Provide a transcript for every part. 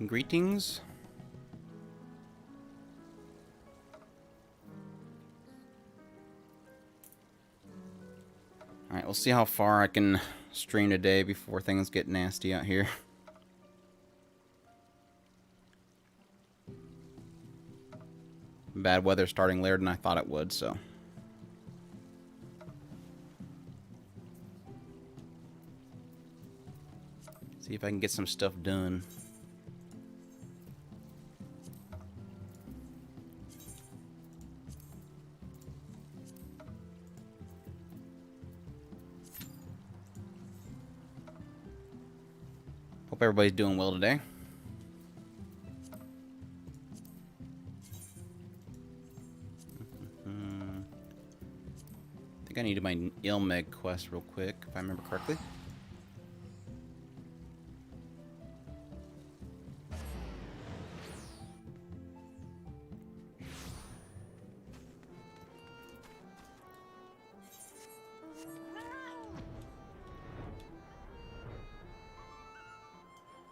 Greetings. Alright, we'll see how far I can stream today before things get nasty out here. Bad weather starting later than I thought it would, so. See if I can get some stuff done. Hope everybody's doing well today. I think I needed my Ilmeg quest real quick, if I remember correctly.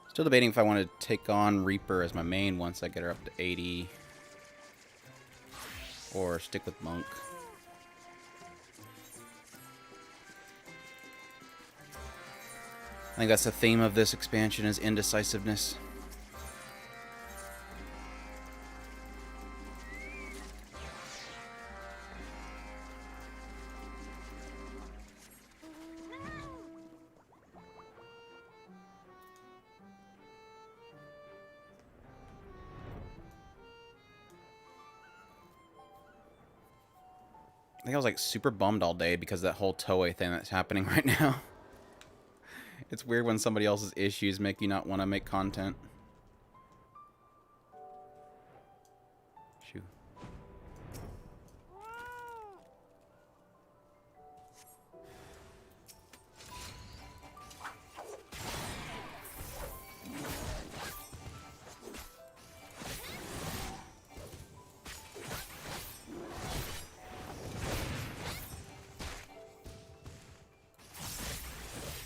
Still debating if I want to take on Reaper as my main once I get her up to 80. Or stick with Monk. I think that's the theme of this expansion is indecisiveness. I think I was like super bummed all day because of that whole Toei thing that's happening right now. It's weird when somebody else's issues make you not want to make content. Shoo.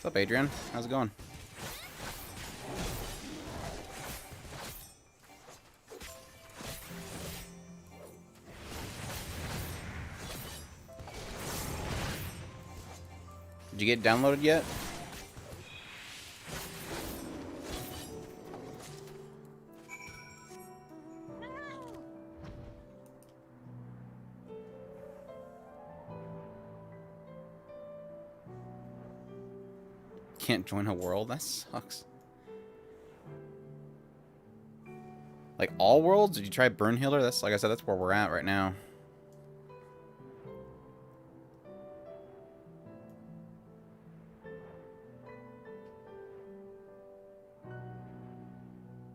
What's up, Adrian? How's it going? Did you get downloaded yet? Can't join a world? That sucks. Like all worlds? Did you try Burnhilder? That's like I said, that's where we're at right now.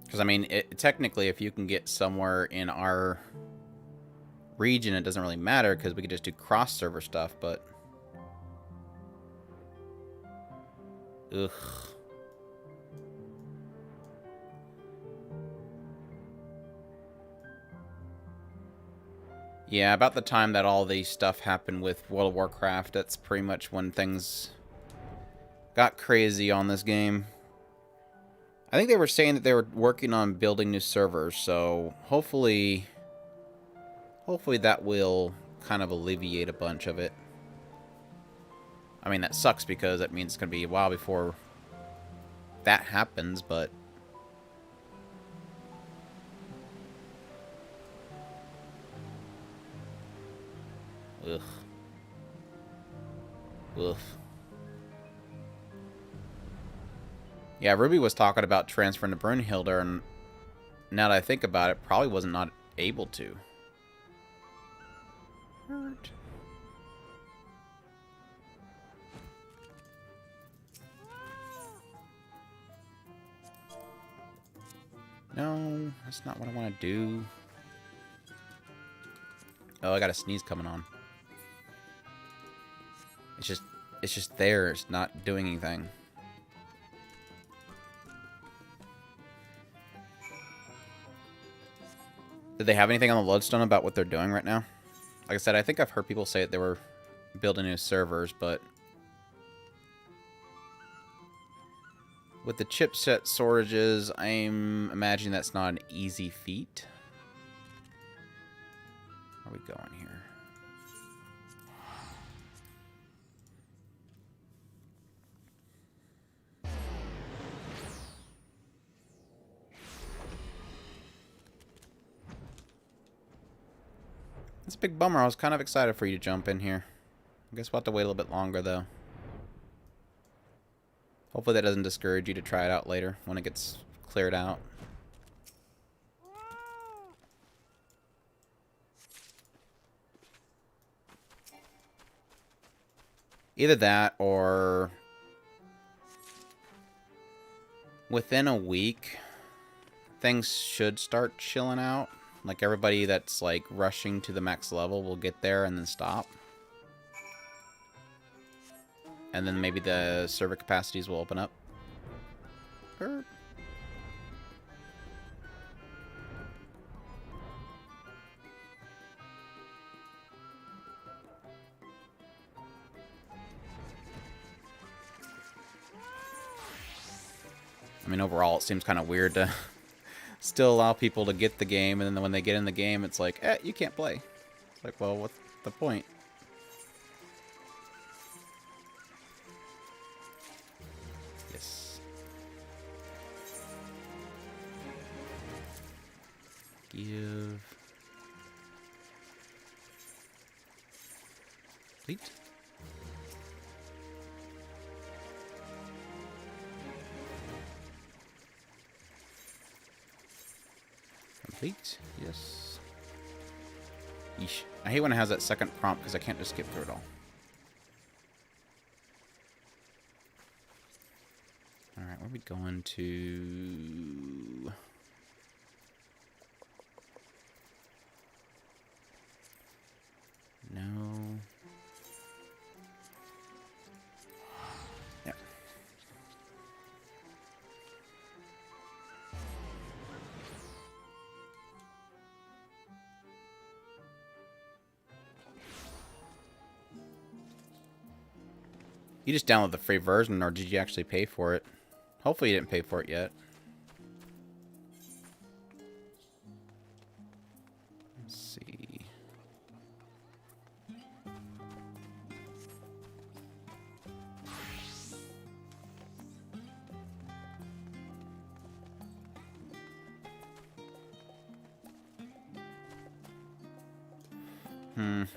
Because I mean, technically, if you can get somewhere in our region, it doesn't really matter because we could just do cross-server stuff. But ugh. Yeah, about the time that all the stuff happened with World of Warcraft, that's pretty much when things got crazy on this game. I think they were saying that they were working on building new servers, so hopefully that will kind of alleviate a bunch of it. I mean, that sucks because that means it's going to be a while before that happens, but ugh. Ugh. Yeah, Ruby was talking about transferring to Brunhilde, and now that I think about it, probably wasn't not able to. Hurt. No, that's not what I want to do. Oh, I got a sneeze coming on. It's just there. It's not doing anything. Did they have anything on the lodestone about what they're doing right now? Like I said, I think I've heard people say that they were building new servers, but With the chipset shortages, I'm imagining that's not an easy feat. Where are we going here? It's a big bummer. I was kind of excited for you to jump in here. I guess we'll have to wait a little bit longer, though. Hopefully that doesn't discourage you to try it out later when it gets cleared out. Either that or within a week, things should start chilling out. Like everybody that's like rushing to the max level will get there and then stop. And then maybe the server capacities will open up. I mean, overall, it seems kind of weird to still allow people to get the game, and then when they get in the game, it's like, you can't play. It's like, well, what's the point? Yes. Give. Complete. Complete. Yes. Yeesh. I hate when it has that second prompt because I can't just skip through it all. Alright, where are we going to? No. Yeah. You just download the free version, or did you actually pay for it? Hopefully you didn't pay for it yet. Let's see.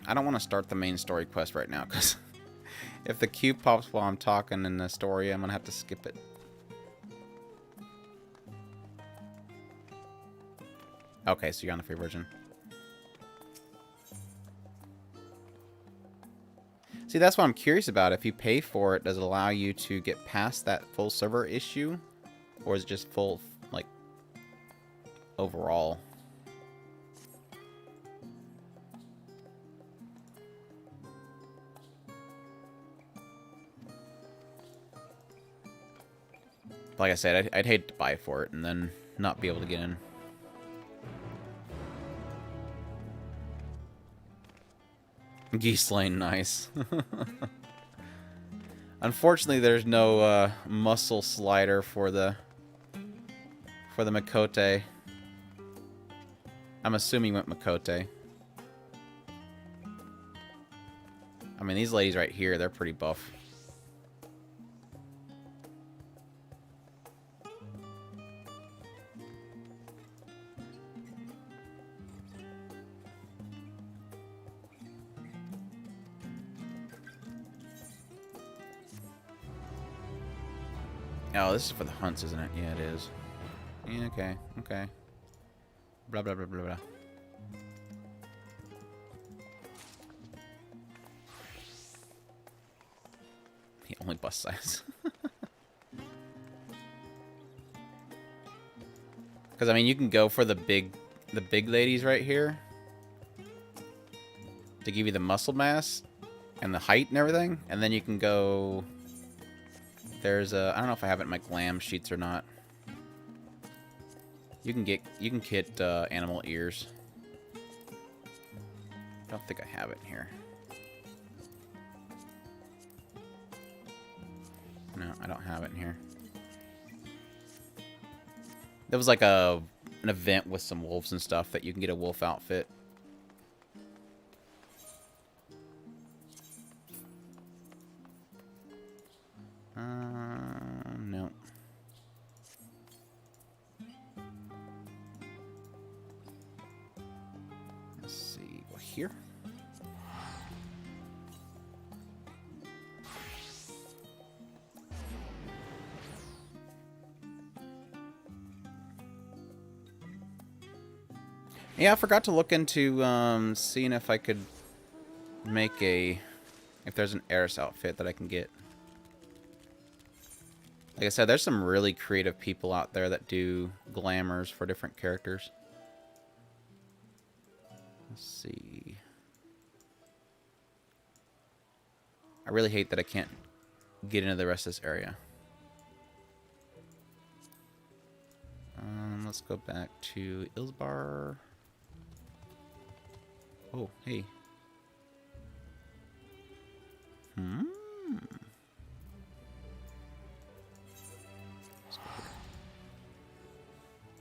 I don't want to start the main story quest right now, because if the cube pops while I'm talking in the story, I'm going to have to skip it. Okay, so you're on the free version. See, that's what I'm curious about. If you pay for it, does it allow you to get past that full server issue? Or is it just full, like, overall? Like I said, I'd hate to buy for it and then not be able to get in. Geese Lane, nice. Unfortunately, there's no muscle slider for the Makote. I'm assuming you went Makote. I mean, these ladies right here, they're pretty buff. Oh, this is for the hunts, isn't it? Yeah, it is. Yeah, okay, okay. Blah, blah, blah, blah, blah. The only bus size. Because, I mean, you can go for the big ladies right here. To give you the muscle mass and the height and everything. And then you can go... There's a... I don't know if I have it in my glam sheets or not. You can get animal ears. I don't think I have it here. No, I don't have it in here. There was like an event with some wolves and stuff that you can get a wolf outfit. No. Let's see. Well, here. Yeah, I forgot to look into seeing if I could make if there's an heiress outfit that I can get. Like I said, there's some really creative people out there that do glamours for different characters. Let's see. I really hate that I can't get into the rest of this area. Let's go back to Ilsbar. Oh, hey.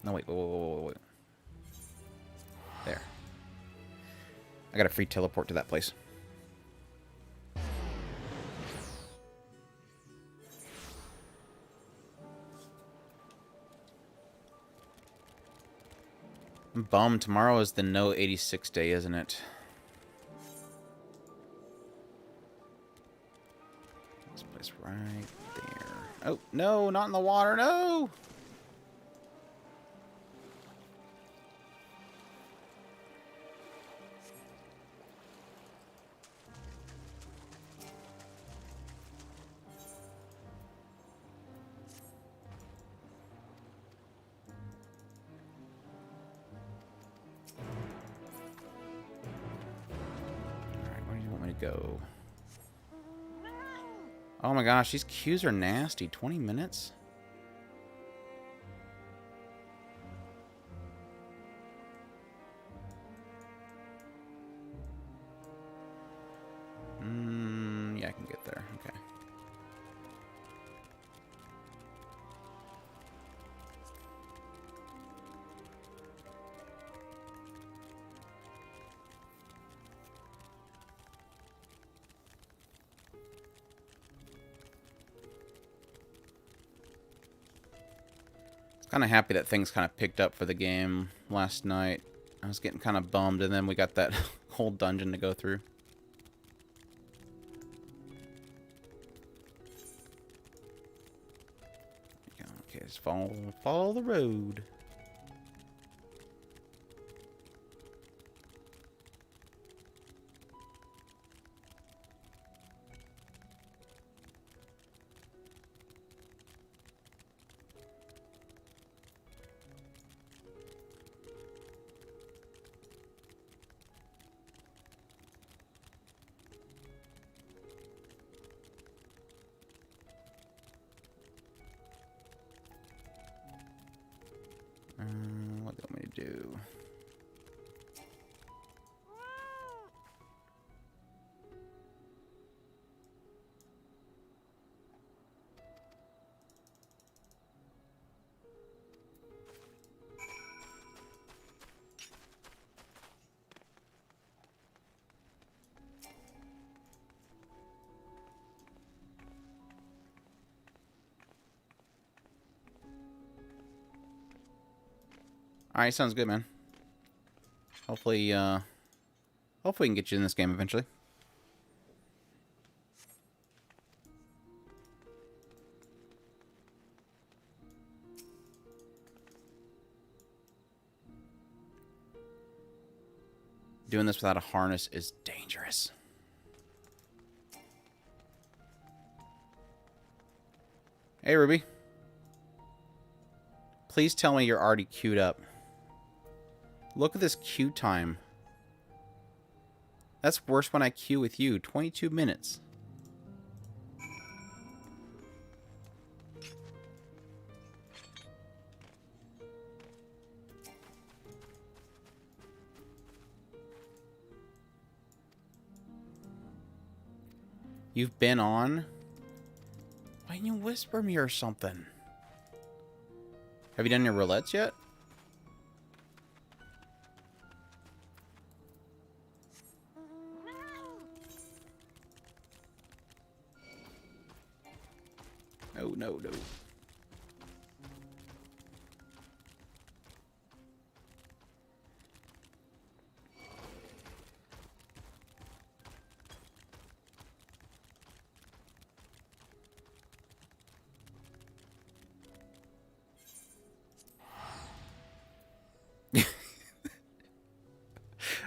No, wait. There. I got a free teleport to that place. I'm bummed. Tomorrow is the No 86 day, isn't it? This place right there. Oh, no, not in the water. No! Go. Oh my gosh, these queues are nasty. 20 minutes? Yeah, I can get there. Okay. Kind of happy that things kind of picked up for the game last night. I was getting kind of bummed, and then we got that whole dungeon to go through. Okay, just follow the road. What do you want me to do? Alright, sounds good, man. Hopefully, hopefully we can get you in this game eventually. Doing this without a harness is dangerous. Hey, Ruby. Please tell me you're already queued up. Look at this queue time. That's worse when I queue with you. 22 minutes. You've been on? Why didn't you whisper me or something? Have you done your roulettes yet? No, no, no.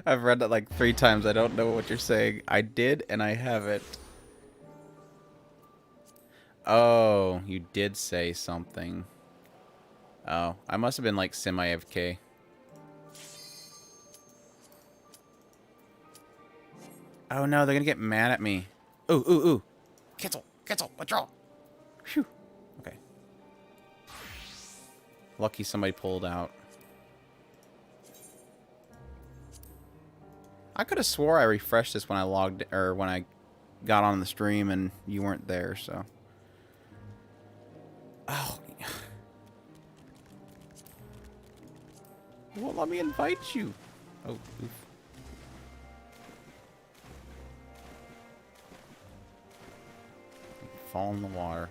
I've read that like 3 times. I don't know what you're saying. I did, and I haven't. Oh, you did say something. Oh, I must have been like semi-AFK. Oh no, they're gonna get mad at me. Ooh, ooh, ooh. Cancel, cancel, withdraw. Phew. Okay. Lucky somebody pulled out. I could have swore I refreshed this when I logged, or when I got on the stream and you weren't there, so. Oh. It won't let me invite you. Oh, oof. Fall in the water.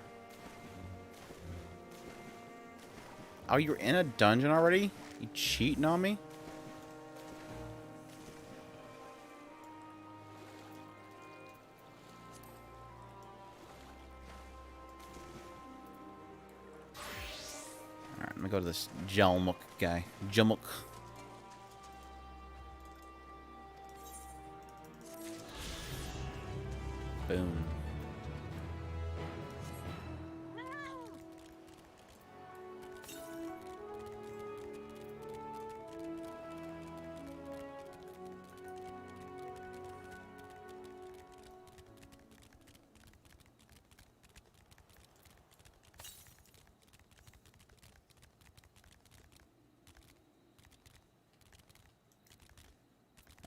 Oh, you're in a dungeon already? You cheating on me? Alright, I'm gonna go to this Jelmuk guy. Jelmuk. Boom.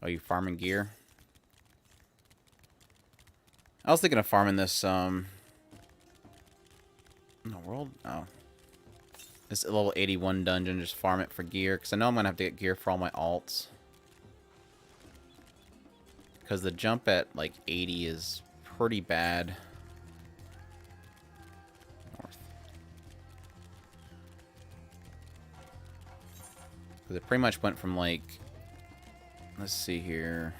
Oh, you farming gear? I was thinking of farming this, in the world? Oh. This level 81 dungeon, just farm it for gear, because I know I'm going to have to get gear for all my alts. Because the jump at, like, 80 is pretty bad. North. Because it pretty much went from, like... Let's see here.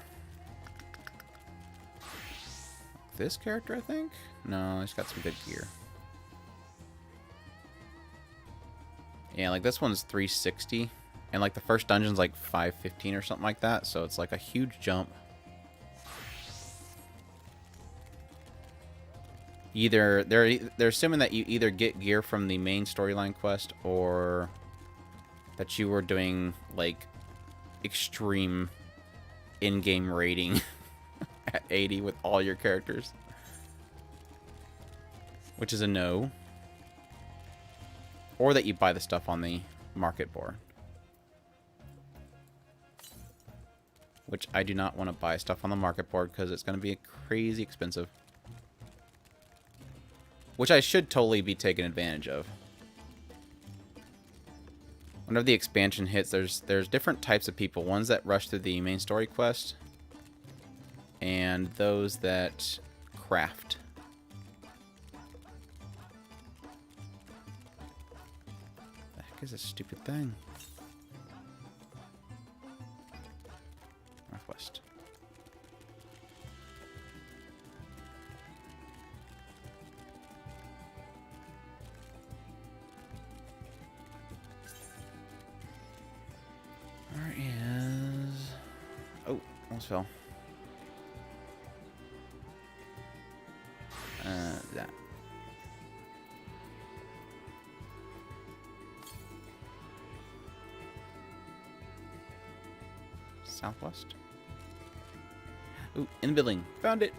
This character, I think? No, he's got some good gear. Yeah, like this one's 360. And like the first dungeon's like 515 or something like that. So it's like a huge jump. Either they're assuming that you either get gear from the main storyline quest or that you were doing like extreme in-game raiding at 80 with all your characters. Which is a no. Or that you buy the stuff on the market board. Which I do not want to buy stuff on the market board because it's going to be crazy expensive. Which I should totally be taken advantage of. Whenever the expansion hits, there's different types of people. Ones that rush through the main story quest. And those that craft. The heck is this stupid thing? Northwest. Where is... Oh, almost fell. That. Southwest. Ooh, in the building. Found it.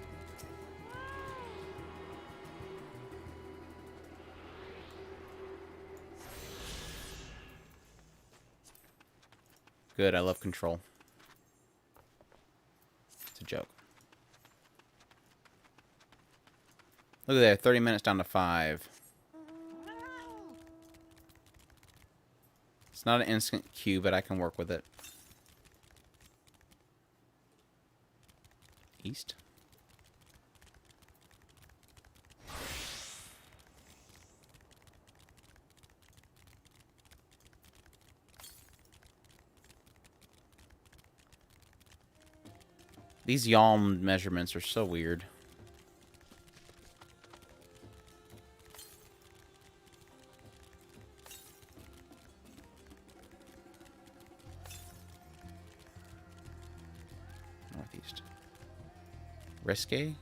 Good, I love control. It's a joke. Look at that, 30 minutes down to 5. It's not an instant queue, but I can work with it. East? These yalm measurements are so weird. Northeast. Risque?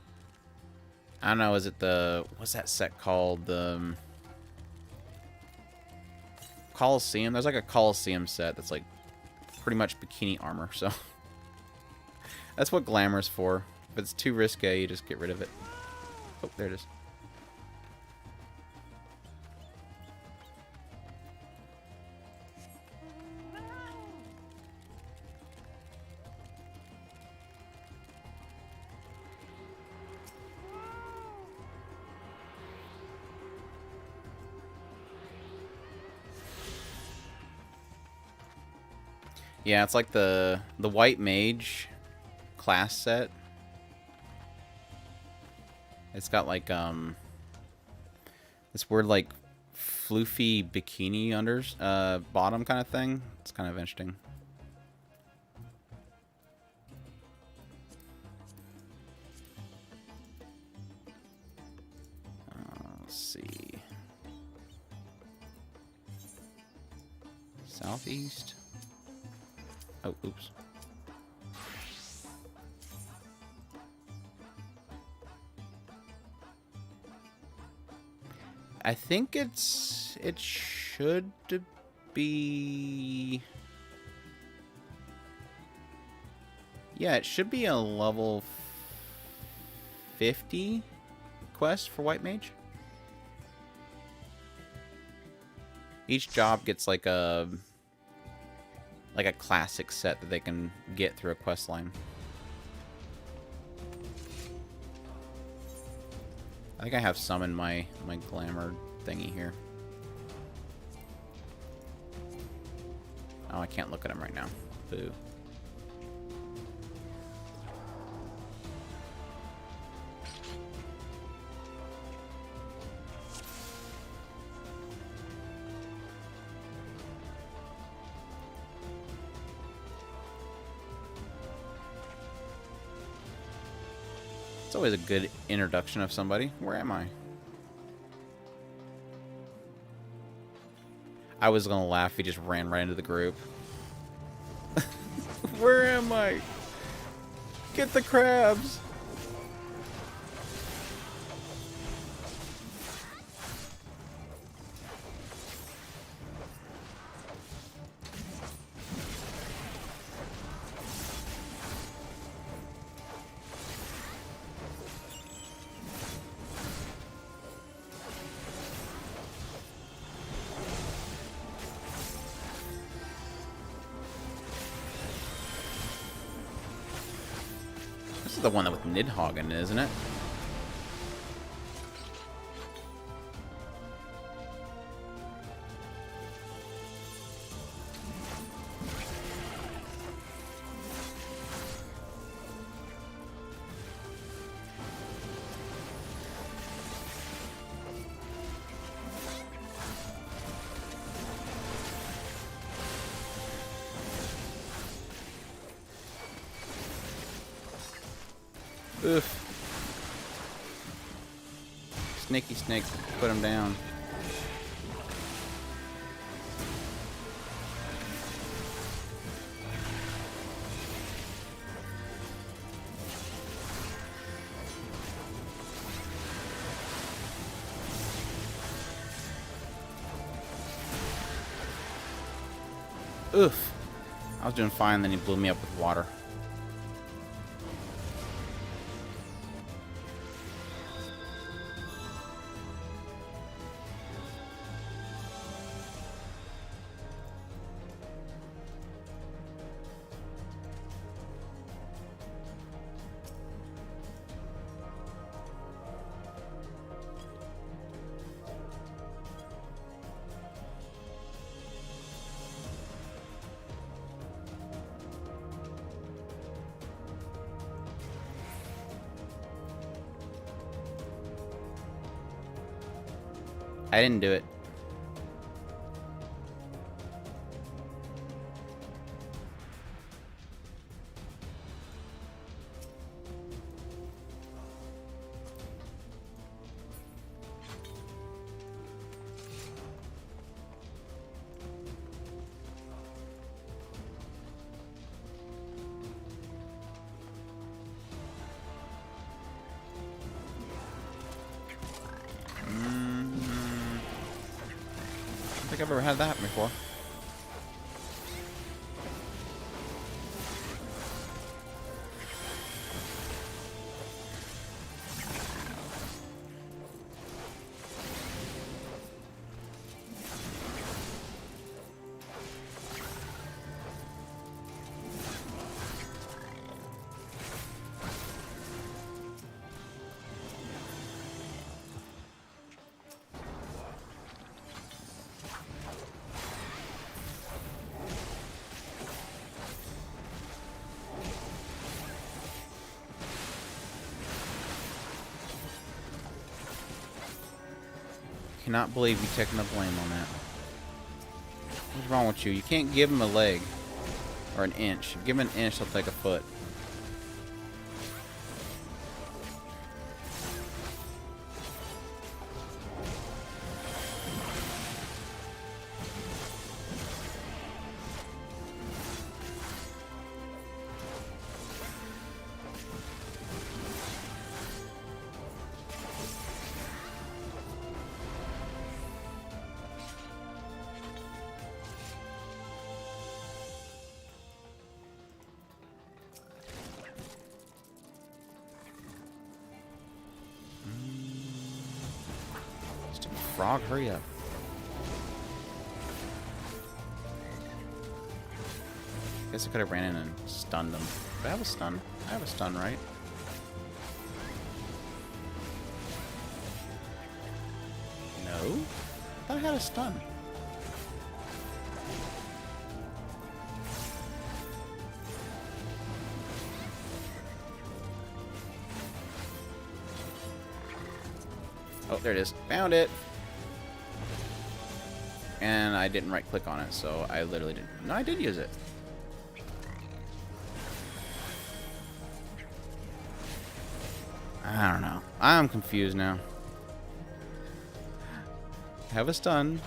I don't know, is it the... What's that set called? The... Coliseum? There's like a Coliseum set that's like pretty much bikini armor, so... That's what Glamour's for. If it's too risque, you just get rid of it. Oh, there it is. Yeah, it's like the white mage class set. It's got like this weird like floofy bikini unders bottom kind of thing. It's kind of interesting. Let's see. Southeast. Oh, oops. I think it should be... Yeah, it should be a level 50 quest for White Mage. Each job gets like a classic set that they can get through a quest line. I think I have some in my glamour thingy here. Oh, I can't look at them right now. Boo. It's always a good introduction of somebody. Where am I? I was gonna laugh if he just ran right into the group. Where am I? Get the crabs! This is the one that with Nidhoggen, isn't it? Oof. Snaky snake, put him down. Oof. I was doing fine, then he blew me up with water. I didn't do it. I don't think I've ever had that happen before. Cannot believe you taking the blame on that. What's wrong with you? You can't give him a leg. Or an inch. Give him an inch, he'll take a foot. Frog, hurry up. Guess I could have ran in and stunned them. Do I have a stun? I have a stun, right? No? I thought I had a stun. Oh, there it is. Found it. And I didn't right click on it, so I literally didn't. No, I did use it. I don't know. I'm confused now. Have a stun.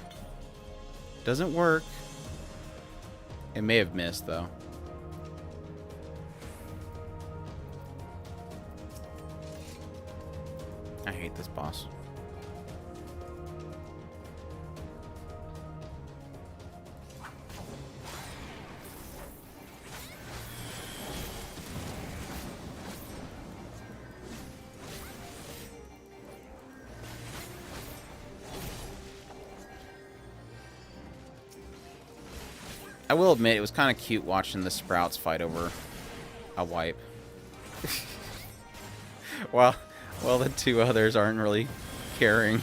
Doesn't work. It may have missed, though. I hate this boss. I will admit, it was kind of cute watching the Sprouts fight over a wipe. Well, the two others aren't really caring.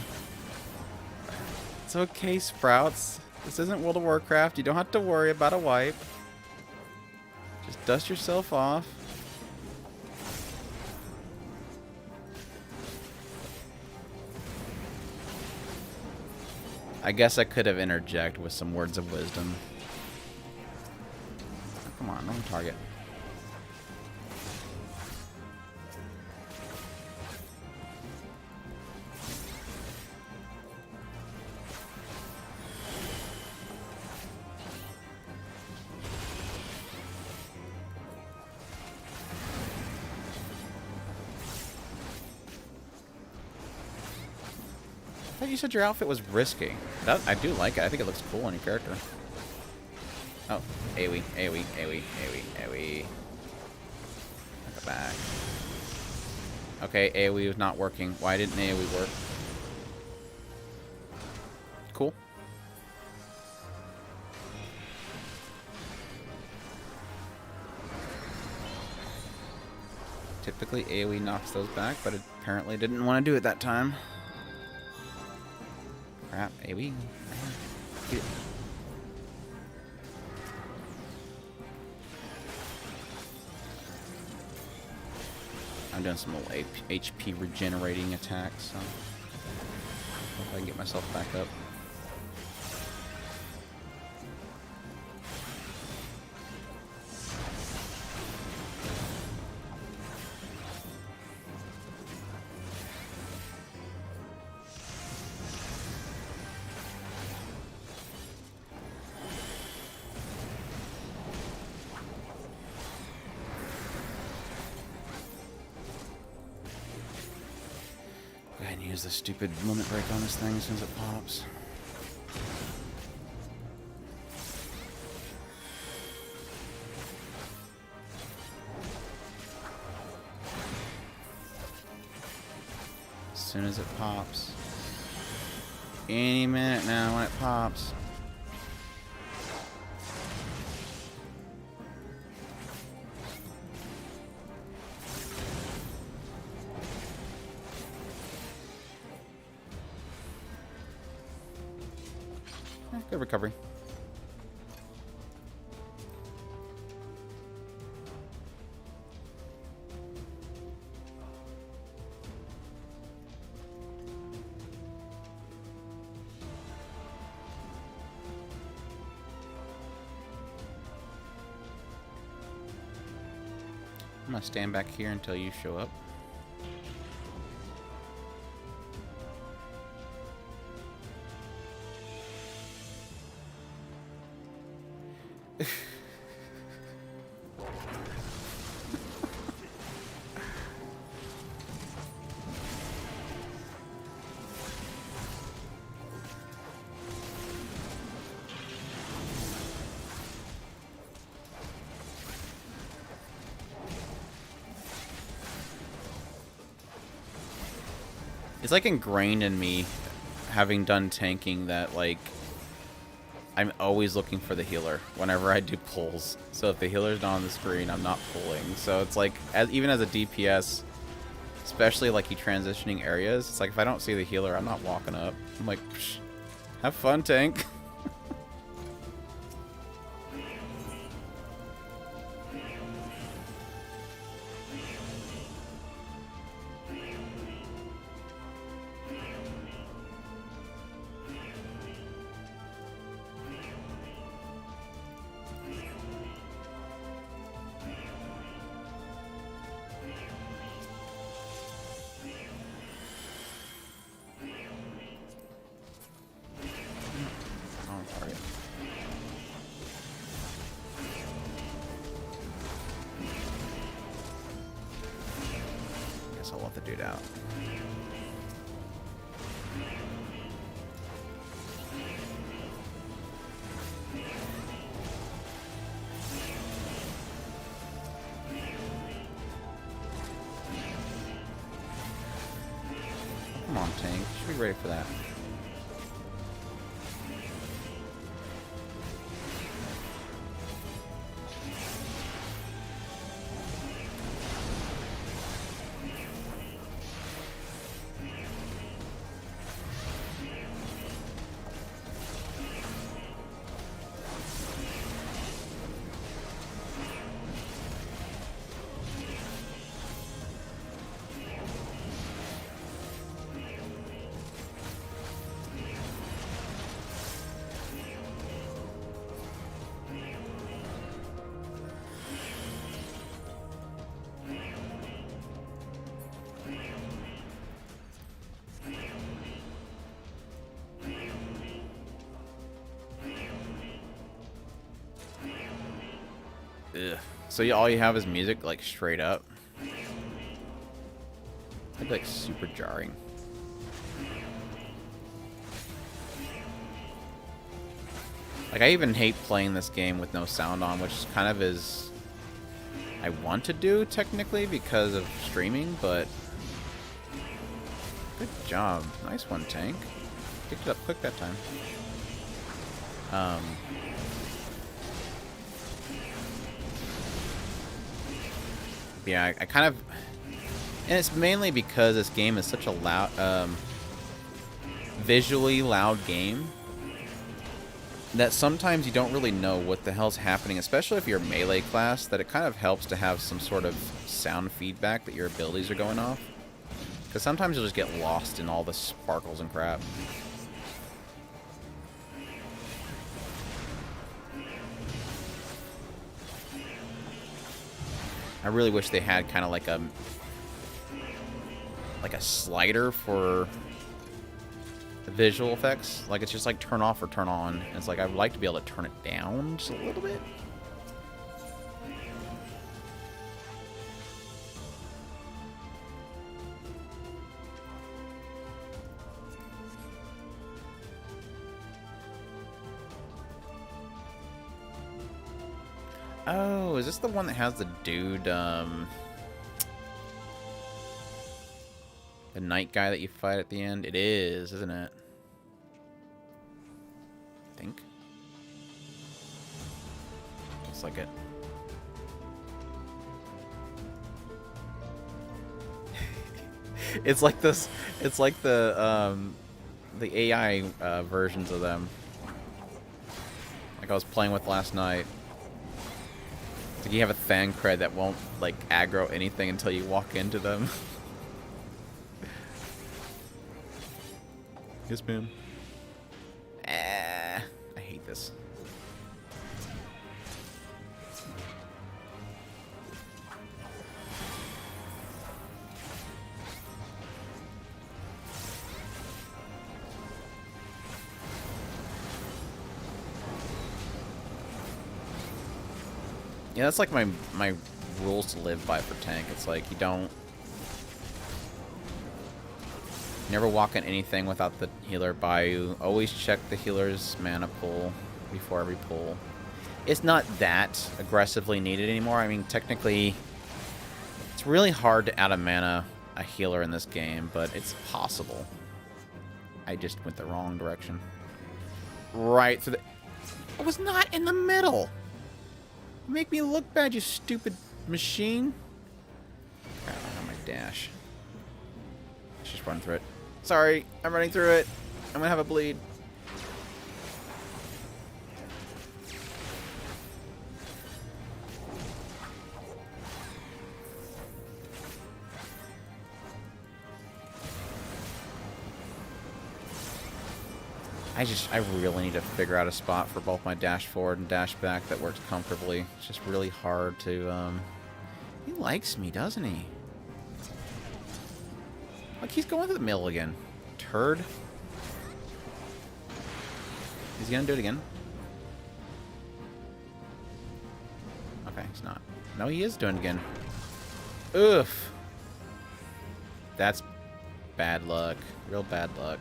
It's okay, Sprouts. This isn't World of Warcraft. You don't have to worry about a wipe. Just dust yourself off. I guess I could have interjected with some words of wisdom. Come on, wrong target. I thought you said your outfit was risky. I do like it. I think it looks cool on your character. Oh, AoE, AoE, AoE, AoE, AoE. Knock it back. Okay, AoE was not working. Why didn't AoE work? Cool. Typically AoE knocks those back, but it apparently didn't want to do it that time. Crap, AoE. Get it. I'm doing some little HP regenerating attacks. So. Hope I can get myself back up. Go ahead and use the stupid limit break on this thing as soon as it pops. As soon as it pops. Any minute now when it pops. Good recovery. I'm gonna stand back here until you show up. It's like ingrained in me, having done tanking, that like I'm always looking for the healer whenever I do pulls. So if the healer's not on the screen, I'm not pulling. So it's like, even as a DPS, especially like you transitioning areas, it's like if I don't see the healer, I'm not walking up. I'm like, psh, have fun, tank. I'll let the dude out. Come on, tank. You should be ready for that. Ugh. So all you have is music, like, straight up? That'd be, like, super jarring. Like, I even hate playing this game with no sound on, which kind of is... I want to do, technically, because of streaming, but... Good job. Nice one, tank. Picked it up quick that time. Yeah, I kind of... And it's mainly because this game is such a loud... visually loud game that sometimes you don't really know what the hell's happening, especially if you're a melee class, that it kind of helps to have some sort of sound feedback that your abilities are going off. Because sometimes you'll just get lost in all the sparkles and crap. I really wish they had kind of like a slider for the visual effects. Like it's just like turn off or turn on. And it's like I would like to be able to turn it down just a little bit. Oh, is this the one that has the dude, the knight guy that you fight at the end? It is, isn't it? I think. Looks like it. It's like this, it's like the AI versions of them. Like I was playing with last night. Like you have a Thancred that won't like aggro anything until you walk into them. Yes, ma'am. I hate this. Yeah, that's like my rules to live by for tank. It's like you don't never walk in anything without the healer by you. Always check the healer's mana pool before every pull. It's not that aggressively needed anymore. I mean, technically, it's really hard to out-of-mana a healer in this game, but it's possible. I just went the wrong direction. Right through the... I was not in the middle! Make me look bad, you stupid machine. Crap, I don't have my dash. Let's just run through it. Sorry, I'm running through it. I'm gonna have a bleed. I really need to figure out a spot for both my dash forward and dash back that works comfortably. It's just really hard to, He likes me, doesn't he? Like, he's going to the middle again. Turd. Is he gonna do it again? Okay, he's not. No, he is doing it again. Oof. That's bad luck. Real bad luck.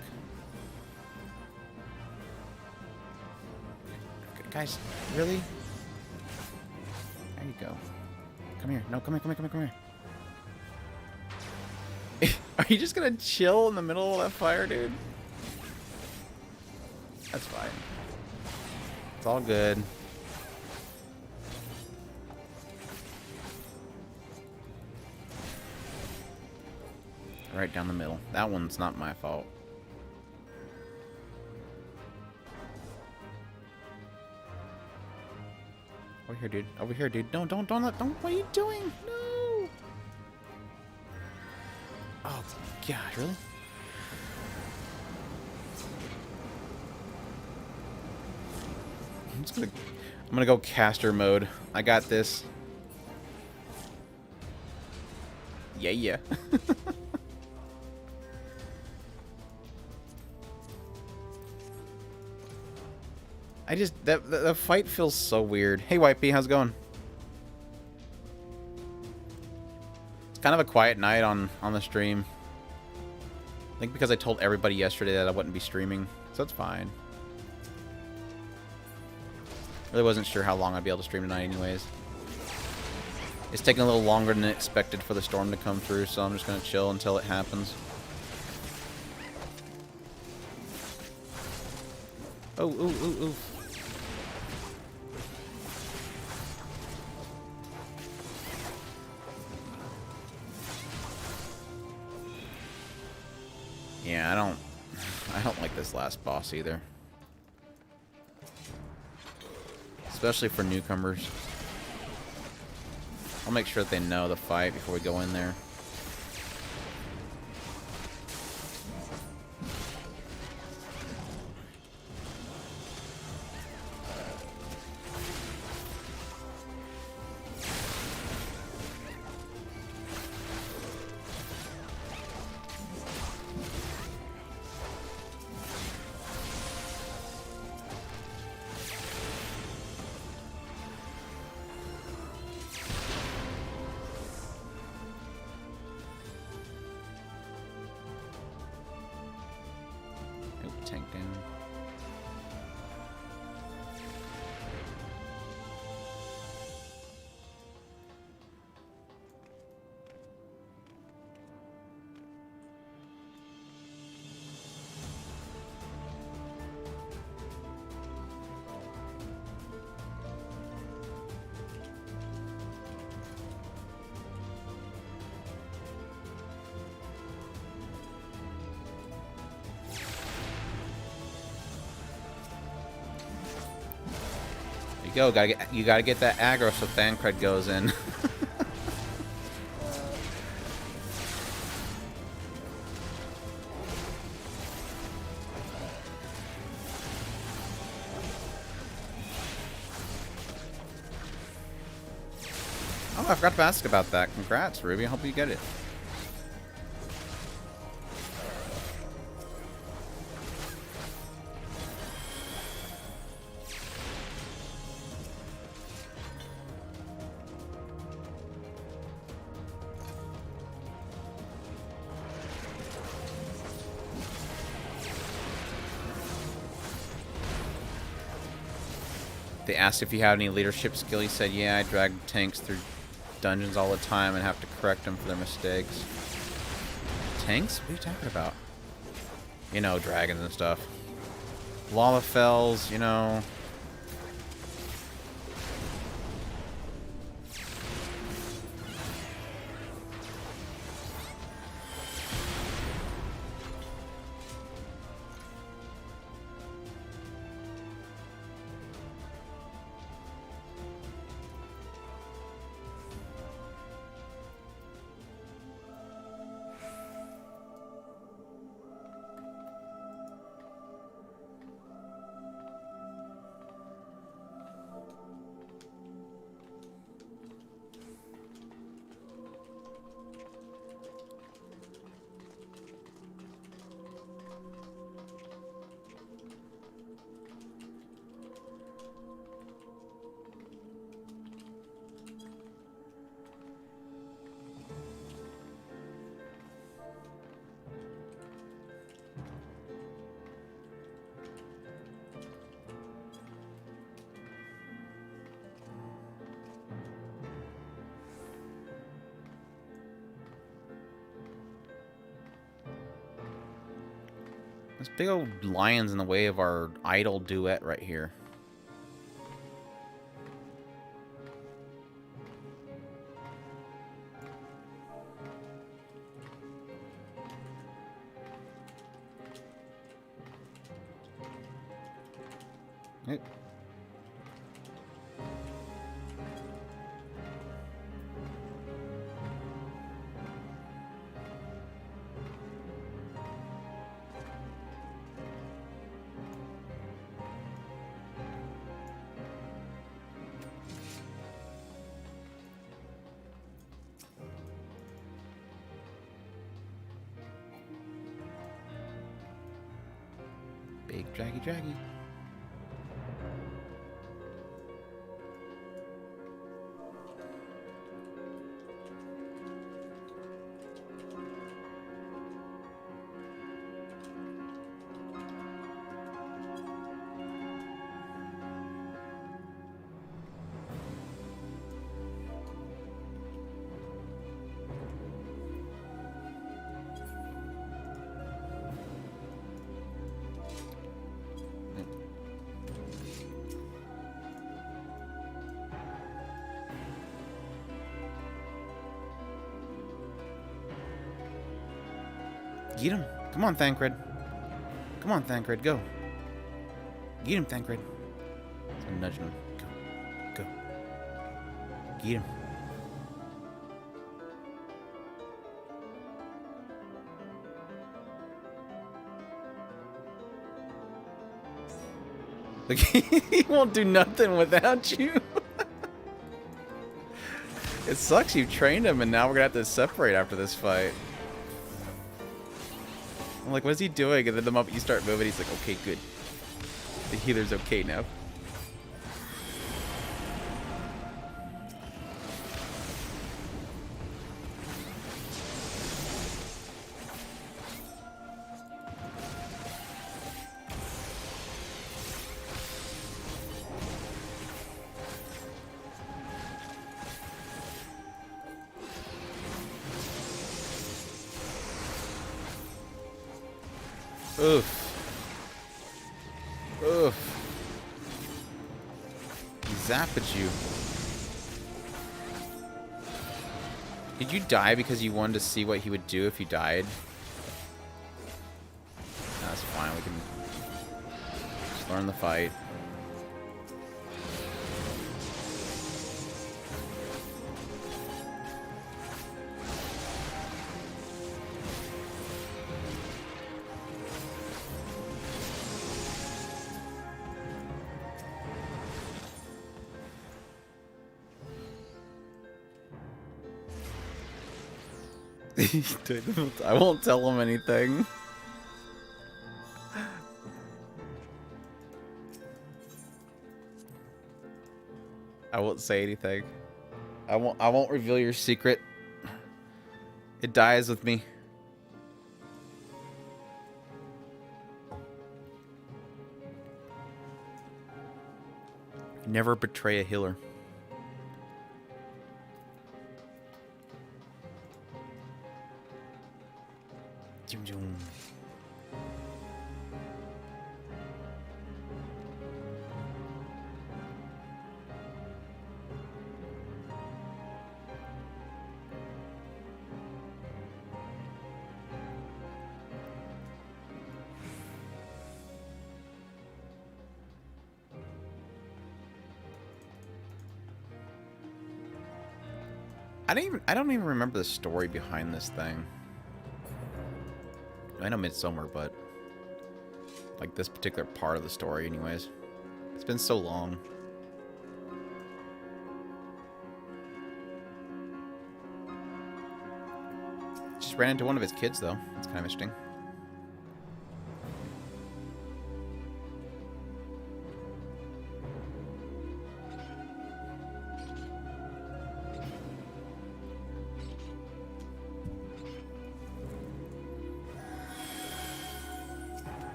Guys, really? There you go. Come here. No, come here. Are you just gonna chill in the middle of that fire, dude? That's fine. It's all good. Right down the middle. That one's not my fault. Over here, dude. Over here, dude. Don't. What are you doing? No. Oh, God, really? I'm gonna go caster mode. I got this. Yeah. The fight feels so weird. Hey, Whitey, how's it going? It's kind of a quiet night on the stream. I think because I told everybody yesterday that I wouldn't be streaming, so it's fine. Really wasn't sure how long I'd be able to stream tonight anyways. It's taking a little longer than expected for the storm to come through, so I'm just going to chill until it happens. Oh, ooh. Yeah, I don't like this last boss either. Especially for newcomers. I'll make sure that they know the fight before we go in there. down. Go, you gotta get that aggro so Thancred goes in. Oh, I forgot to ask about that. Congrats, Ruby. I hope you get it. They asked if you had any leadership skill. He said, yeah, I drag tanks through dungeons all the time and have to correct them for their mistakes. Tanks? What are you talking about? You know, dragons and stuff. Lava Fells, you know. This big old lion's in the way of our idle duet right here. Yep. Big draggy. Get him. Come on, Thancred. Come on, Thancred, go. Get him, Thancred. I'm nudging him. Go. Get him. Look, he won't do nothing without you. It sucks you trained him and now we're gonna have to separate after this fight. I'm like, what is he doing? And then the moment you start moving, he's like, okay, good. The healer's okay now. Oof. Oof. He zapped at you. Did you die because you wanted to see what he would do if you died? That's fine. We can just learn the fight. I won't tell him anything. I won't say anything. I won't reveal your secret. It dies with me. Never betray a healer. I don't even remember the story behind this thing. I know Midsummer, but like this particular part of the story anyways. It's been so long. Just ran into one of his kids though. It's kind of interesting.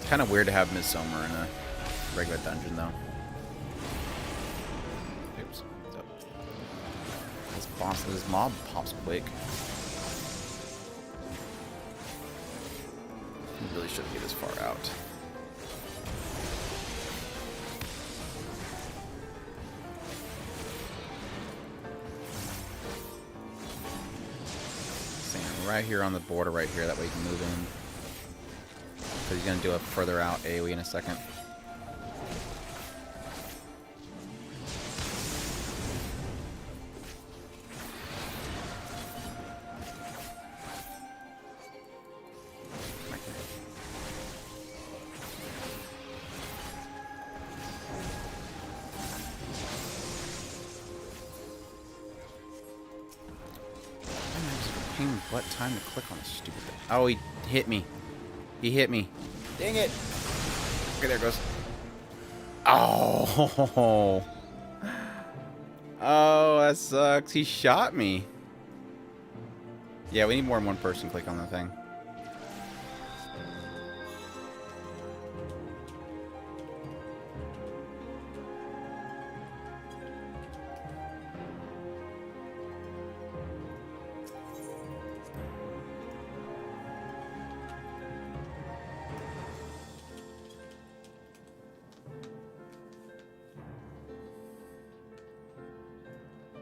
Kind of weird to have Midsummer in a regular dungeon, though. Oops. What's up? This mob pops quick. You really shouldn't be this far out. Stand right here on the border, right here. That way you can move in. Because he's going to do a further out AoE in a second. What time to click on the stupid thing? Oh, he hit me. He hit me. Dang it. Okay, there it goes. Oh. Oh, that sucks. He shot me. Yeah, we need more than one person click on the thing.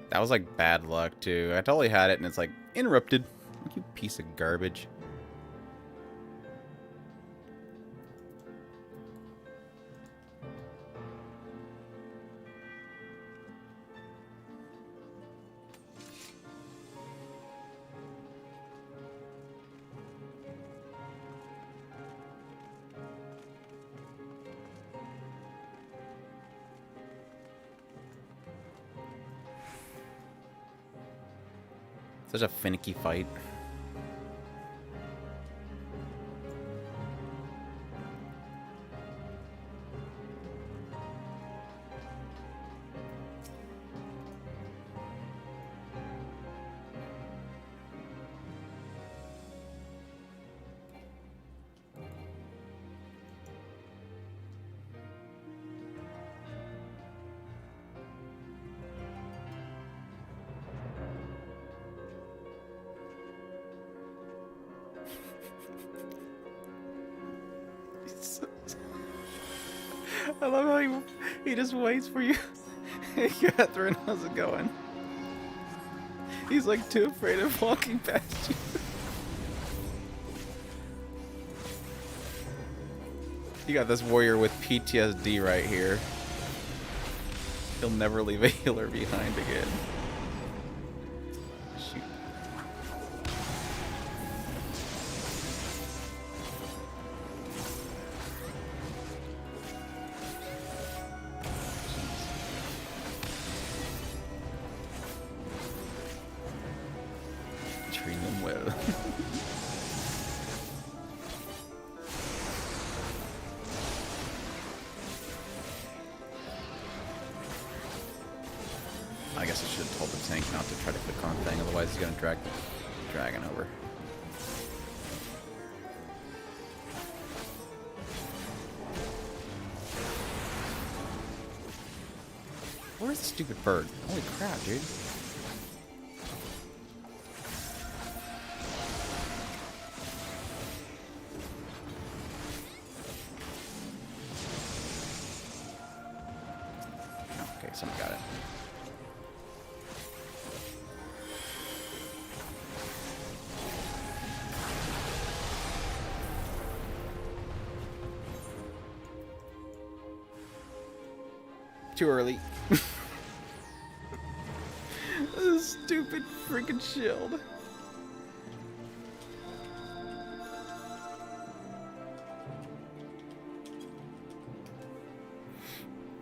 That was like bad luck too. I totally had it and it's like interrupted. You piece of garbage. Such a finicky fight. I love how he just waits for you. Hey, Catherine, how's it going? He's like too afraid of walking past you. You got this warrior with PTSD right here. He'll never leave a healer behind again. Shoot. Treat them well. I guess I should have told the tank not to try to click on the thing, otherwise he's gonna drag the dragon over. Where's the stupid bird? Holy crap, dude. Okay, someone got it. Too early. This stupid freaking shield.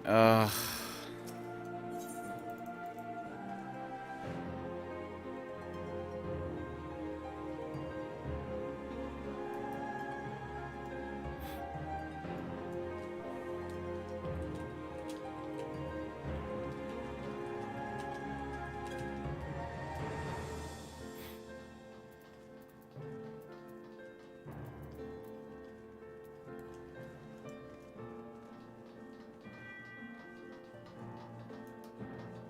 Ugh.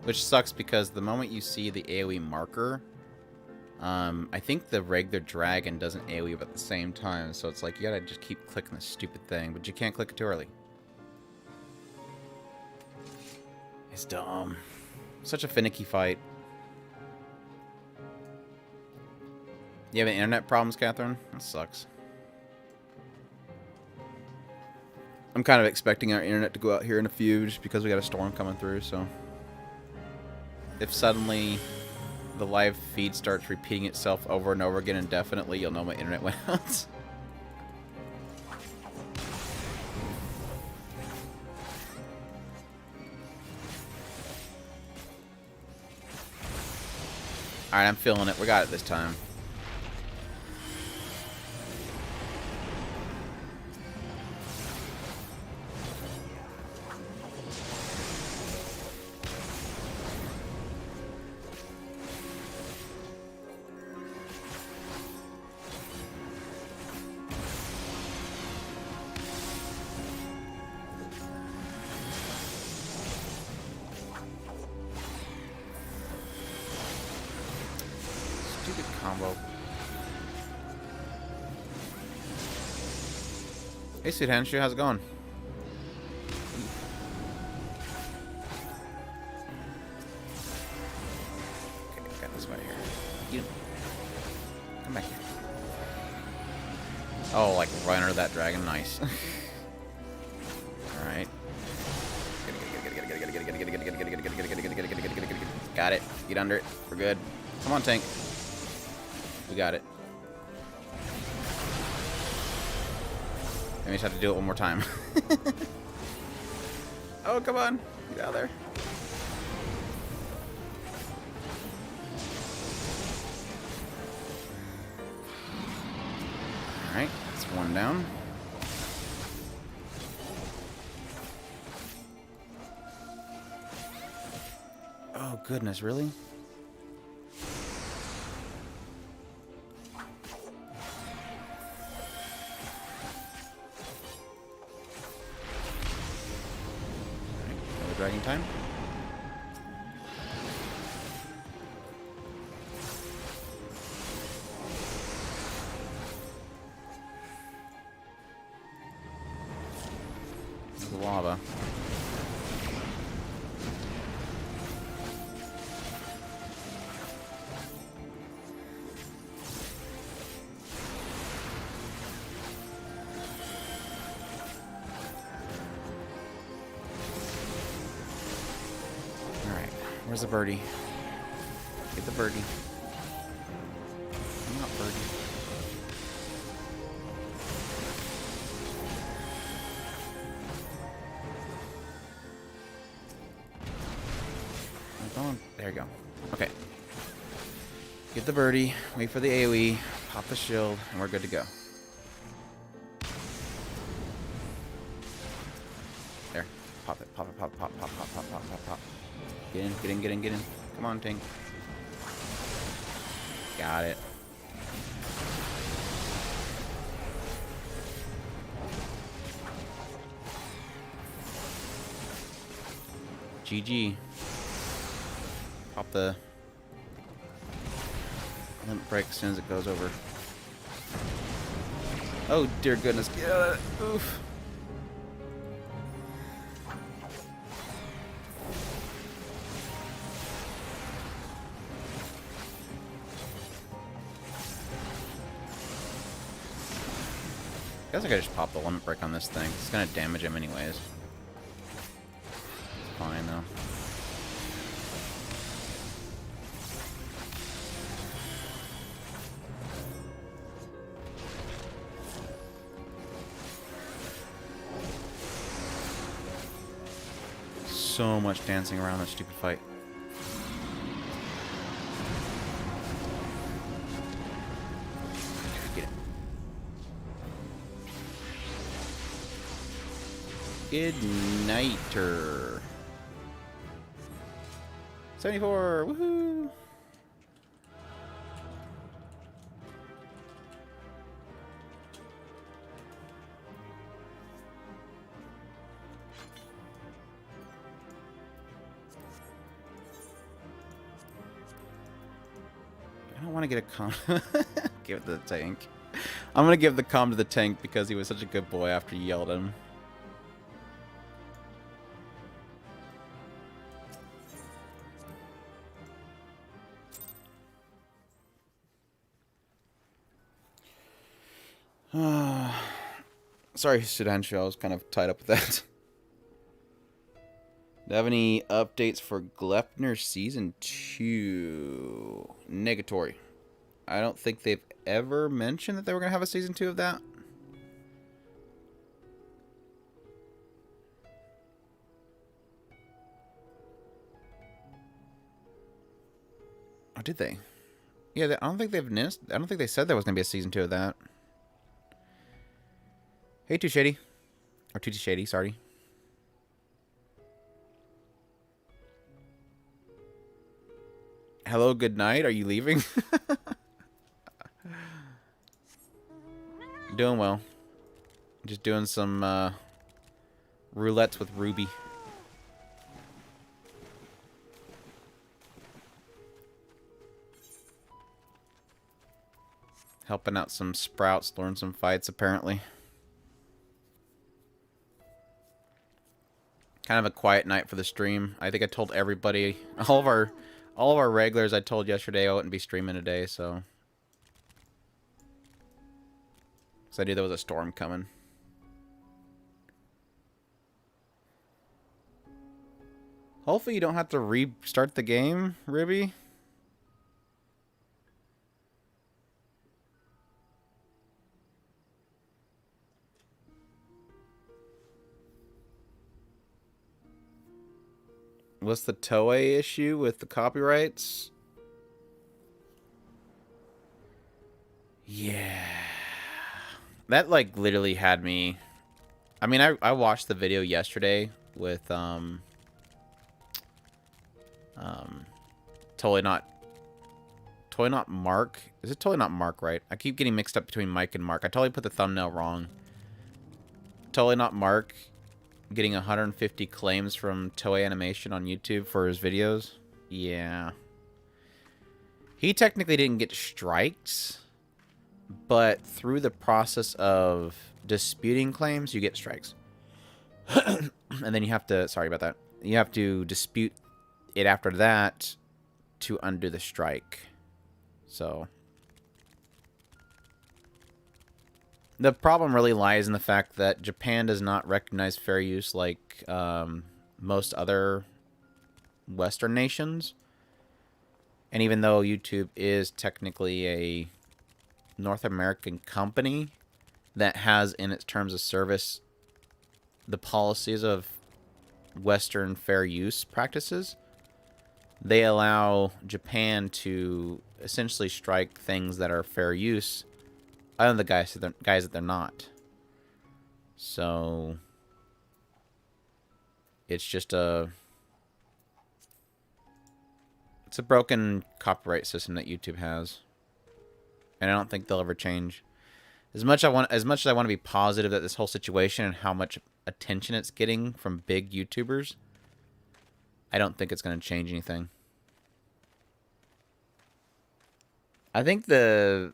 Which sucks because the moment you see the AoE marker, I think the regular dragon doesn't AoE at the same time, so it's like you gotta just keep clicking the stupid thing, but you can't click it too early. It's dumb. Such a finicky fight. You having internet problems, Catherine? That sucks. I'm kind of expecting our internet to go out here in a few just because we got a storm coming through, so... If suddenly the live feed starts repeating itself over and over again indefinitely, you'll know my internet went out. Alright, I'm feeling it. We got it this time. Stupid combo. Hey, Sweet Henshu, how's it going? Okay, got this way here. You come back here. Oh, like right under that dragon, nice. All right. Got it. Get under it. We're good. Come on, tank. We got it. I just have to do it one more time. Oh, come on. Get out of there. Alright, that's one down. Oh, goodness, really? Dragon time. the lava. Alright, where's the birdie? Get the birdie. I'm not birdie. There you go. Okay. Get the birdie, wait for the AoE, pop the shield, and we're good to go. There. Pop it, pop it, pop, pop, pop, pop, pop, pop, pop, pop. Get in, get in, get in, get in. Come on, tank. Got it. GG. Pop the limit break as soon as it goes over. Oh dear goodness. Get out of it. Oof. I guess I could just pop the limit break on this thing. It's gonna damage him anyways. It's fine though. So much dancing around that stupid fight. Get it. Igniter. 74. Woohoo! I don't want to get a com. Give it to the tank. I'm going to give the com to the tank because he was such a good boy after you yelled at him. Sorry, Sudanshu, I was kind of tied up with that. Do you have any updates for Glepner Season 2? Negatory. I don't think they've ever mentioned that they were going to have a Season 2 of that. Oh, did they? Yeah, I don't think they've missed. I don't think they said there was going to be a Season 2 of that. Hey, Too Shady. Or Too Shady, sorry. Hello, good night. Are you leaving? Doing well. Just doing some roulettes with Ruby. Helping out some sprouts, learn some fights, apparently. Kind of a quiet night for the stream. I think I told everybody, all of our regulars, I told yesterday I wouldn't be streaming today, so. Because I knew there was a storm coming. Hopefully you don't have to restart the game, Ruby. What's the Toei issue with the copyrights? Yeah. That, like, literally had me... I mean, I watched the video yesterday with, Totally Not Mark. Is it Totally Not Mark, right? I keep getting mixed up between Mike and Mark. I totally put the thumbnail wrong. Totally Not Mark getting 150 claims from Toei Animation on YouTube for his videos. Yeah. He technically didn't get strikes, but through the process of disputing claims, you get strikes. And then you have to, sorry about that, you have to dispute it after that to undo the strike. So the problem really lies in the fact that Japan does not recognize fair use like most other Western nations. And even though YouTube is technically a North American company that has in its terms of service the policies of Western fair use practices, they allow Japan to essentially strike things that are fair use other than the guys that they're not. So it's just it's a broken copyright system that YouTube has, and I don't think they'll ever change. As much as I want to be positive that this whole situation and how much attention it's getting from big YouTubers, I don't think it's going to change anything. I think the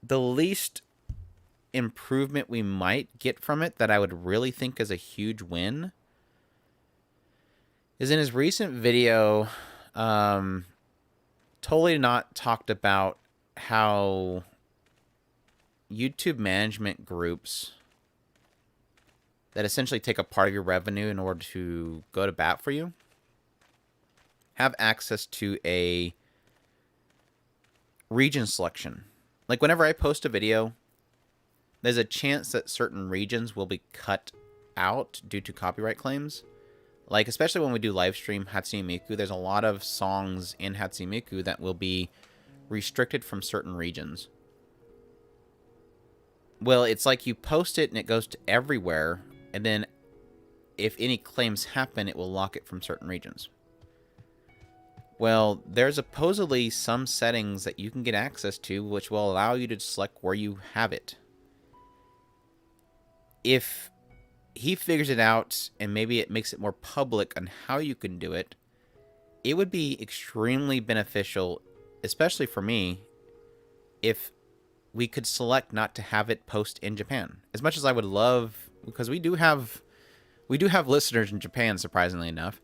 least improvement we might get from it that I would really think is a huge win is in his recent video, totally not talked about how YouTube management groups that essentially take a part of your revenue in order to go to bat for you have access to a region selection. Like whenever I post a video, there's a chance that certain regions will be cut out due to copyright claims. Like, especially when we do live stream Hatsune Miku, there's a lot of songs in Hatsune Miku that will be restricted from certain regions. Well, it's like you post it and it goes to everywhere, and then if any claims happen, it will lock it from certain regions. Well, there's supposedly some settings that you can get access to which will allow you to select where you have it. If he figures it out and maybe it makes it more public on how you can do it, it would be extremely beneficial, especially for me, if we could select not to have it post in Japan. As much as I would love, because we do have listeners in Japan, surprisingly enough.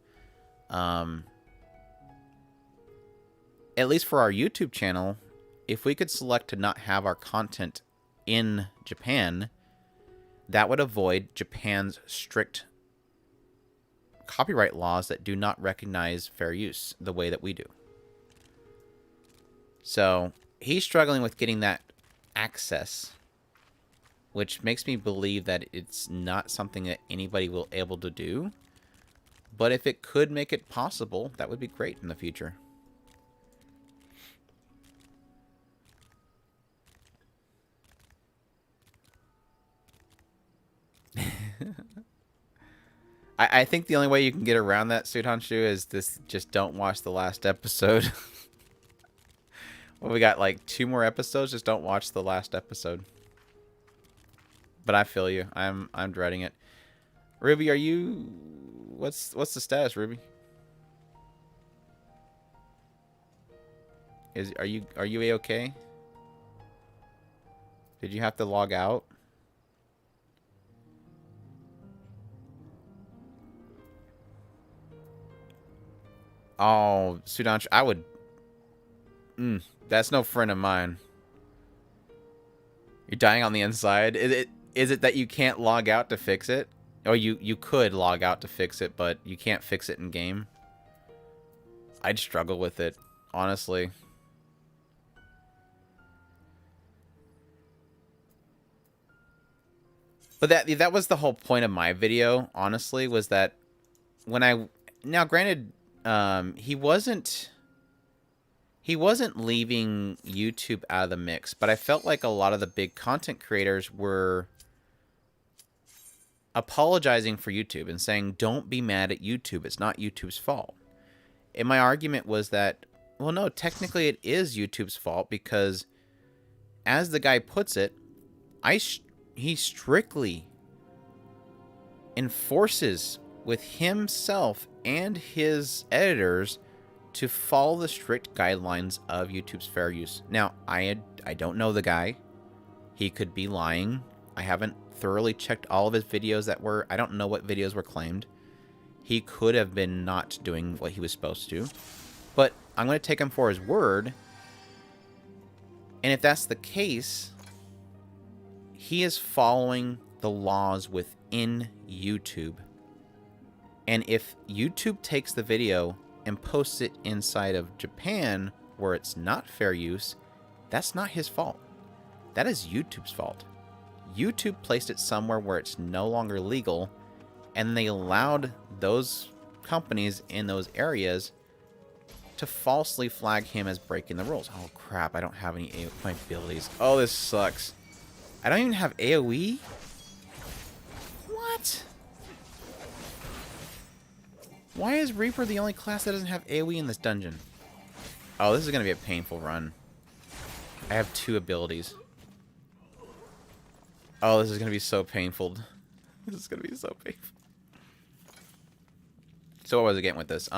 At least for our YouTube channel, if we could select to not have our content in Japan, that would avoid Japan's strict copyright laws that do not recognize fair use the way that we do. So he's struggling with getting that access, which makes me believe that it's not something that anybody will be able to do. But if it could make it possible, that would be great in the future. I think the only way you can get around that, Sudhanshu, is just don't watch the last episode. Well, we got like 2 more episodes. Just don't watch the last episode. But I feel you. I'm dreading it. Ruby, are you? What's the status, Ruby? Are you A-okay? Did you have to log out? Oh, Sudhanshu, I would... that's no friend of mine. You're dying on the inside. Is it that you can't log out to fix it? Or you could log out to fix it, but you can't fix it in game? I'd struggle with it, honestly. But that was the whole point of my video, honestly, was that when I... Now, granted... he wasn't leaving YouTube out of the mix, but I felt like a lot of the big content creators were apologizing for YouTube and saying, don't be mad at YouTube. It's not YouTube's fault. And my argument was that, well, no, technically it is YouTube's fault because, as the guy puts it, he strictly enforces with himself and his editors to follow the strict guidelines of YouTube's fair use. Now, I don't know the guy. He could be lying. I haven't thoroughly checked all of his videos that were... I don't know what videos were claimed. He could have been not doing what he was supposed to. But I'm going to take him for his word. And if that's the case, he is following the laws within YouTube. And if YouTube takes the video and posts it inside of Japan where it's not fair use, that's not his fault. That is YouTube's fault. YouTube placed it somewhere where it's no longer legal, and they allowed those companies in those areas to falsely flag him as breaking the rules. Oh crap, I don't have any my abilities. Oh, this sucks. I don't even have AoE? What? Why is Reaper the only class that doesn't have AoE in this dungeon? Oh, this is going to be a painful run. I have 2 abilities. Oh, this is going to be so painful. This is going to be so painful. So what was I getting with this?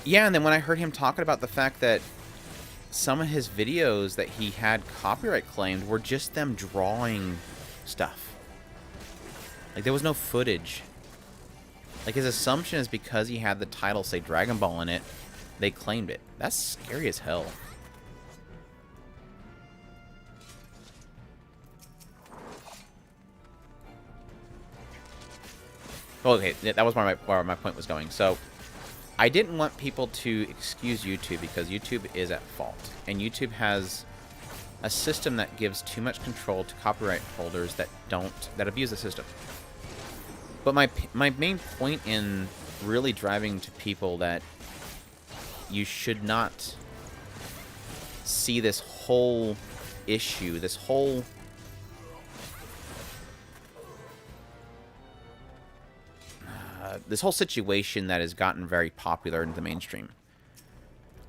Yeah, and then when I heard him talking about the fact that some of his videos that he had copyright claimed were just them drawing stuff. Like, there was no footage. Like, his assumption is because he had the title say Dragon Ball in it, they claimed it. That's scary as hell. Okay, that was where my point was going. So, I didn't want people to excuse YouTube because YouTube is at fault. And YouTube has a system that gives too much control to copyright holders that abuse the system. But my main point in really driving to people that you should not see this whole issue, this whole situation that has gotten very popular in the mainstream.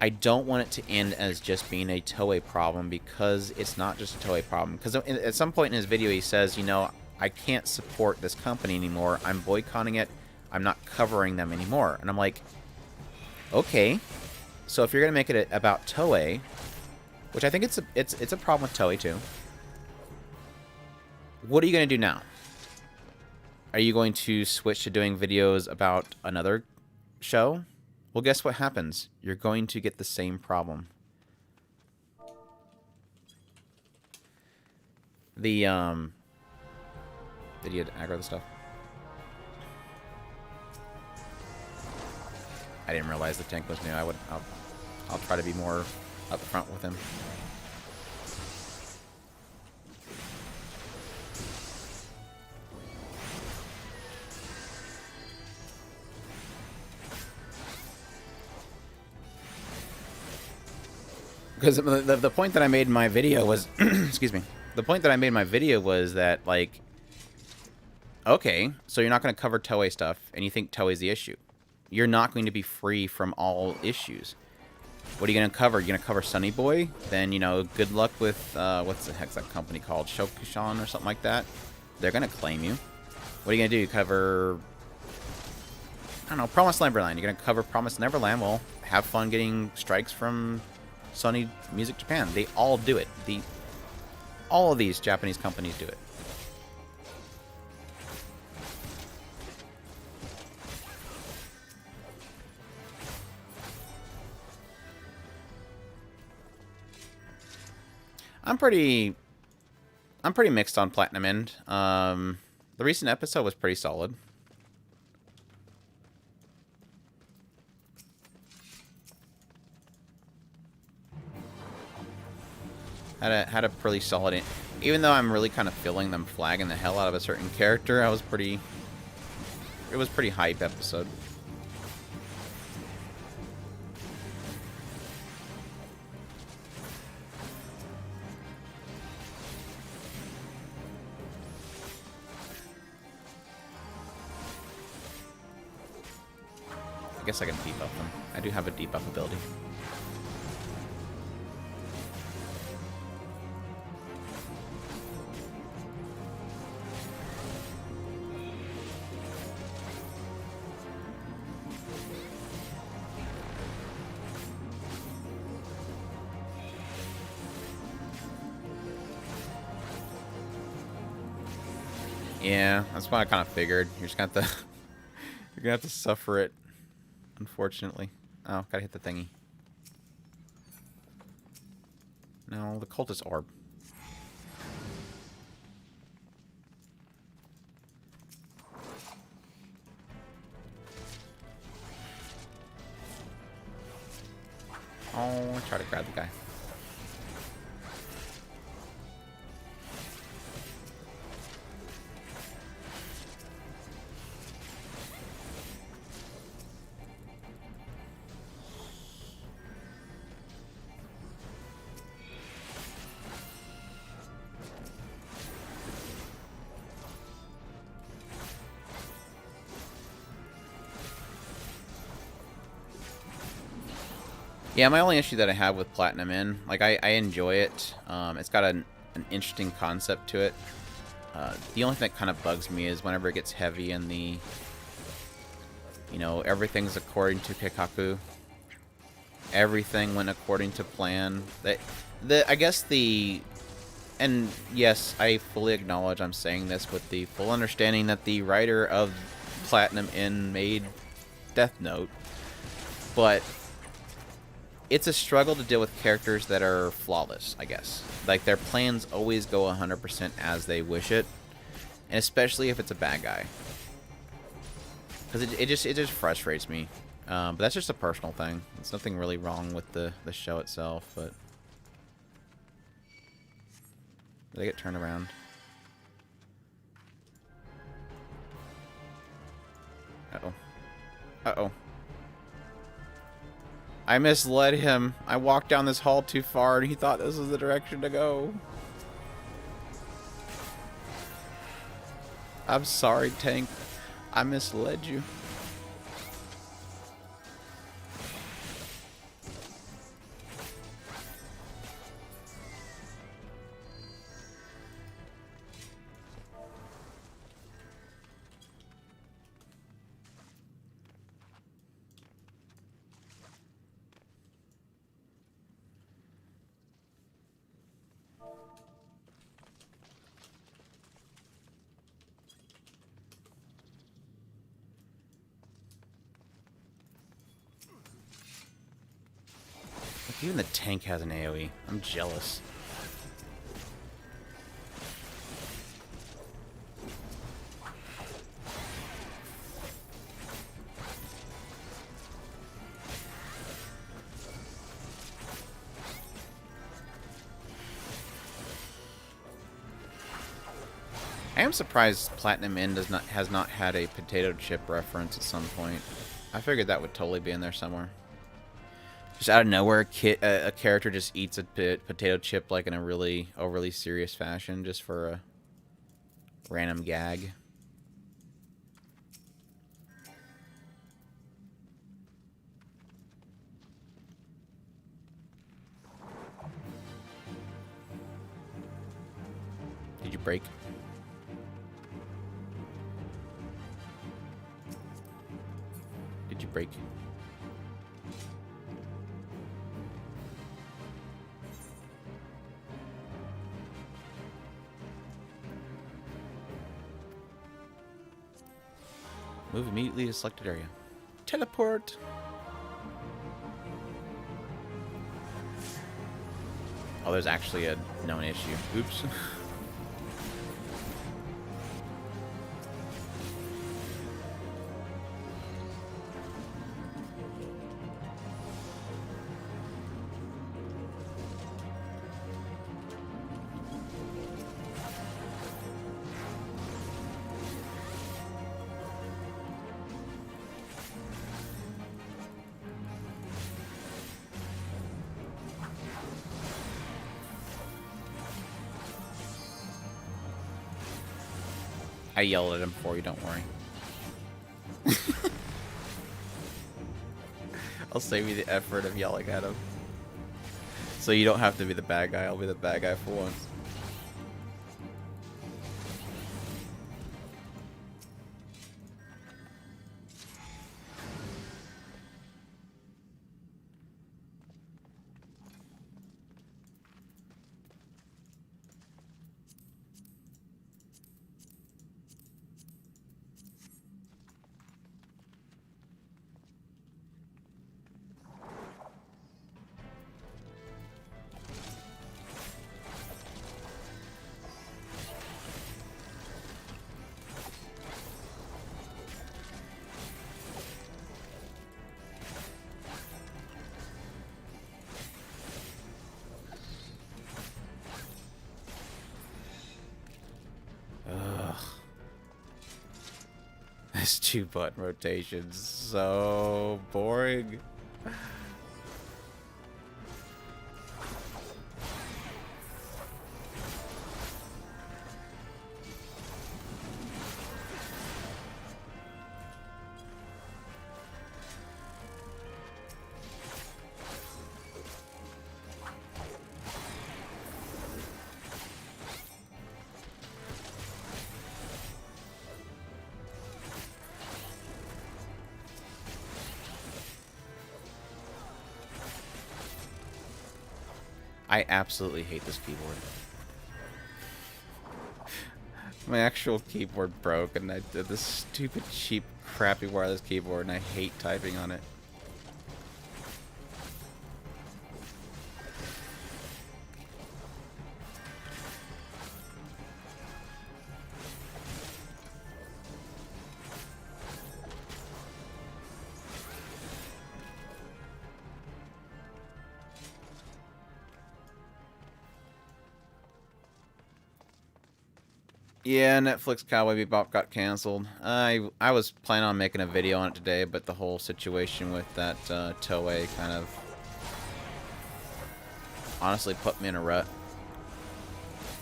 I don't want it to end as just being a Toei problem, because it's not just a Toei problem. Because at some point in his video he says, you know, I can't support this company anymore. I'm boycotting it. I'm not covering them anymore. And I'm like, okay. So if you're going to make it about Toei, which I think it's a problem with Toei too, what are you going to do now? Are you going to switch to doing videos about another show? Well, guess what happens? You're going to get the same problem. Did you aggro the stuff? I didn't realize the tank was new. I'll try to be more upfront with him. Because the point that I made in my video was, excuse me, the point that I made in my video was that, like, okay, so you're not going to cover Toei stuff, and you think Toei's the issue. You're not going to be free from all issues. What are you going to cover? You're going to cover Sunny Boy? Then, you know, good luck with, what's the heck's that company called? Shokushan or something like that? They're going to claim you. What are you going to do? Cover, I don't know, Promised Neverland. You're going to cover Promised Neverland? Well, have fun getting strikes from Sony Music Japan. They all do it. All of these Japanese companies do it. I'm pretty mixed on Platinum End. The recent episode was pretty solid. Had a pretty solid, even though I'm really kind of feeling them flagging the hell out of a certain character. It was pretty hype episode. I guess I can debuff them. I do have a debuff ability. Yeah, that's what I kind of figured. You're just gonna have to, you're gonna have to suffer it, unfortunately. Oh, gotta hit the thingy. No, the cultist orb. Oh, try to grab the guy. Yeah, my only issue that I have with Platinum Inn, like, I enjoy it. It's got an interesting concept to it. The only thing that kind of bugs me is whenever it gets heavy and the, you know, everything's according to Keikaku. Everything went according to plan. I guess the, and yes, I fully acknowledge I'm saying this with the full understanding that the writer of Platinum Inn made Death Note, but it's a struggle to deal with characters that are flawless, I guess. Like, their plans always go 100% as they wish it, and especially if it's a bad guy. Because it just frustrates me. But that's just a personal thing. There's nothing really wrong with the show itself, but... Did I get turned around? Uh-oh. Uh-oh. I misled him. I walked down this hall too far, and he thought this was the direction to go. I'm sorry, Tank. I misled you. Even the tank has an AoE. I'm jealous. I am surprised Platinum Inn has not had a potato chip reference at some point. I figured that would totally be in there somewhere. Just out of nowhere, a character just eats a potato chip like in a really overly serious fashion, just for a random gag. Did you break? Did you break? Move immediately to selected area. Teleport! Oh, there's actually a known issue. Oops. I yelled at him for you, don't worry. I'll save you the effort of yelling at him. So you don't have to be the bad guy, I'll be the bad guy for once. It's 2-button rotations. So boring. I absolutely hate this keyboard. My actual keyboard broke, and I did this stupid, cheap, crappy wireless keyboard, and I hate typing on it. Yeah, Netflix Cowboy Bebop got canceled. I was planning on making a video on it today, but the whole situation with that Toei kind of honestly put me in a rut.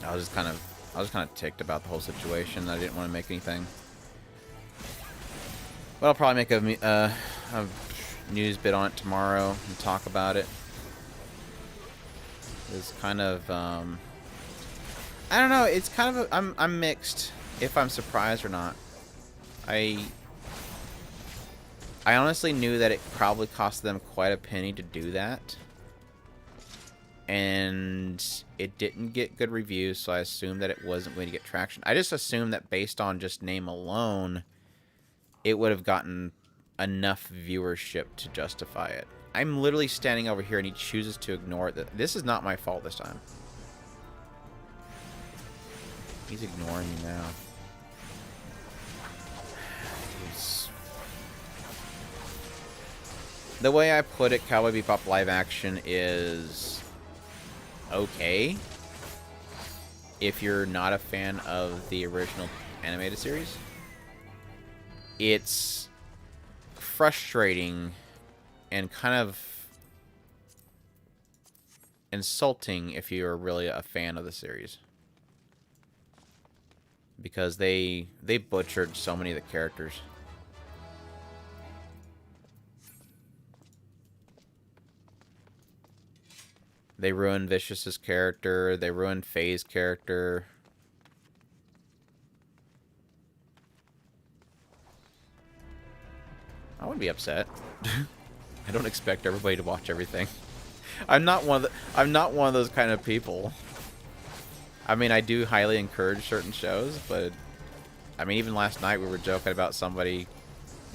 I was kind of ticked about the whole situation. I didn't want to make anything. But I'll probably make a news bit on it tomorrow and talk about it. It's kind of I don't know. It's kind of I'm mixed if I'm surprised or not. I honestly knew that it probably cost them quite a penny to do that, and it didn't get good reviews, so I assumed that it wasn't going to get traction. I just assumed that based on just name alone, it would have gotten enough viewership to justify it. I'm literally standing over here and he chooses to ignore it. This is not my fault this time. He's ignoring me now. The way I put it, Cowboy Bebop live action is okay if you're not a fan of the original animated series. It's frustrating and kind of insulting if you're really a fan of the series, because they butchered so many of the characters. They ruined Vicious's character. They ruined Faye's character. I wouldn't be upset. I don't expect everybody to watch everything. I'm not one of those kind of people. I mean, I do highly encourage certain shows, but I mean, even last night we were joking about somebody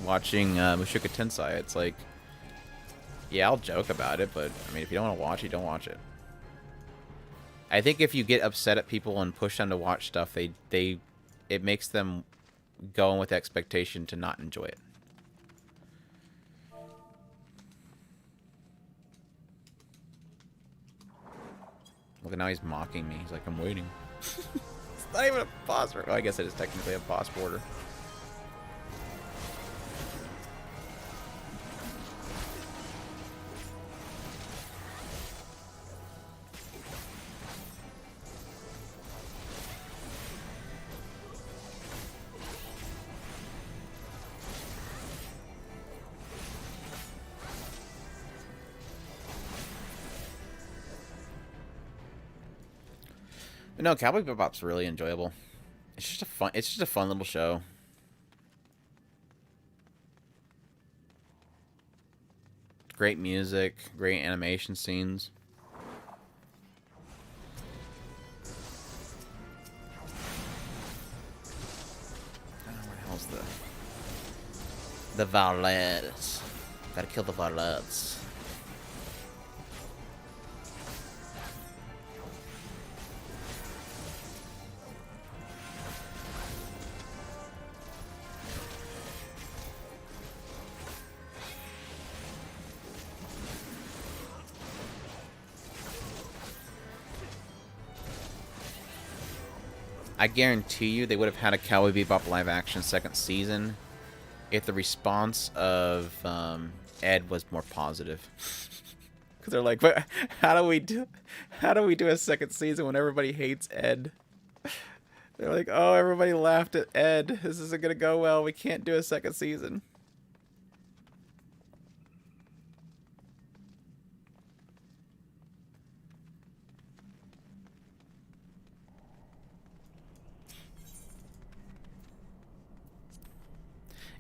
watching Mushoku Tensei. It's like, yeah, I'll joke about it, but I mean, if you don't want to watch it, don't watch it. I think if you get upset at people and push them to watch stuff, it makes them go in with the expectation to not enjoy it. Look, now he's mocking me. He's like, I'm waiting. It's not even a boss. Well, I guess it is technically a boss border. But no, Cowboy Bebop's really enjoyable. It's just a fun little show. Great music, great animation scenes. Where the hell's the varlets? Gotta kill the varlets. I guarantee you they would have had a Cowboy Bebop live action second season if the response of Ed was more positive. Because they're like, but how do we do a second season when everybody hates Ed? They're like, oh, everybody laughed at Ed. This isn't gonna go well. We can't do a second season.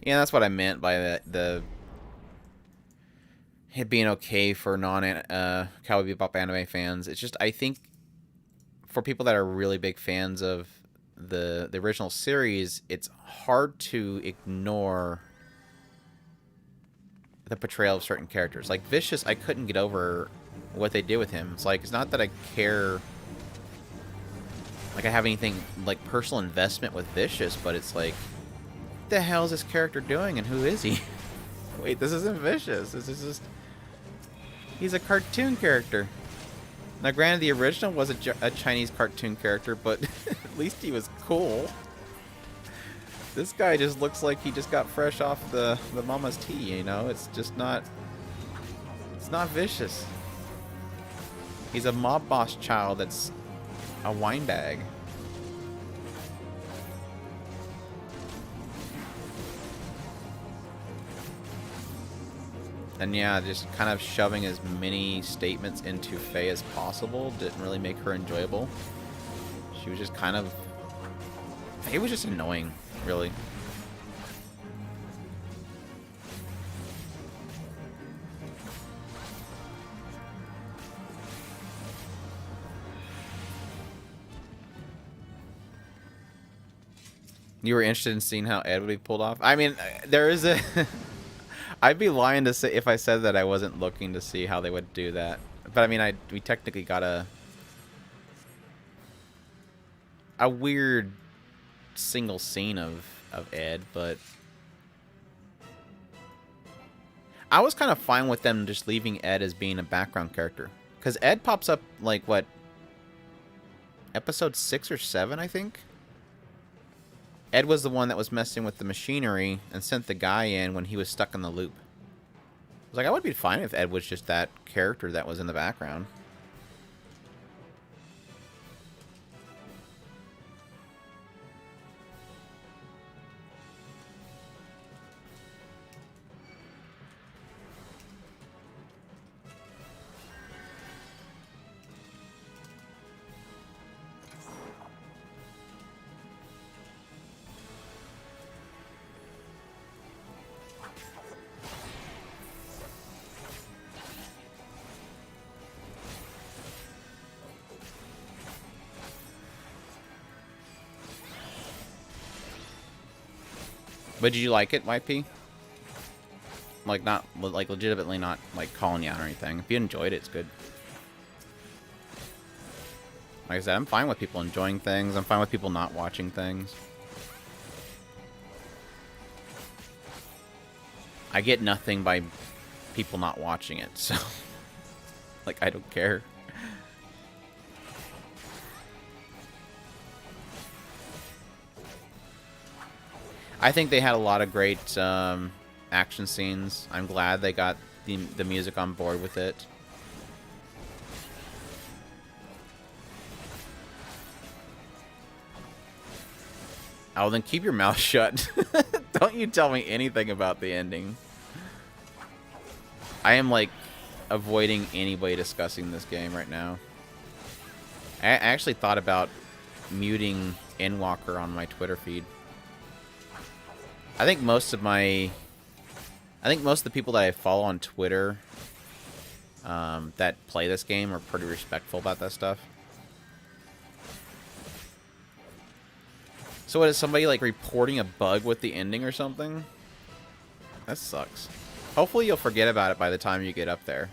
Yeah, that's what I meant by the it being okay for Cowboy Bebop anime fans. It's just, I think for people that are really big fans of the original series, it's hard to ignore the portrayal of certain characters. Like Vicious, I couldn't get over what they did with him. It's like, it's not that I care, like I have anything like personal investment with Vicious, but it's like, what the hell is this character doing and who is he? Wait, this isn't Vicious. This is just, he's a cartoon character. Now, granted, the original was a Chinese cartoon character, but at least he was cool. This guy just looks like he just got fresh off the mama's tea, you know? It's just not... It's not Vicious. He's a mob boss child that's a wine bag. And yeah, just kind of shoving as many statements into Faye as possible didn't really make her enjoyable. She was just kind of... Faye was just annoying, really. You were interested in seeing how Ed would be pulled off? I mean, there is a... I'd be lying to say if I said that I wasn't looking to see how they would do that. But I mean, we technically got a weird single scene of Ed, but I was kind of fine with them just leaving Ed as being a background character, because Ed pops up like what, episode 6 or 7, I think. Ed was the one that was messing with the machinery and sent the guy in when he was stuck in the loop. I was like, I would be fine if Ed was just that character that was in the background. But did you like it, YP? Like, not, like, legitimately not, like, calling you out or anything. If you enjoyed it, it's good. Like I said, I'm fine with people enjoying things. I'm fine with people not watching things. I get nothing by people not watching it, so... like, I don't care. I think they had a lot of great action scenes. I'm glad they got the music on board with it. Oh, then keep your mouth shut. Don't you tell me anything about the ending. I am, like, avoiding anybody discussing this game right now. I actually thought about muting Endwalker on my Twitter feed. I think most of the people that I follow on Twitter that play this game are pretty respectful about that stuff. So what, is somebody like reporting a bug with the ending or something? That sucks. Hopefully you'll forget about it by the time you get up there.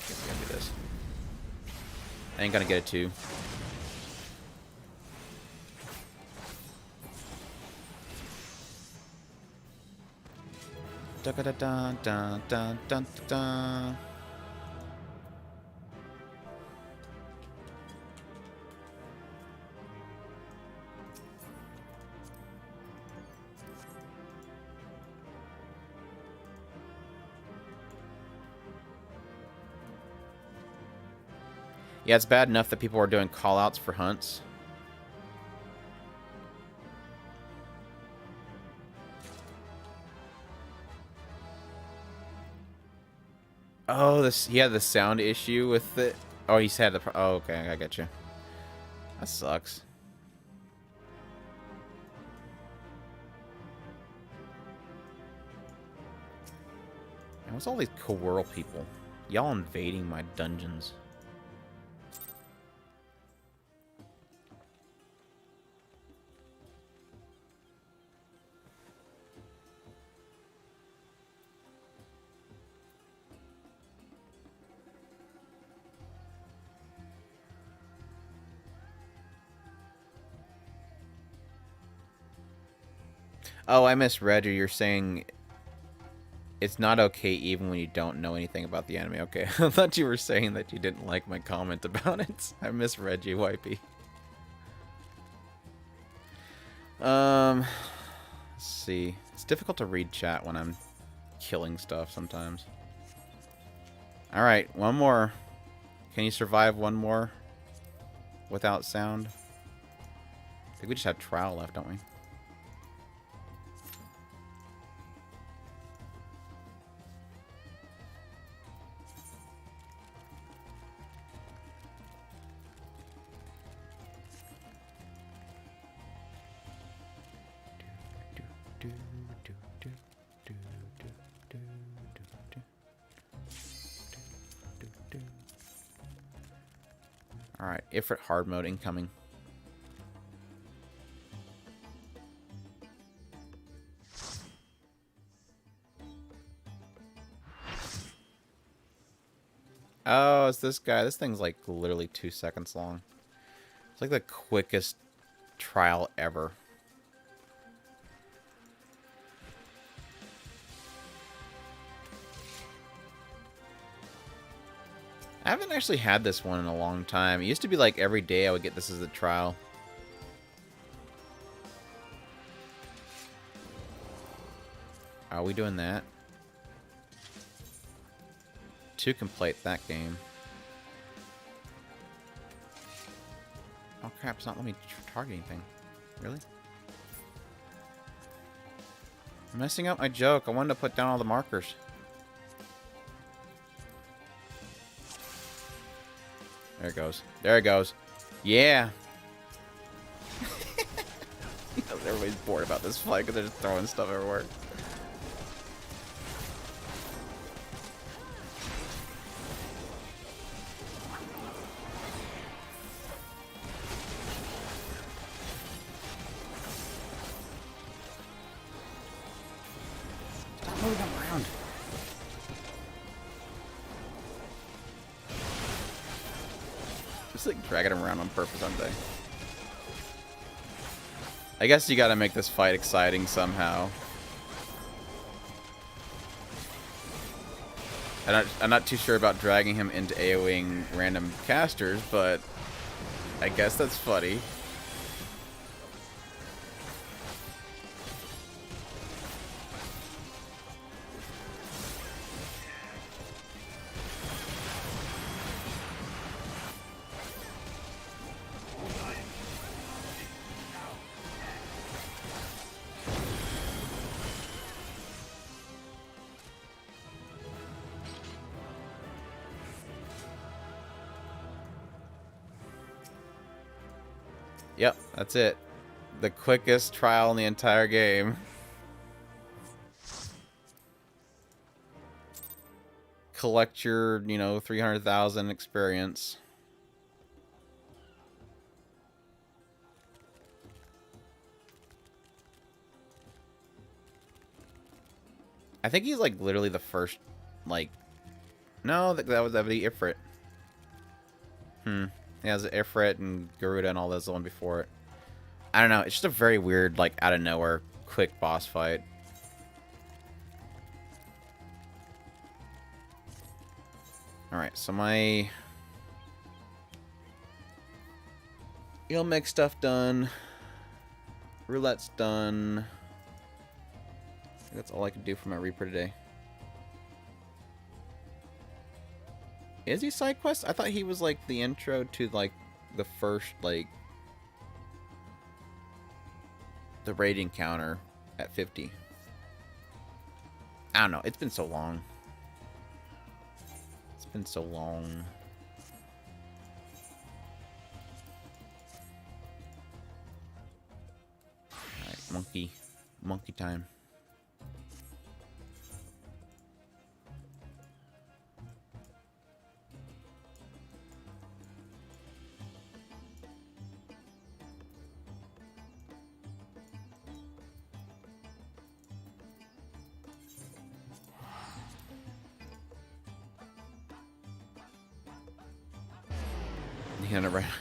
I'm gonna do this. I ain't gonna get it too. Da da da da da da da. Yeah, it's bad enough that people are doing call-outs for hunts. Oh, this he had the sound issue with it. Oh, he's had the. Oh, okay, I get you. That sucks. And what's all these Coworld people? Y'all invading my dungeons. Oh, I misread you. You're saying it's not okay even when you don't know anything about the anime. Okay, I thought you were saying that you didn't like my comment about it. I misread you, Wipey. Let's see. It's difficult to read chat when I'm killing stuff sometimes. Alright, one more. Can you survive one more without sound? I think we just have trial left, don't we? Alright, Ifrit hard mode incoming. Oh, it's this guy. This thing's like literally 2 seconds long. It's like the quickest trial ever. I haven't actually had this one in a long time. It used to be like every day I would get this as a trial. Are we doing that? To complete that game. Oh crap, it's not letting me target anything. Really? I'm messing up my joke. I wanted to put down all the markers. There it goes. There it goes. Yeah. Everybody's bored about this fight because they're just throwing stuff everywhere. Stop moving around. Just like dragging him around on purpose, aren't they? I guess you gotta make this fight exciting somehow. I'm not too sure about dragging him into AoEing random casters, but I guess that's funny. Yep, that's it. The quickest trial in the entire game. Collect your, 300,000 experience. I think he's like literally the first, like, no, that would be Ifrit. He has Ifrit and Garuda and all those, the one before it. I don't know. It's just a very weird, like, out of nowhere, quick boss fight. Alright, so my You'll make stuff done. Roulette's done. I think that's all I can do for my Reaper today. Is he side quest? I thought he was like the intro to like the first like the raid encounter at 50. I don't know. It's been so long. It's been so long. Alright, monkey time.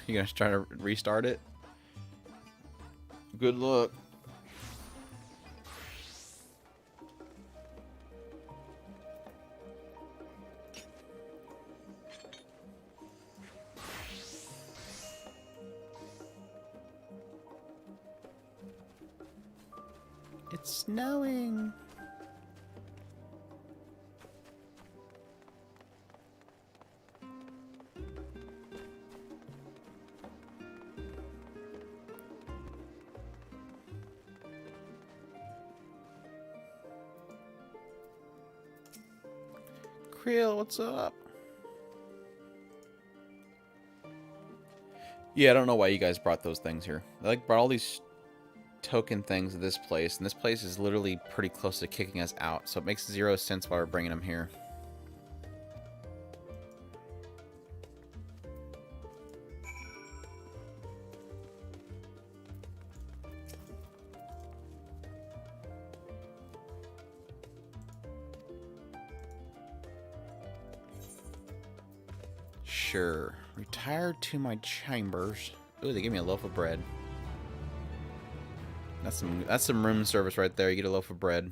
You gonna try to restart it? Good luck. It's snowing. Creel, what's up? Yeah, I don't know why you guys brought those things here. They like brought all these token things to this place, and this place is literally pretty close to kicking us out, so it makes zero sense why we're bringing them here. Sure. Retire to my chambers. Ooh, they give me a loaf of bread. That's some room service right there. You get a loaf of bread.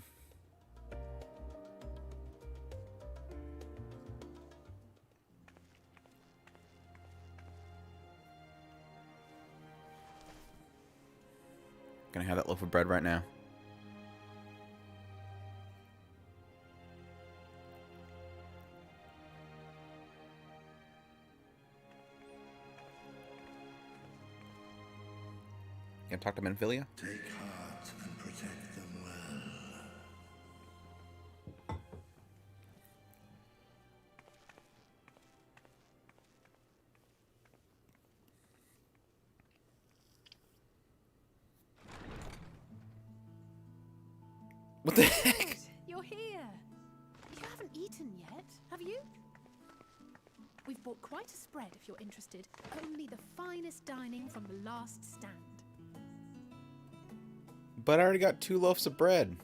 Gonna have that loaf of bread right now. You gonna talk to Menphilia? Take heart and protect them well. What the heck? You're here. You haven't eaten yet, have you? We've bought quite a spread if you're interested. Only the finest dining from the last stand. But I already got 2 loaves of bread.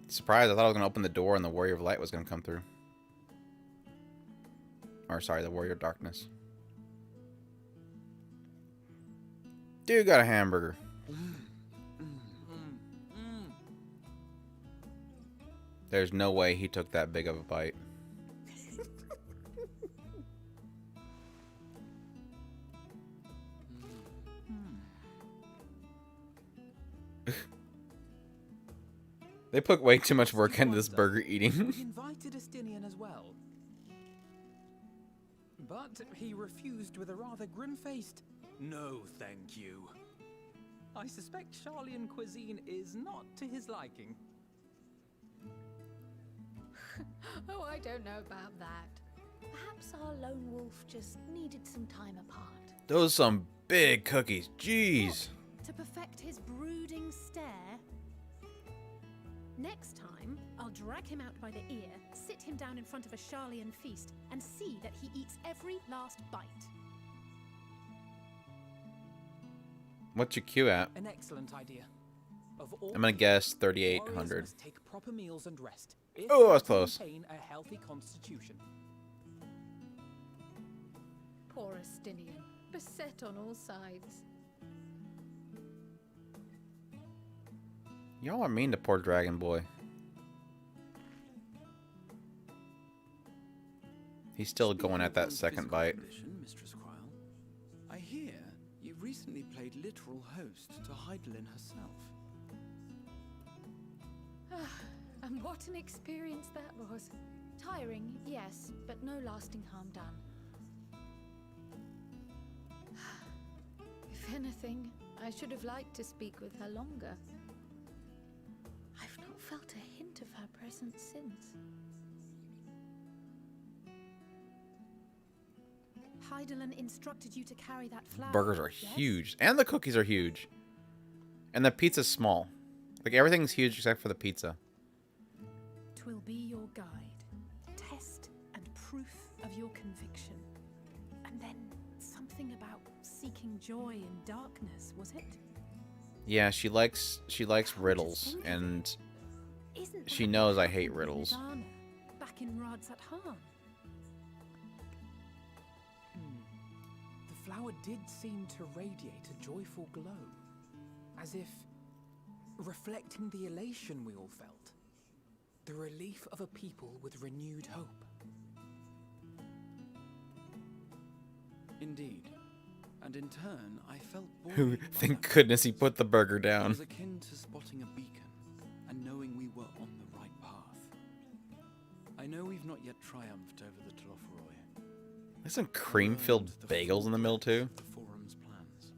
Surprised, I thought I was going to open the door and the Warrior of Light was going to come through. Or, sorry, the Warrior of Darkness. Dude got a hamburger. There's no way he took that big of a bite. They put way too much work into this burger eating. We invited Estinian as well, but he refused with a rather grim-faced "No, thank you." I suspect Charlian cuisine is not to his liking. Oh, I don't know about that. Perhaps our lone wolf just needed some time apart. Those are some big cookies. Jeez. What, to perfect his brooding stare? Next time, I'll drag him out by the ear, sit him down in front of a Charlian feast, and see that he eats every last bite. What's your queue at? An excellent idea. Of all I'm gonna guess warriors 3,800. must take proper meals and rest. If Oh, they that's close. maintain a healthy constitution. Poor Estinian, beset on all sides. Y'all are mean to poor Dragon Boy. He's still going at that second bite. Mistress Quile, I hear you recently played literal host to Heidelin herself. And what an experience that was. Tiring, yes, but no lasting harm done. If anything, I should have liked to speak with her longer. I've not felt a hint of her presence since. Heidelin instructed you to carry that flower. Burgers are yes? huge. And the cookies are huge. And the pizza's small. Like, everything's huge except for the pizza. 'Twill be your guide, test and proof of your conviction. And then something about seeking joy in darkness, was it? Yeah, she likes riddles, and Isn't she that knows what I hate happened with riddles. Nidana back in Rads at Han? The flower did seem to radiate a joyful glow, as if reflecting the elation we all felt, the relief of a people with renewed hope. Indeed. And in turn, I felt Who? buoyed by Thank that goodness he presence. put the burger It down. was akin to spotting a beacon and knowing we were on the right path. I know we've not yet triumphed over the Tloforoi. There's some cream-filled bagels in the middle, too. The forum's plans.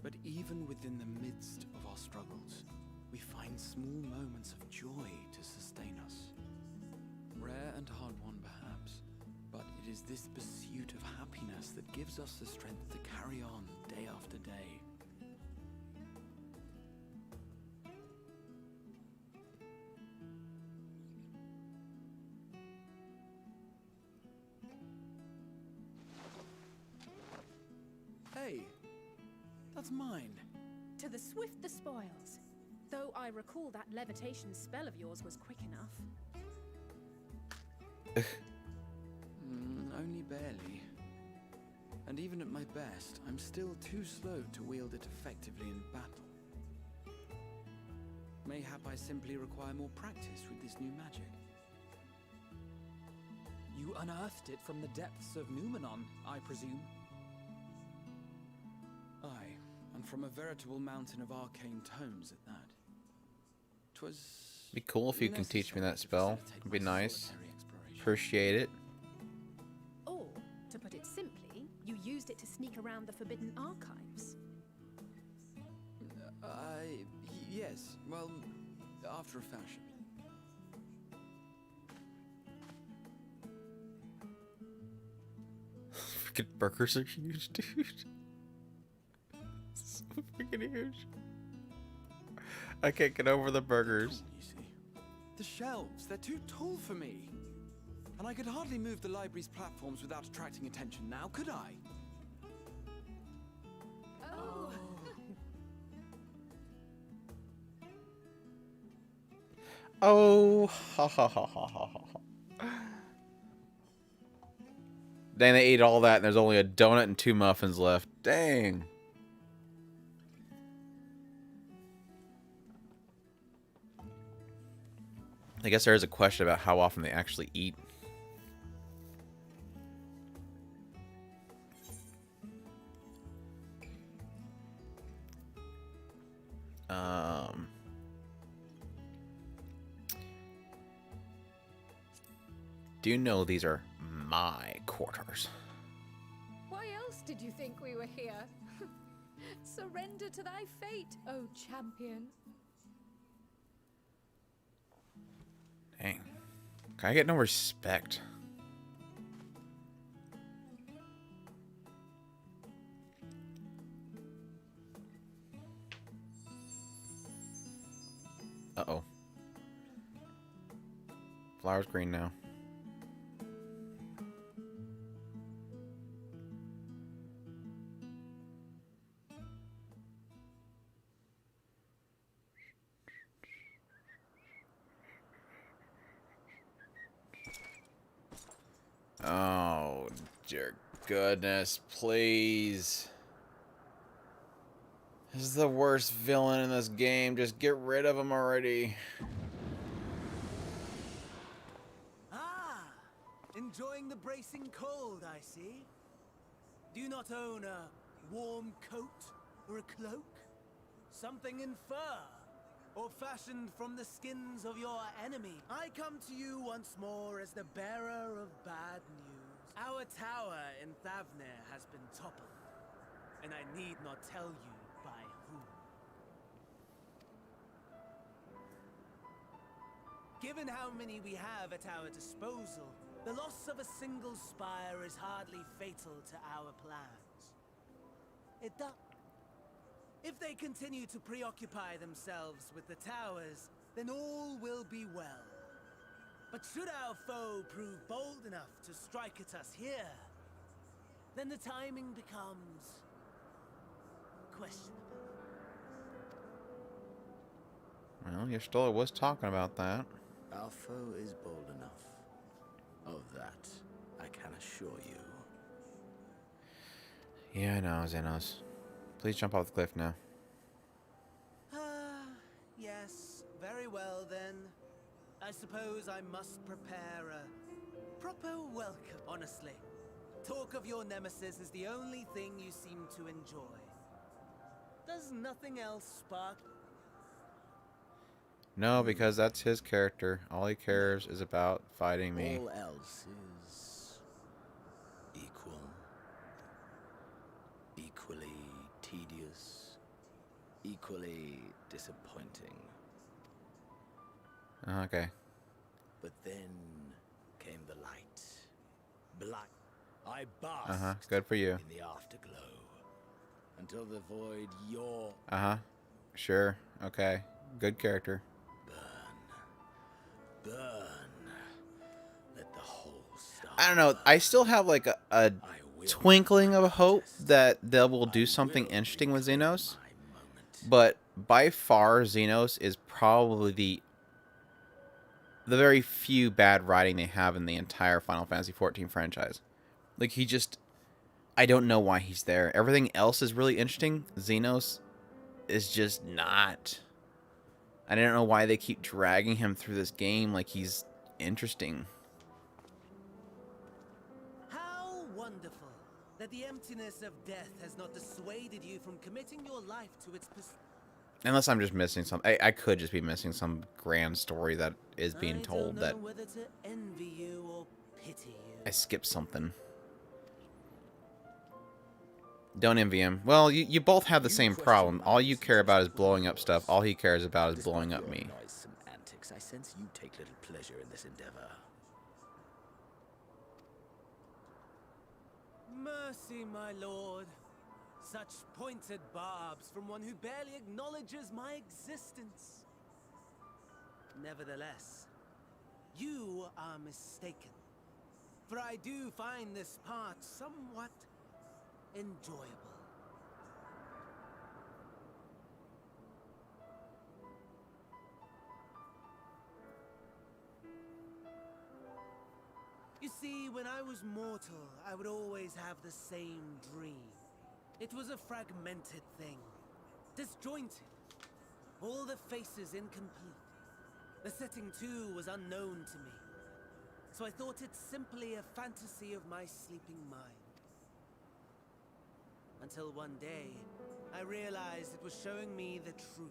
But even within the midst of our struggles, we find small moments of joy to sustain us. Rare and hard-won, perhaps, but it is this pursuit of happiness that gives us the strength to carry on day after day. Hey, that's mine. To the swift the spoils. Though I recall that levitation spell of yours was quick enough. Only barely. And even at my best, I'm still too slow to wield it effectively in battle. Mayhap I simply require more practice with this new magic. You unearthed it from the depths of Numenon, I presume? Aye, and from a veritable mountain of arcane tomes at that. 'Twas Be cool if you can teach me that necessary to spell. facilitate It'd be my nice. solitary exploration. Appreciate it. Or, to put it simply, you used it to sneak around the Forbidden Archives. Yes, well, after a fashion. Freaking burgers are huge, dude. So freaking huge. I can't get over the burgers. You see, the shelves, they're too tall for me. And I could hardly move the library's platforms without attracting attention now, could I? Oh. Oh, ha ha ha ha ha ha. Dang, they ate all that and there's only a donut and 2 muffins left. Dang. I guess there is a question about how often they actually eat. Do you know these are my quarters? Why else did you think we were here? Surrender to thy fate, O champion. Dang. I get no respect. Uh-oh. Flower's green now. Oh, dear goodness, please. This is the worst villain in this game. Just get rid of him already. Ah! Enjoying the bracing cold, I see. Do you not own a warm coat or a cloak? Something in fur? or fashioned from the skins of your enemy. I come to you once more as the bearer of bad news. Our tower in Thavner has been toppled, and I need not tell you by whom. Given how many we have at our disposal, the loss of a single spire is hardly fatal to our plans. It does. If they continue to preoccupy themselves with the towers, then all will be well. But should our foe prove bold enough to strike at us here, then the timing becomes questionable. Well, your story was talking about that. Our foe is bold enough. Of that, I can assure you. Yeah, I know, Xenos. Please jump off the cliff now. Yes, very well then. I suppose I must prepare a proper welcome. Honestly, talk of your nemesis is the only thing you seem to enjoy. Does nothing else spark? No, because that's his character. All he cares is about fighting me. All else is equal, equally tedious, equally disappointing. Okay. But then came the light. Black. I basked Good for you. in the afterglow until the void yawned. Sure. Okay. Good character. Burn. Let the whole start. I don't know. I still have like a twinkling of hope that they will do something interesting with Xenos. But by far, Xenos is probably the very few bad writing they have in the entire Final Fantasy XIV franchise. Like, he just... I don't know why he's there. Everything else is really interesting. Xenos is just not. I don't know why they keep dragging him through this game like he's interesting. How wonderful that the emptiness of death has not dissuaded you from committing your life to its pursuit. Unless I'm just missing some... I could just be missing some grand story that is being told that... I don't know whether to envy you or pity you. I skipped something. Don't envy him. Well, you both have the same problem. All you care about is blowing up stuff. All he cares about is blowing up me. Noisome antics, I sense you take little pleasure in this endeavor. Mercy, my lord. Such pointed barbs from one who barely acknowledges my existence. Nevertheless, you are mistaken. For I do find this part somewhat enjoyable. You see, when I was mortal, I would always have the same dream. It was a fragmented thing, disjointed, all the faces incomplete. The setting too was unknown to me, so I thought it simply a fantasy of my sleeping mind. Until one day, I realized it was showing me the truth.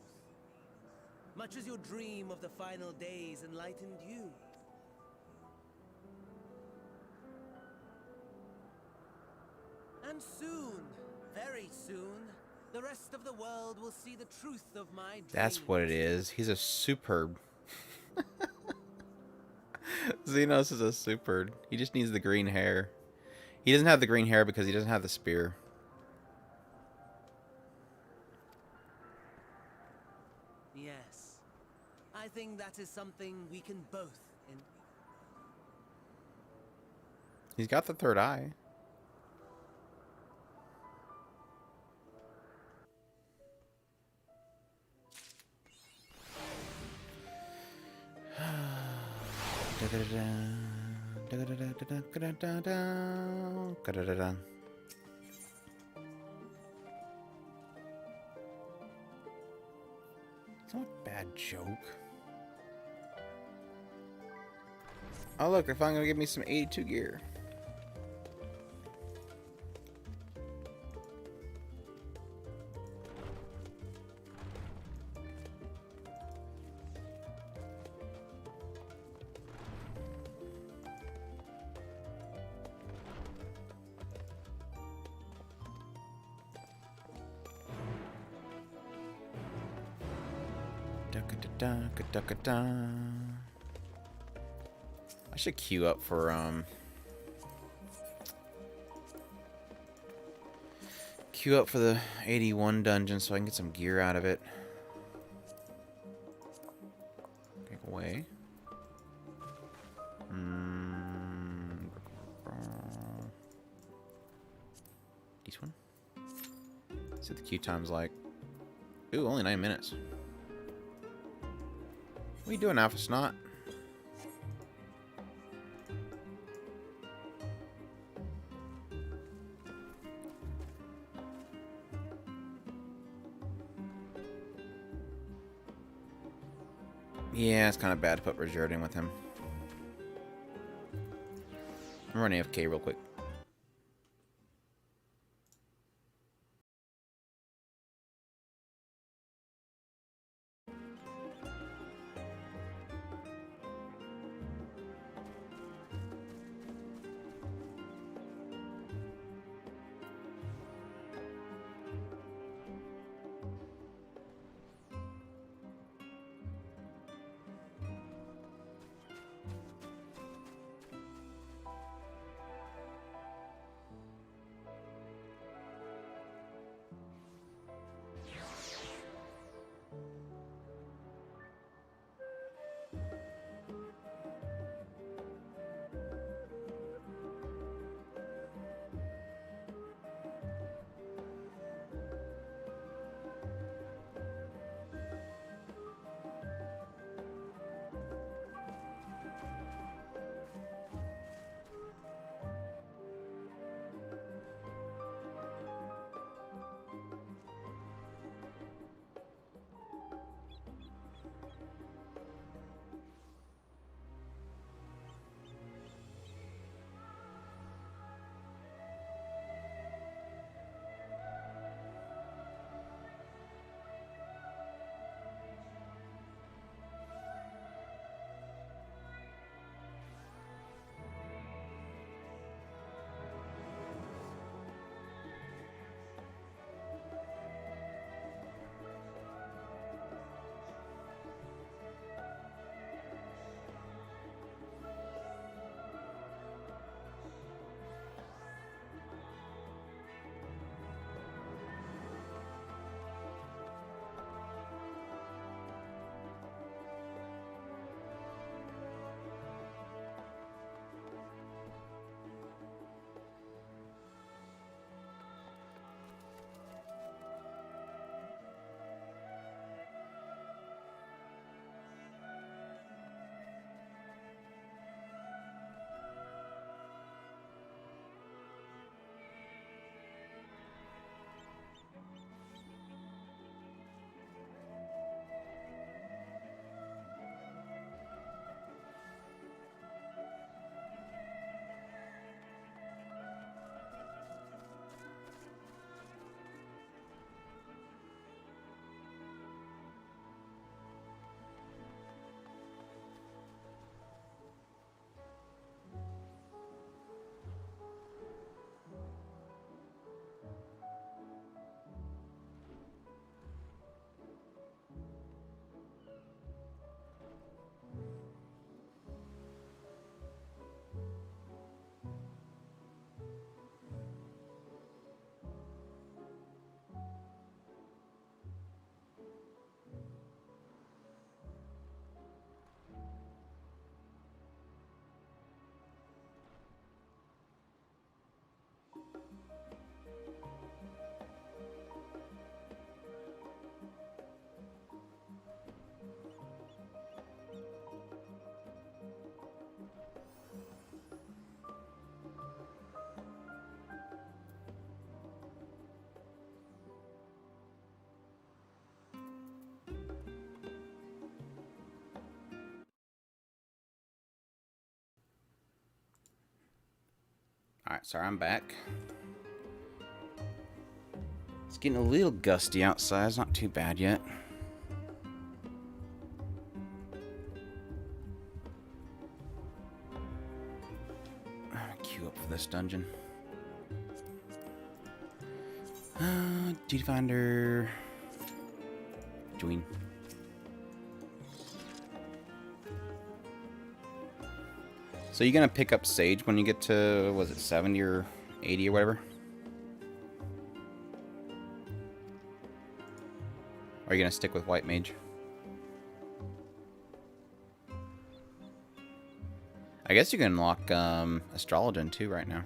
Much as your dream of the final days enlightened you. And soon, very soon, the rest of the world will see the truth of my dreams. That's what it is. He's a superb. Xenos is a superb. He just needs the green hair. He doesn't have the green hair because he doesn't have the spear. Yes. I think that is something we can both He's got the third eye. It's not a bad joke. Oh look, they're finally gonna give me some 82 gear. I should queue up for the 81 dungeon so I can get some gear out of it. Take away. This one. See what the queue time's like. Ooh, only 9 minutes. What are you doing, Alpha Snot? Yeah, it's kind of bad to put Reserved in with him. I'm running AFK real quick. Alright, sorry, I'm back. It's getting a little gusty outside. It's not too bad yet. I'm gonna queue up for this dungeon. Duty Finder. Join. So you gonna pick up Sage when you get to, was it 70 or 80 or whatever? Or are you gonna stick with White Mage? I guess you can unlock Astrologian too right now.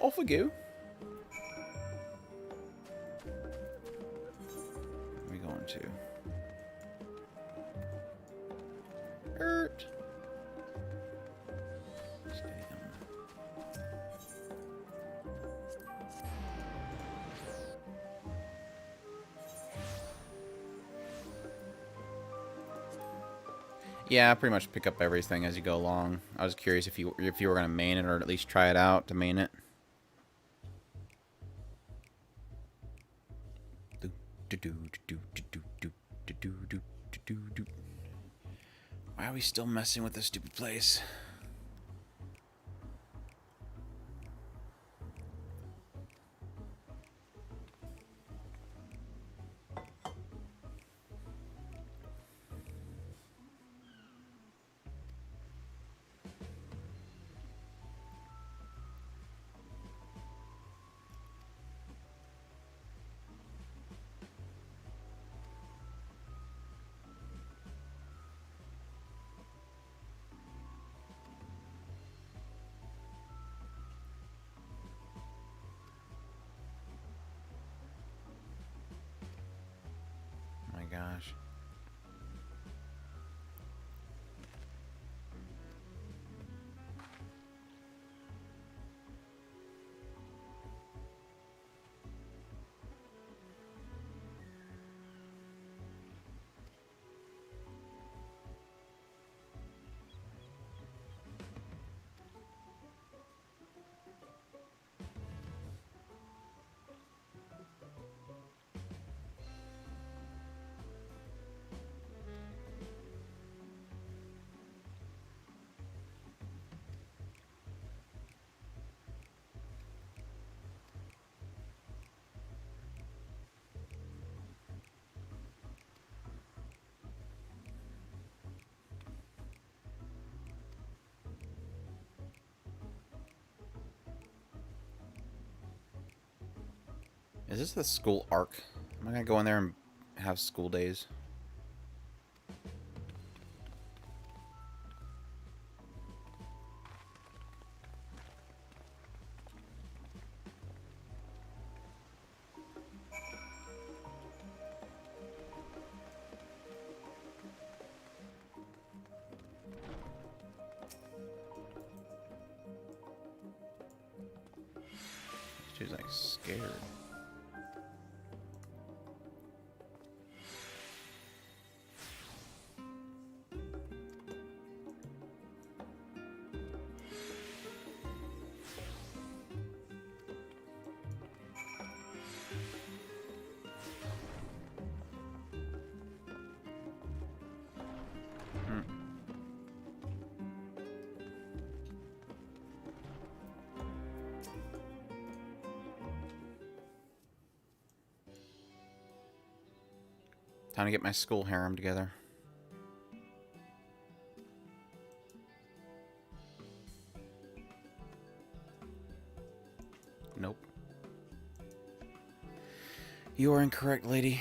Off we go. Where are we going to? Hurt. Yeah, pretty much pick up everything as you go along. I was curious if you were gonna main it or at least try it out to main it. Why are we still messing with this stupid place? Gosh. Is this the school arc? Am I gonna go in there and have school days? She's like scared. Time to get my school harem together. Nope. You are incorrect, lady.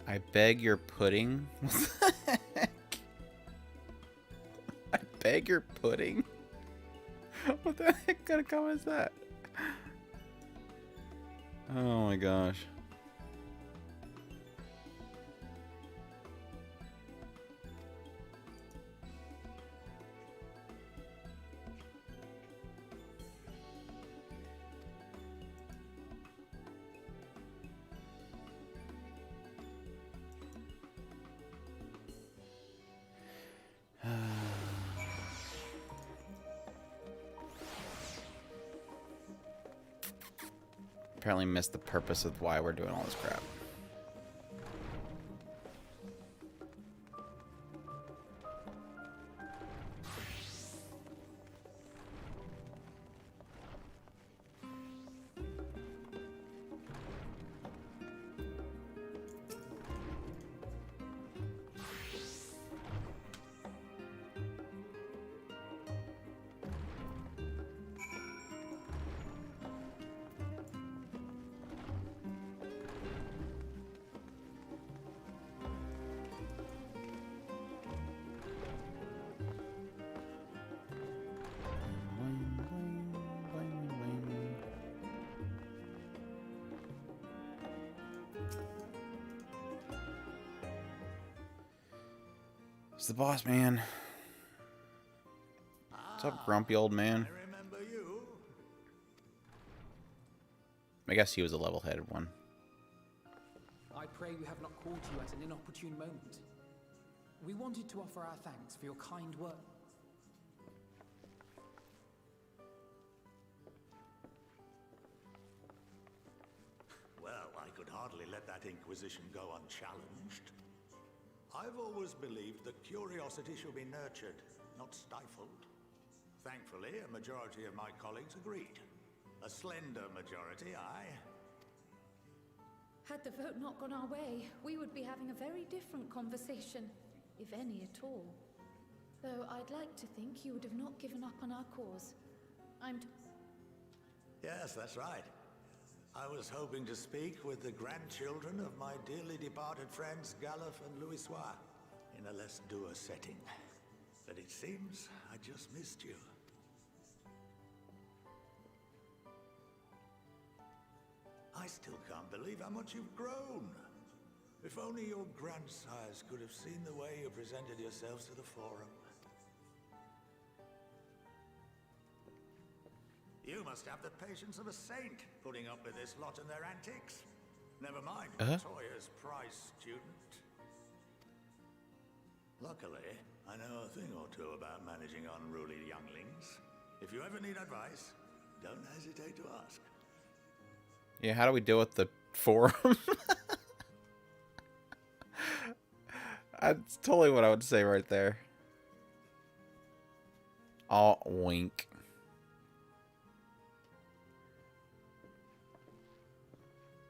I beg your pudding? What the heck? I beg your pudding? What the heck kind of comment is that? Oh my gosh. apparently missed the purpose of why we're doing all this crap. It's the boss man. What's up, grumpy old man? I remember you. I guess he was a level-headed one. I pray we have not called you at an inopportune moment. We wanted to offer our thanks for your kind work. Well, I could hardly let that inquisition go unchallenged. I've always believed that curiosity should be nurtured, not stifled. Thankfully, a majority of my colleagues agreed. A slender majority, aye. Had the vote not gone our way, we would be having a very different conversation, if any at all. Though I'd like to think you would have not given up on our cause. Yes, that's right. I was hoping to speak with the grandchildren of my dearly departed friends Galuf and Louisoix in a less dour setting. But it seems I just missed you. I still can't believe how much you've grown. If only your grandsires could have seen the way you presented yourselves to the Forum. You must have the patience of a saint, putting up with this lot and their antics. Never mind Toya's prize student. Luckily, I know a thing or two about managing unruly younglings. If you ever need advice, don't hesitate to ask. Yeah, how do we deal with the forum? That's totally what I would say right there. Oh, wink.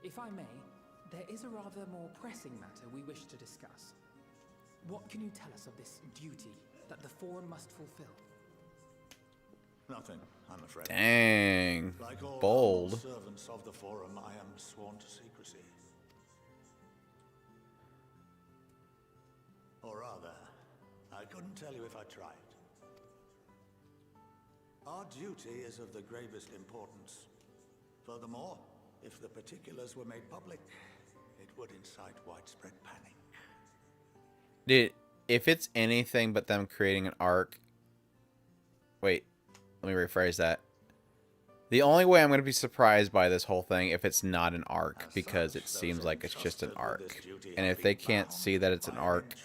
If I may, there is a rather more pressing matter we wish to discuss. What can you tell us of this duty that the Forum must fulfill? Nothing, I'm afraid. Dang. Like all Bold. servants of the Forum, I am sworn to secrecy. Or rather, I couldn't tell you if I tried. Our duty is of the gravest importance. Furthermore, if the particulars were made public, it would incite widespread panic. Dude, if it's anything but them creating an arc... Wait, let me rephrase that. The only way I'm going to be surprised by this whole thing if it's not an arc, because it seems like it's just an arc. And if they can't see that it's an arc,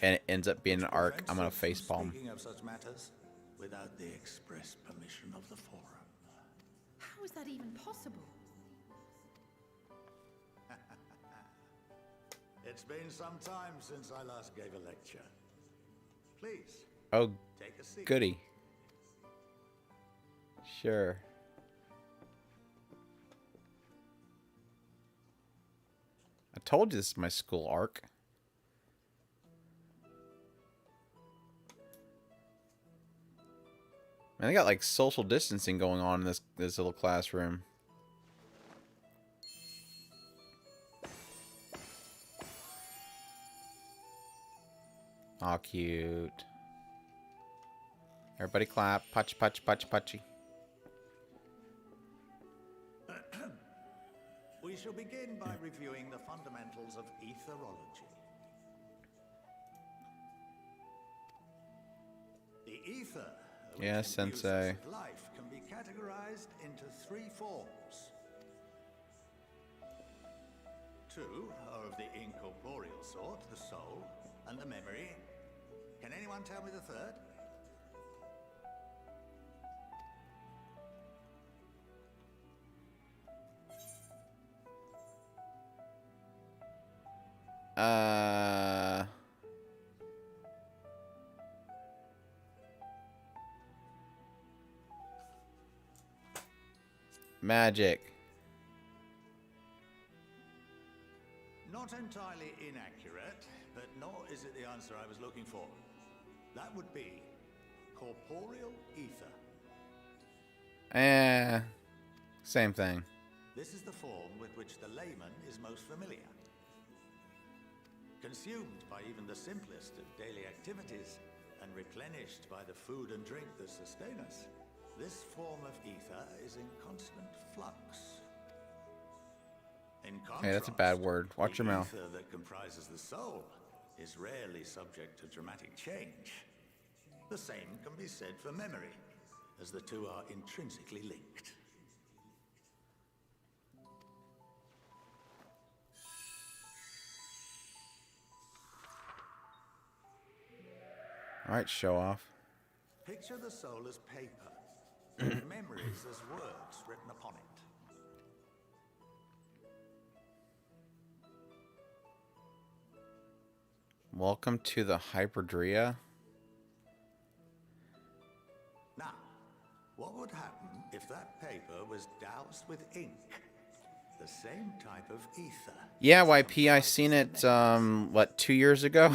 and it ends up being an arc, I'm going to facepalm. Speaking of such matters, without the express permission of the Forum. How is that even possible? It's been some time since I last gave a lecture. Please, Oh, take a seat. goody. Sure. I told you this is my school arc. Man, they got like social distancing going on in this little classroom. Aw, cute. Everybody clap. Putch, putch, putch, putchy. We shall begin by reviewing the fundamentals of etherology. The ether, which Yeah, imbues us sensei. with life, can be categorized into three forms. Two are of the incorporeal sort, the soul and the memory. Can anyone tell me the third? Magic. Not entirely inaccurate, but nor is it the answer I was looking for. That would be corporeal ether. Same thing. This is the form with which the layman is most familiar. Consumed by even the simplest of daily activities and replenished by the food and drink that sustain us, this form of ether is in constant flux. In contrast, Hey, that's a bad word. Watch your mouth. The ether that comprises the soul is rarely subject to dramatic change. The same can be said for memory, as the two are intrinsically linked. All right, show off. Picture the soul as paper, and memories as words written upon it. Welcome to the Hyperdria. Now, what would happen if that paper was doused with ink? The same type of ether. Yeah, YP, I seen it, what, 2 years ago?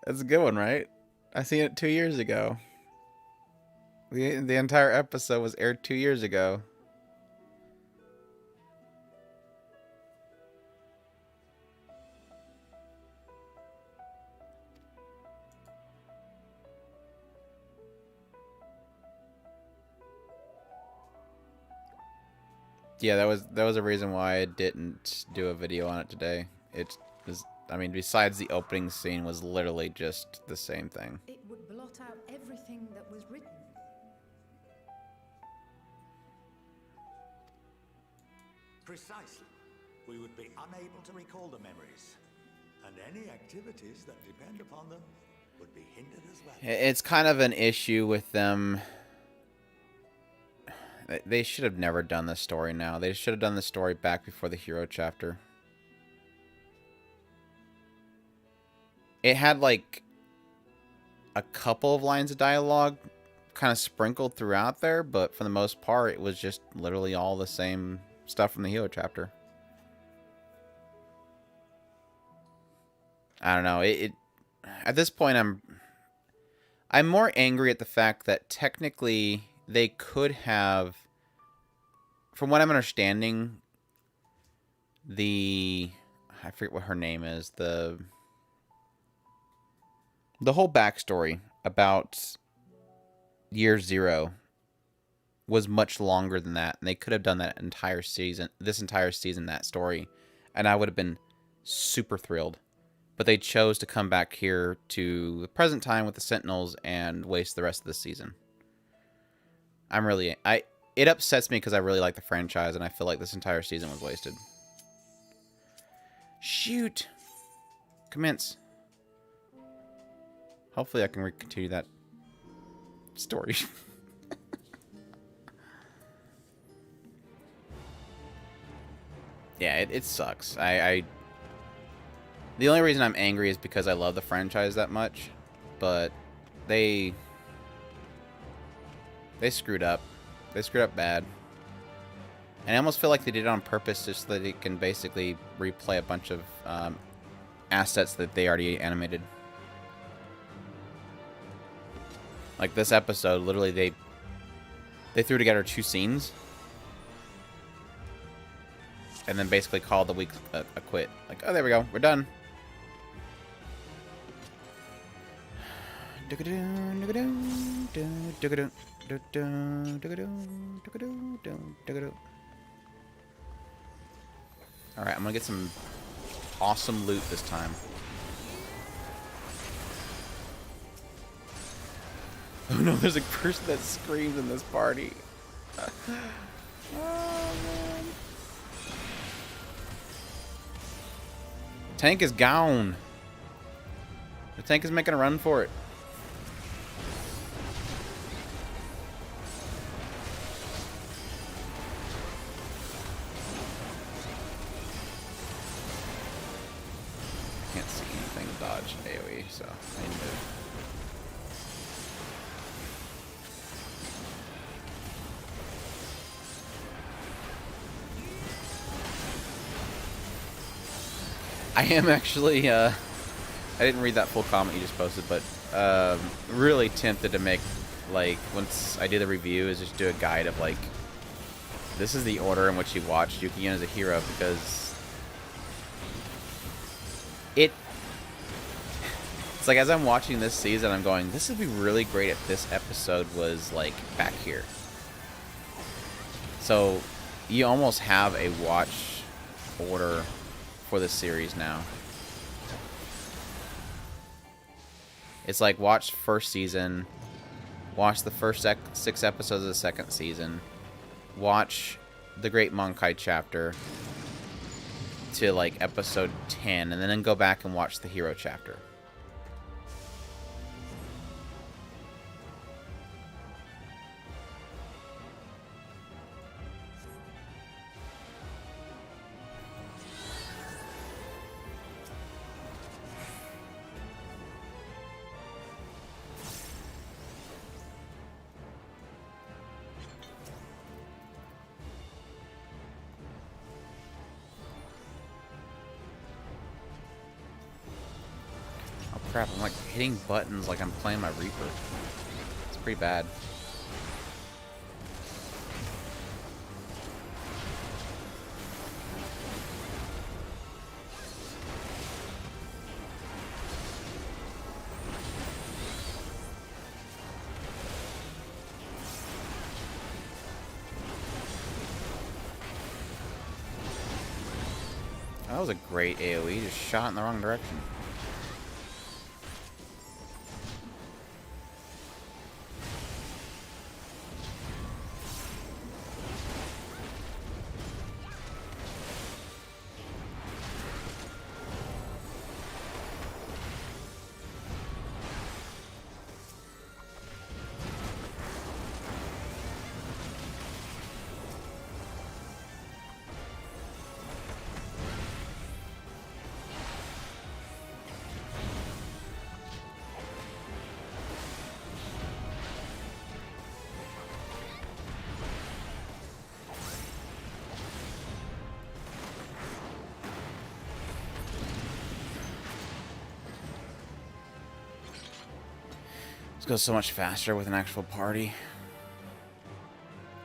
That's a good one, right? I seen it 2 years ago. The entire episode was aired 2 years ago. Yeah, that was a reason why I didn't do a video on it today. It was, I mean, besides the opening scene was literally just the same thing. It would blot out everything that was written. Precisely. We would be unable to recall the memories, and any activities that depend upon them would be hindered as well. It's kind of an issue with them. They should have never done this story now. They should have done the story back before the hero chapter. It had like a couple of lines of dialogue kind of sprinkled throughout there, but for the most part, it was just literally all the same stuff from the hero chapter. I don't know. At this point, I'm more angry at the fact that technically they could have, from what I'm understanding, I forget what her name is, the whole backstory about Year Zero was much longer than that, and they could have done that entire season, that story, and I would have been super thrilled. But they chose to come back here to the present time with the Sentinels and waste the rest of the season. It upsets me because I really like the franchise, and I feel like this entire season was wasted. Shoot! Commence. Hopefully I can continue that story. Yeah, it sucks. The only reason I'm angry is because I love the franchise that much, but they screwed up. They screwed up bad. And I almost feel like they did it on purpose just so that they can basically replay a bunch of assets that they already animated. Like this episode, literally they threw together 2 scenes and then basically called the week a quit. Like, oh, there we go. We're done. Alright, I'm gonna get some awesome loot this time. Oh no, there's a person that screams in this party. Oh man. Tank is gone. The tank is making a run for it. much AoE, so I need to move. I am actually, I didn't read that full comment you just posted, but really tempted to make, like, once I do the review, is just do a guide of, like, this is the order in which you watch Yukion as a hero, because it's like, as I'm watching this season, I'm going, this would be really great if this episode was, like, back here. So, you almost have a watch order for this series now. It's like, watch first season, watch the first 6 episodes of the second season, watch the Great Monkai chapter to like episode 10, and then go back and watch the hero chapter. Crap, I'm like hitting buttons like I'm playing my Reaper. It's pretty bad. That was a great AoE, just shot in the wrong direction. This goes so much faster with an actual party.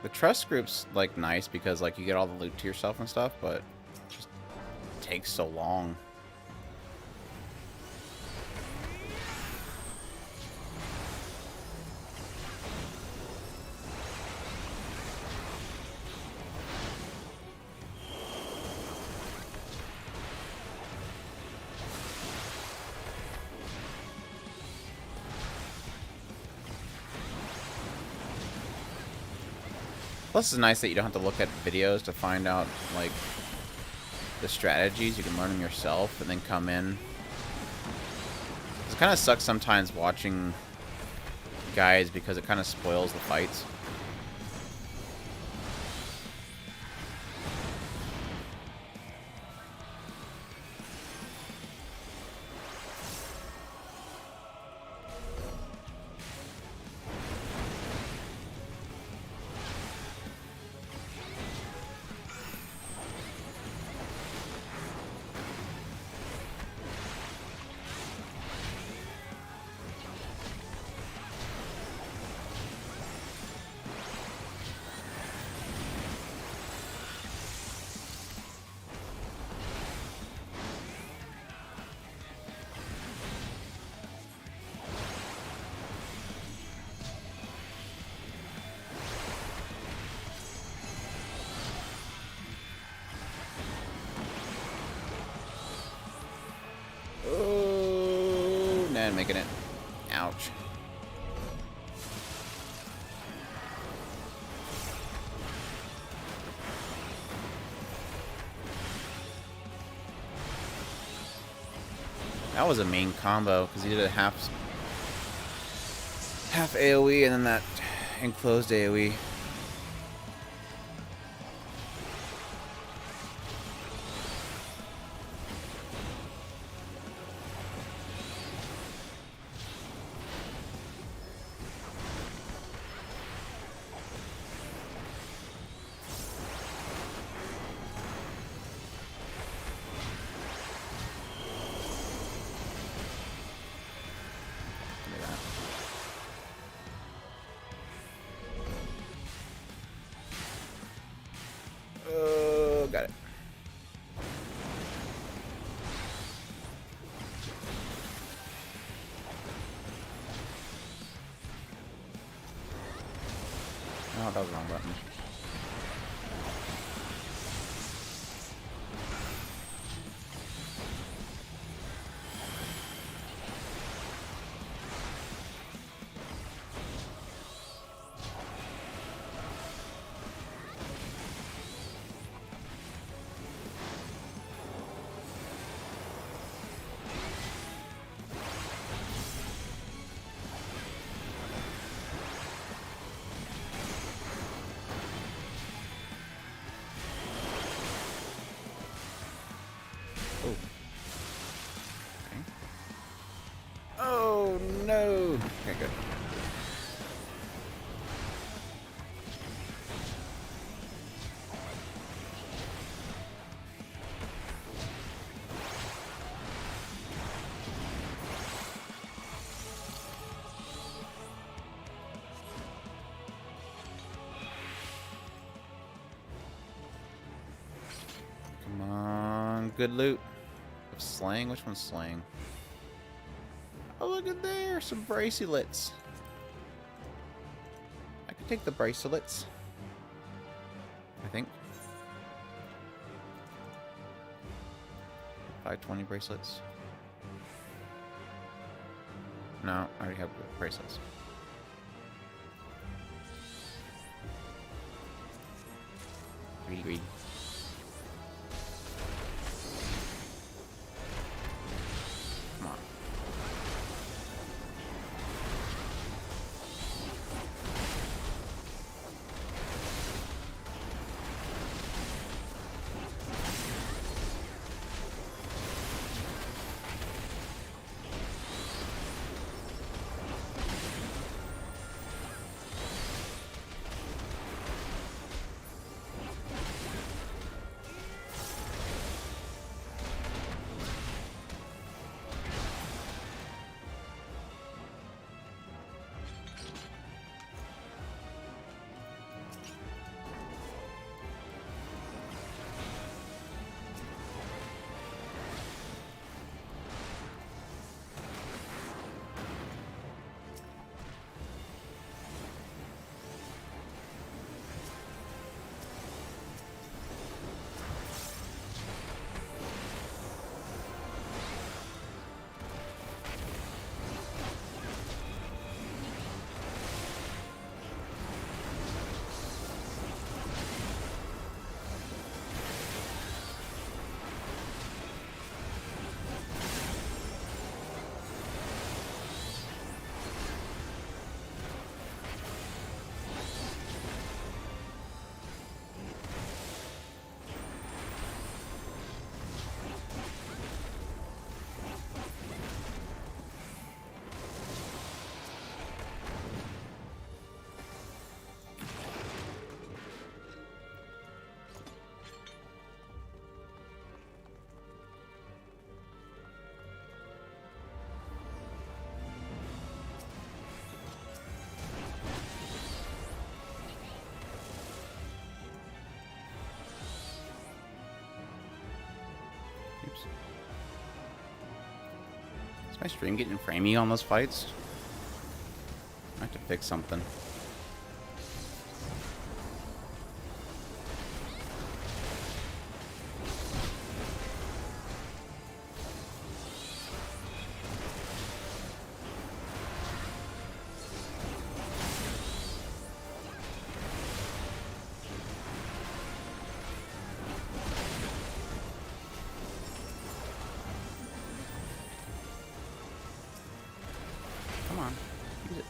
The trust group's like nice because like you get all the loot to yourself and stuff, but it just takes so long. Plus, it's nice that you don't have to look at videos to find out, like, the strategies. You can learn them yourself and then come in. It kind of sucks sometimes watching guides because it kind of spoils the fights. Making it. Ouch. That was a mean combo because he did a half AoE and then that enclosed AoE. got it. Oh, that was the wrong button. Oh. Okay. Oh no! Okay, good. Come on, good loot. Of slang? Which one's slang? Oh, look at there! Some bracelets. I could take the bracelets. I think. 520 bracelets. No, I already have bracelets. Greedy, greedy. Come on. Oops. Is my stream getting framey on those fights? I have to fix something. Come on. Use it.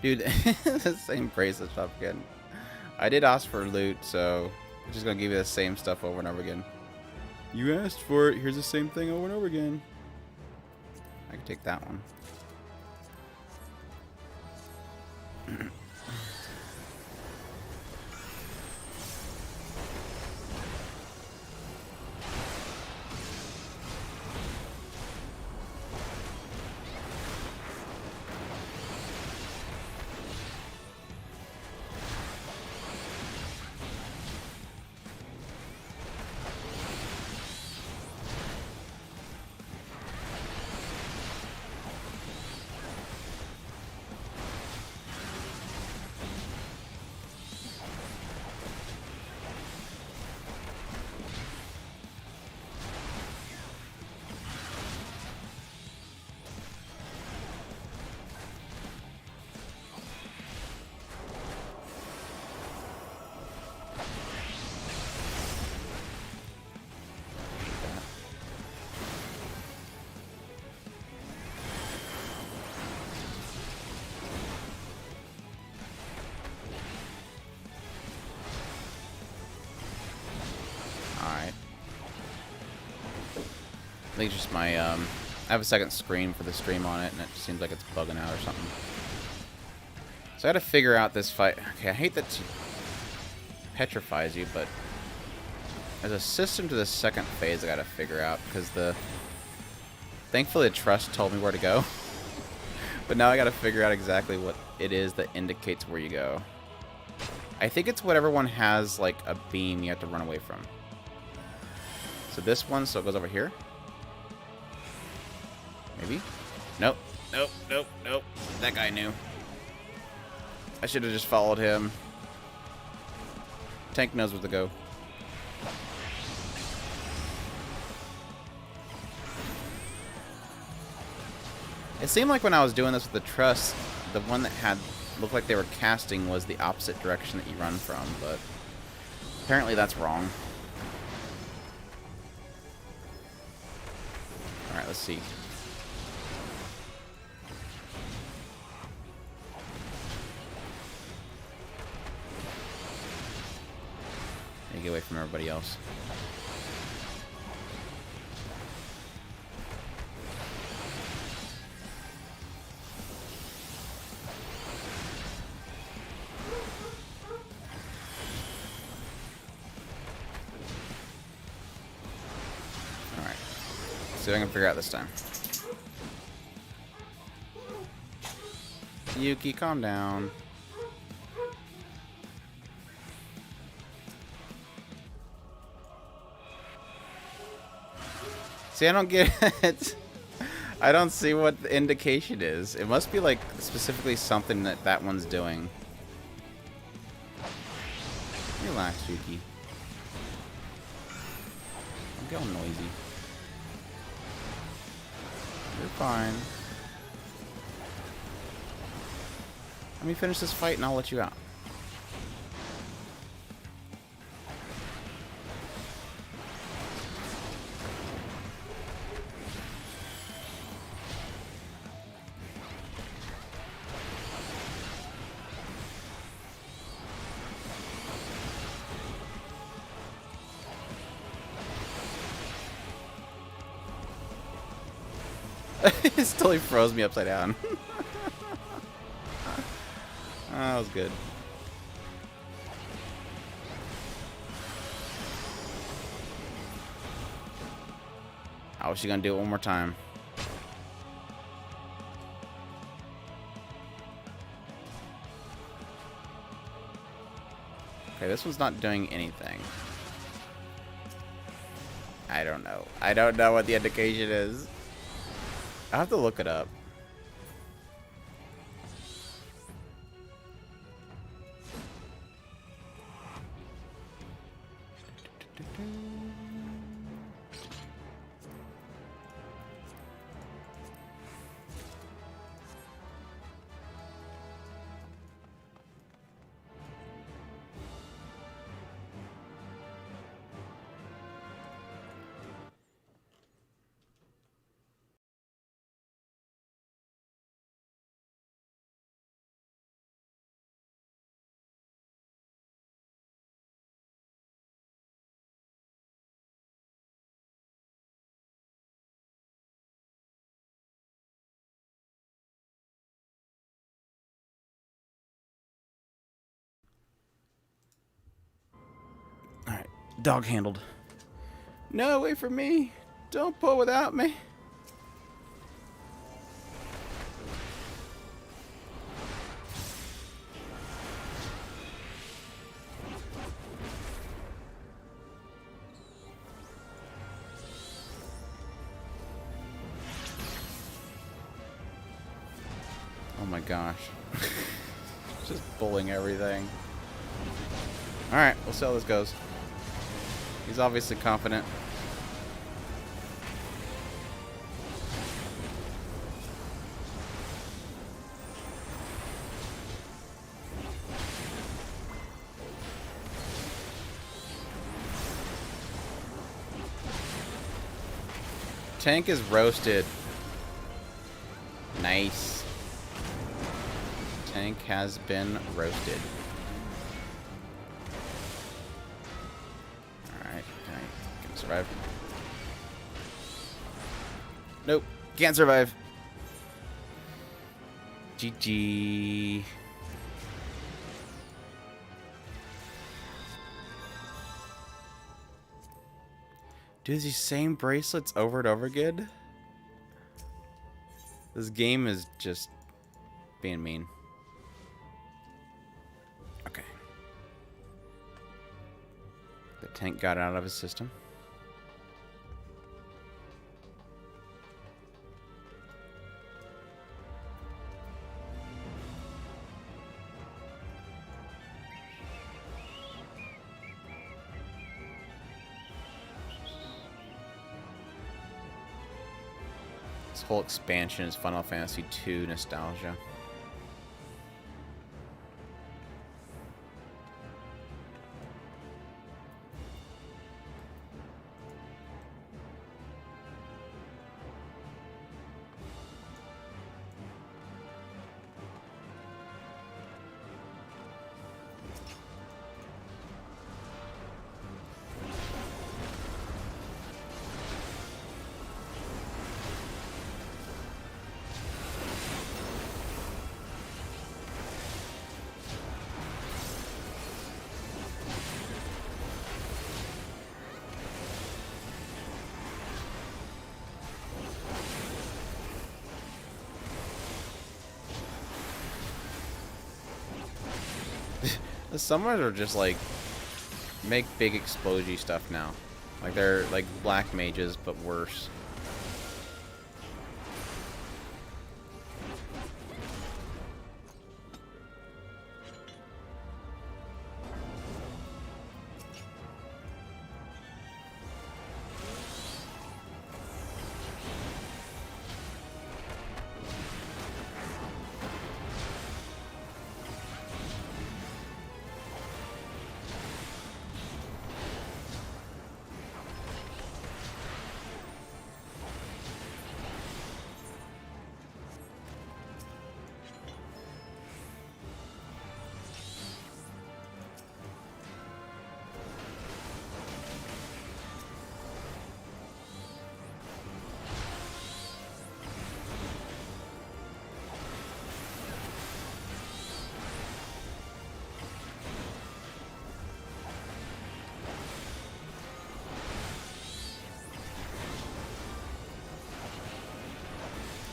Dude, the same bracelet shop again. I did ask for loot, so I'm just gonna give you the same stuff over and over again. You asked for it. Here's the same thing over and over again. I can take that one. Alright. I think it's just my, I have a second screen for the stream on it, and it seems like it's bugging out or something. So I gotta figure out this fight. Okay, I hate that it petrifies you, but there's a system to the second phase I gotta figure out, because thankfully the trust told me where to go. But now I gotta figure out exactly what it is that indicates where you go. I think it's whatever one has, like, a beam you have to run away from. So this one, so it goes over here. Maybe? Nope. Nope. Nope. Nope. That guy knew. I should have just followed him. Tank knows where to go. It seemed like when I was doing this with the truss, the one that had looked like they were casting was the opposite direction that you run from, but apparently that's wrong. Alright, let's see. Get away from everybody else. Alright. See if I can figure out this time. Yuki, calm down. See, I don't get it. I don't see what the indication is. It must be, like, specifically something that that one's doing. Relax, Yuki. Don't get all noisy. You're fine. Let me finish this fight and I'll let you out. It totally froze me upside down. That was good. How is she gonna do it one more time? Okay, this one's not doing anything. I don't know. I don't know what the indication is. I'll have to look it up. Dog handled. No, wait for me. Don't pull without me. Oh my gosh. Just pulling everything. Alright, we'll see how this goes. He's obviously confident. Tank is roasted. Nice. Tank has been roasted. Alright, can I survive? Nope, can't survive. GG. Do these same bracelets over and over again? This game is just being mean. Okay. The tank got out of his system. This whole expansion is Final Fantasy II nostalgia. The summoners are just like make big explodey stuff now. Like they're like black mages but worse.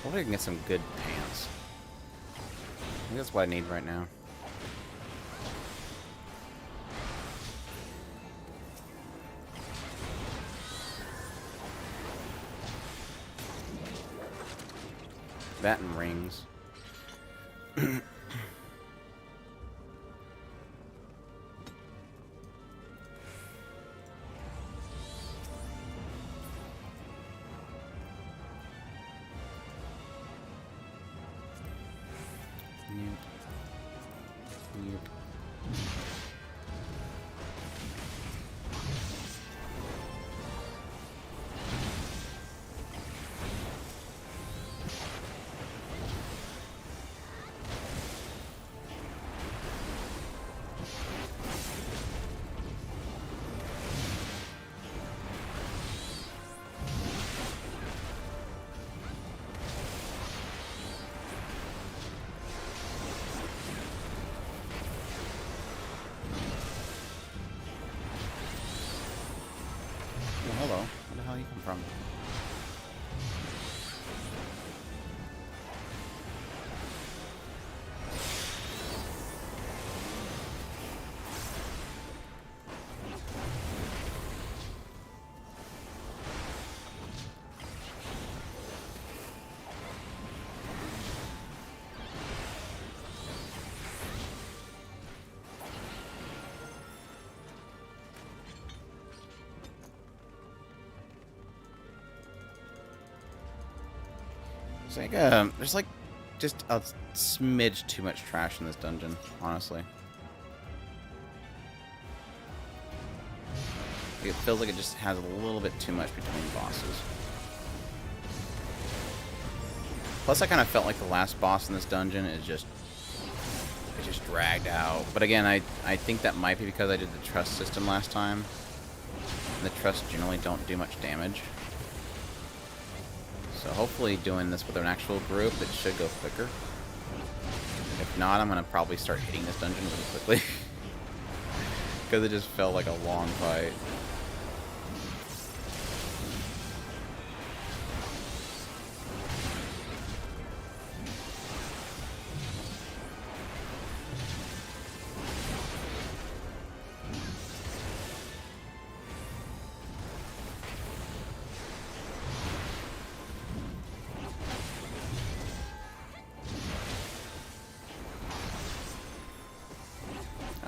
Hopefully I can get some good pants. I think that's what I need right now. That and rings. there's like just a smidge too much trash in this dungeon, honestly. It feels like it just has a little bit too much between bosses. Plus, I kind of felt like the last boss in this dungeon is just dragged out. But again, I think that might be because I did the trust system last time. And the trusts generally don't do much damage. So hopefully doing this with an actual group, it should go quicker. If not, I'm going to probably start hitting this dungeon really quickly. Because it just felt like a long fight.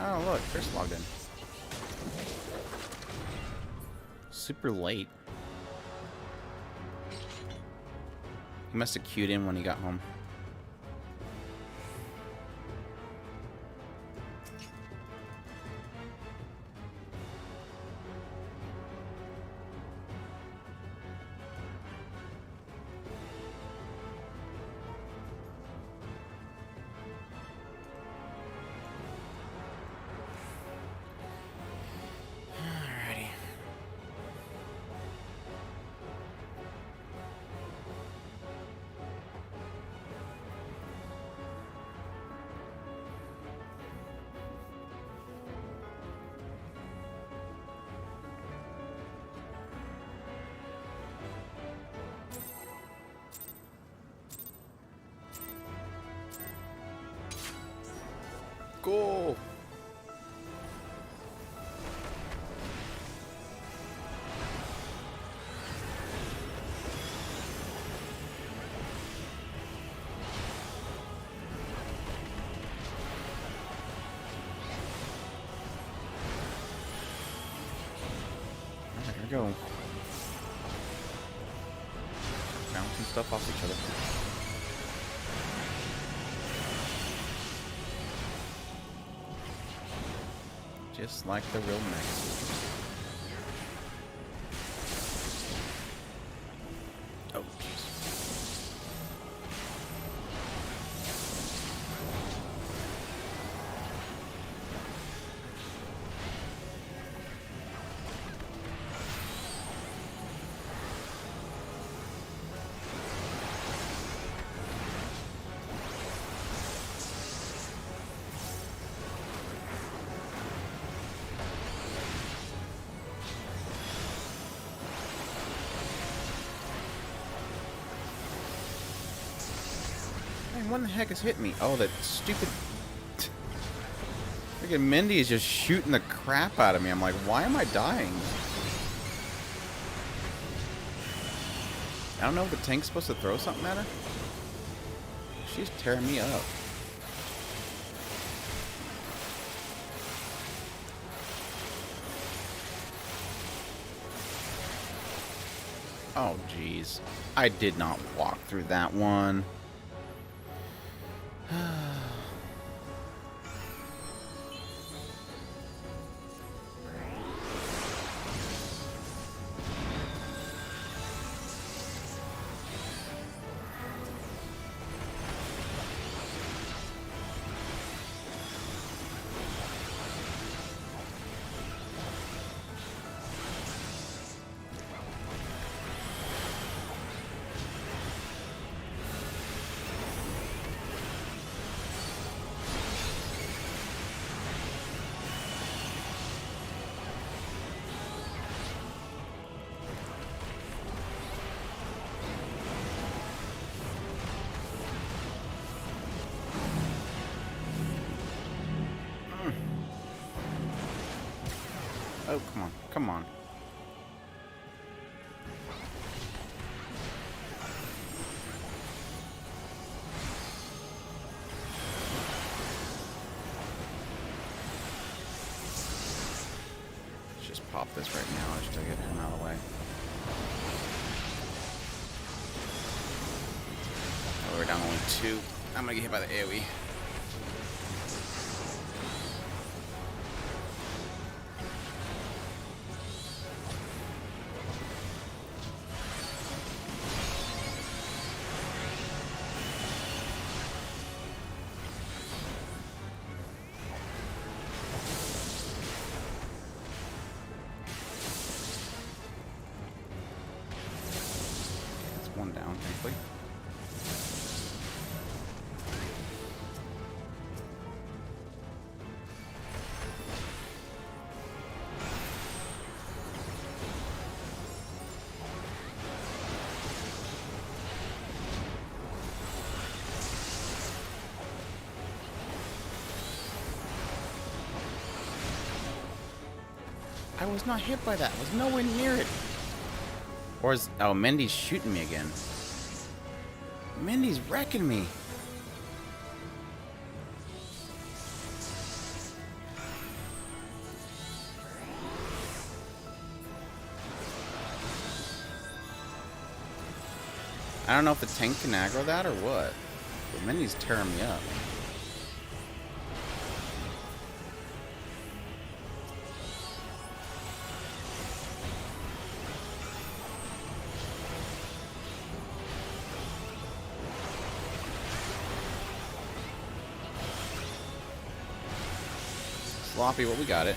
Oh, look, Chris logged in. Super late. He must have queued in when he got home. Go! There we go. Bouncing stuff off each other. Just like the real mechs. Oh, jeez. Man, what in the heck is hitting me? Oh, that stupid... Freaking Mindy is just shooting the crap out of me. I'm like, why am I dying? I don't know if the tank's supposed to throw something at her. She's tearing me up. Oh, jeez. I did not walk through that one. Oh, come on. Come on. Let's just pop this right now just to get him out of the way. down only 2. I'm gonna get hit by the AoE. That's one down, thankfully. I was not hit by that. I was nowhere near it. Or is... Oh, Mindy's shooting me again. Mindy's wrecking me. I don't know if the tank can aggro that or what. But Mindy's tearing me up. Sloppy, but we got it.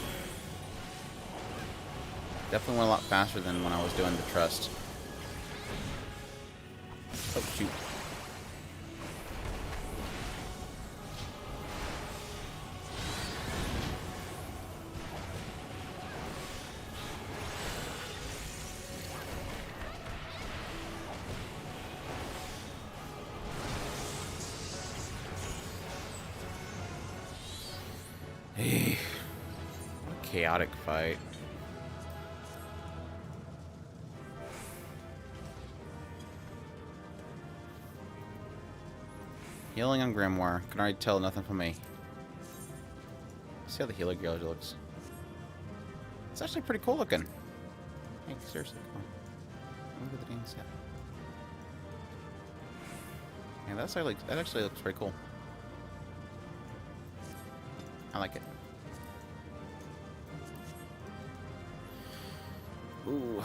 Definitely went a lot faster than when I was doing the trust. Oh, shoot. Hey. What a chaotic fight. Healing on Grimoire. Can already tell nothing from me. See how the healer gear looks. It's actually pretty cool looking. Hey, seriously, come on. Look at the dang set. Yeah, that actually looks pretty cool. I like it. Ooh.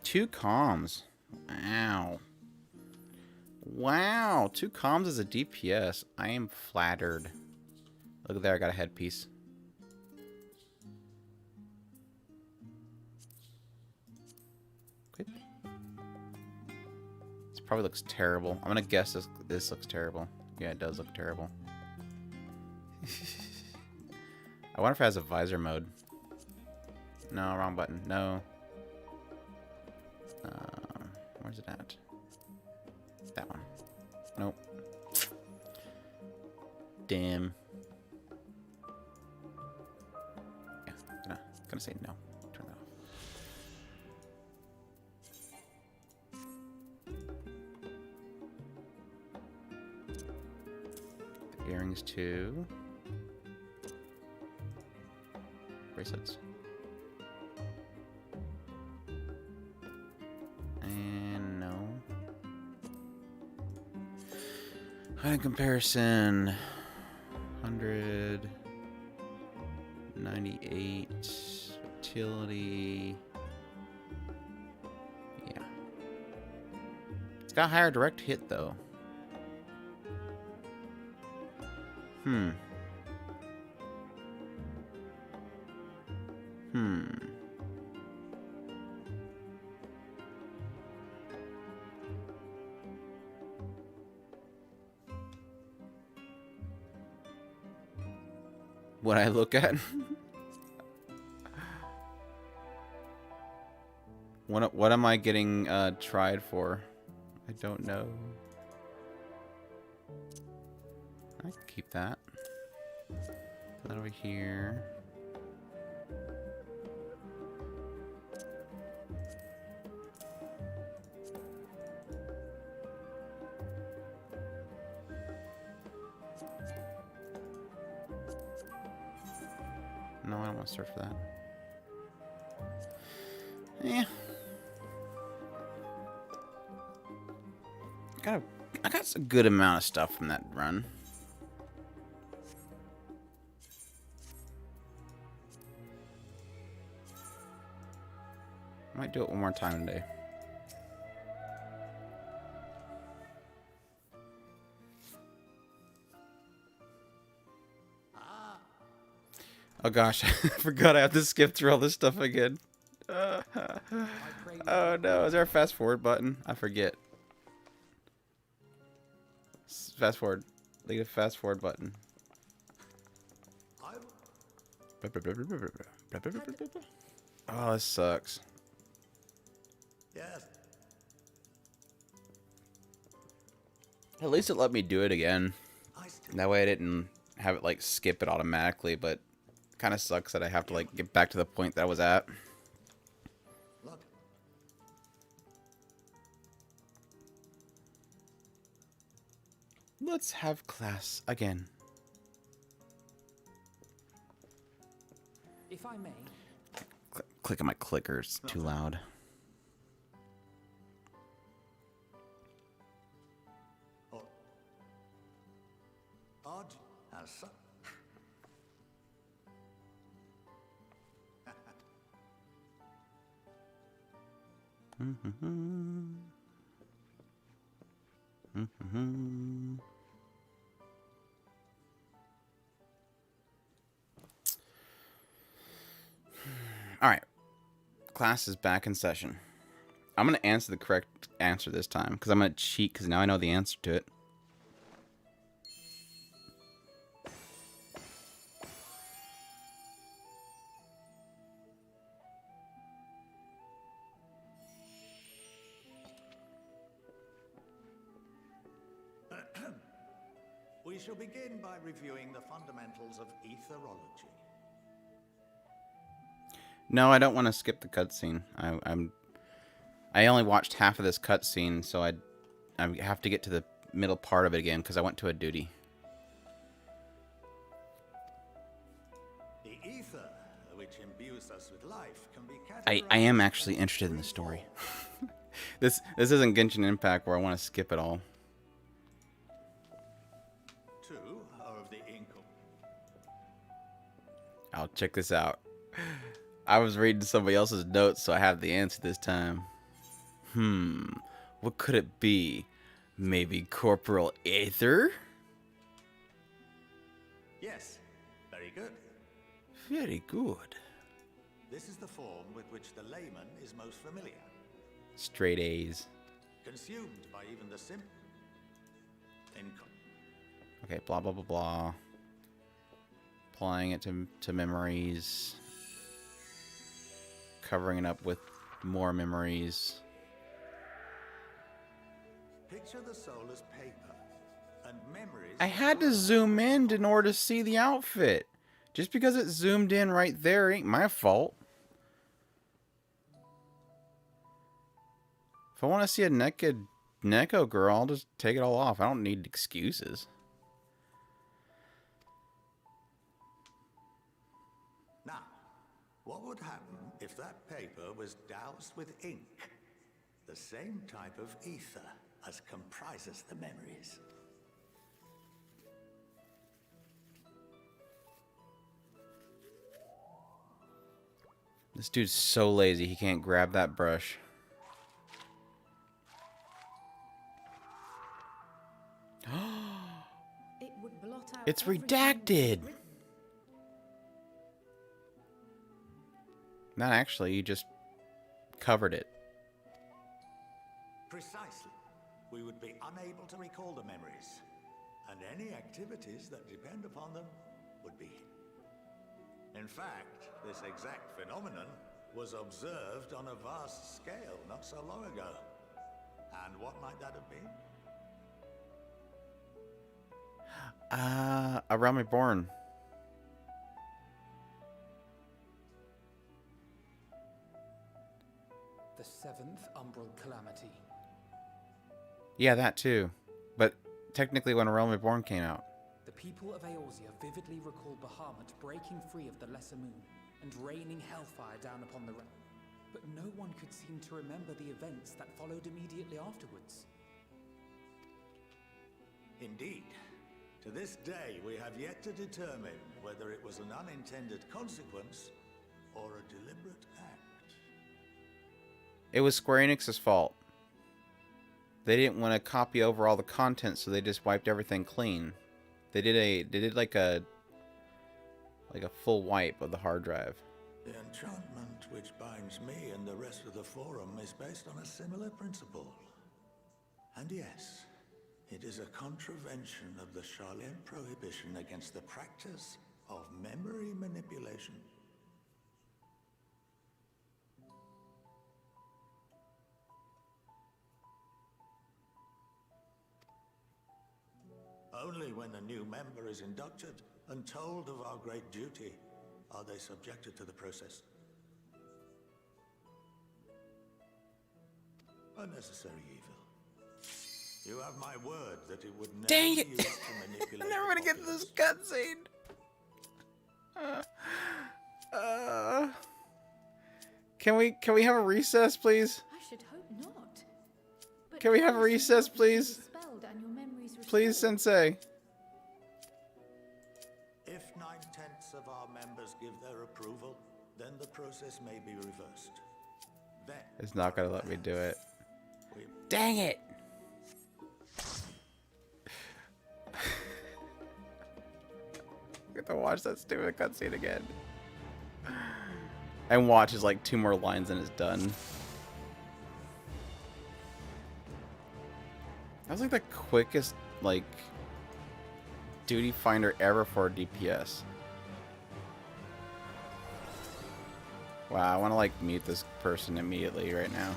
Two comms. Wow. Wow. 2 comms as a DPS. I am flattered. Look there, I got a headpiece. Good. This probably looks terrible. I'm gonna guess this looks terrible. Yeah, it does look terrible. I wonder if it has a visor mode. No, wrong button. No. Where's it at? That one. Nope. Damn. Yeah, gonna say no. Turn that off. The earrings too. Bracelets. In comparison, 198 utility. Yeah, it's got higher direct hit though. What I look at? What am I getting tried for? I don't know. I can keep that. Put that over here. No, I don't want to search for that. Yeah. I got a good amount of stuff from that run. I might do it one more time today. Oh gosh, I forgot I have to skip through all this stuff again. Oh no, is there a fast forward button? I forget. Fast forward. Leave a fast forward button. Oh, this sucks. Yes. At least it let me do it again. That way I didn't have it like skip it automatically, but it kind of sucks that I have to like get back to the point that I was at. Look. Let's have class again. If I may, Click on my clickers, too loud. Oh. Odd as so. All right. Class is back in session. I'm going to answer the correct answer this time because I'm going to cheat because now I know the answer to it. We shall begin by reviewing the fundamentals of etherology. No, I don't want to skip the cutscene. I only watched half of this cutscene, so I have to get to the middle part of it again because I went to a duty. The ether, which imbues us with life, can be I am actually interested in the story. This isn't Genshin Impact where I want to skip it all. Two are of the inkle. I'll check this out. I was reading somebody else's notes, so I have the answer this time. What could it be? Maybe Corporal Aether? Yes, very good. Very good. This is the form with which the layman is most familiar. Straight A's. Consumed by even the simple. Okay, blah, blah, blah, blah. Applying it to memories. Covering it up with more memories. Picture the soul as paper, and memories. I had to zoom in order to see the outfit. Just because it zoomed in right there ain't my fault. If I want to see a naked Neko girl, I'll just take it all off. I don't need excuses. Now, what would happen if that paper was doused with ink? The same type of ether as comprises the memories. This dude's so lazy he can't grab that brush. It would blot out It's everything redacted. written. Not actually, you just covered it. Precisely. We would be unable to recall the memories, and any activities that depend upon them would be. In fact, this exact phenomenon was observed on a vast scale not so long ago. And what might that have been? A Realm Reborn. the seventh umbral calamity. Yeah, that too. But technically when A Realm Reborn came out. The people of Eorzea vividly recall Bahamut breaking free of the Lesser Moon and raining hellfire down upon the realm. But no one could seem to remember the events that followed immediately afterwards. Indeed. To this day, we have yet to determine whether it was an unintended consequence or a deliberate act. It was Square Enix's fault. They didn't want to copy over all the content, so they just wiped everything clean. They did like a full wipe of the hard drive. The enchantment which binds me and the rest of the Forum is based on a similar principle. And yes, it is a contravention of the Sharlayan prohibition against the practice of memory manipulation. Only when a new member is inducted and told of our great duty are they subjected to the process. Unnecessary evil. You have my word that it would never Dang be it! used to manipulate I'm never the gonna get to this populace. cutscene. Can we have a recess, please? I should hope not. But Can we have a now recess, the please? dispelled and your memories Please, restored. Sensei. If 9/10 of our members give their approval, then the process may be reversed. Then It's not gonna let me do it. we Dang it! I have to watch that stupid cutscene again. And watch is like 2 more lines and it's done. That was like the quickest, like, duty finder ever for a DPS. Wow, I want to like mute this person immediately right now.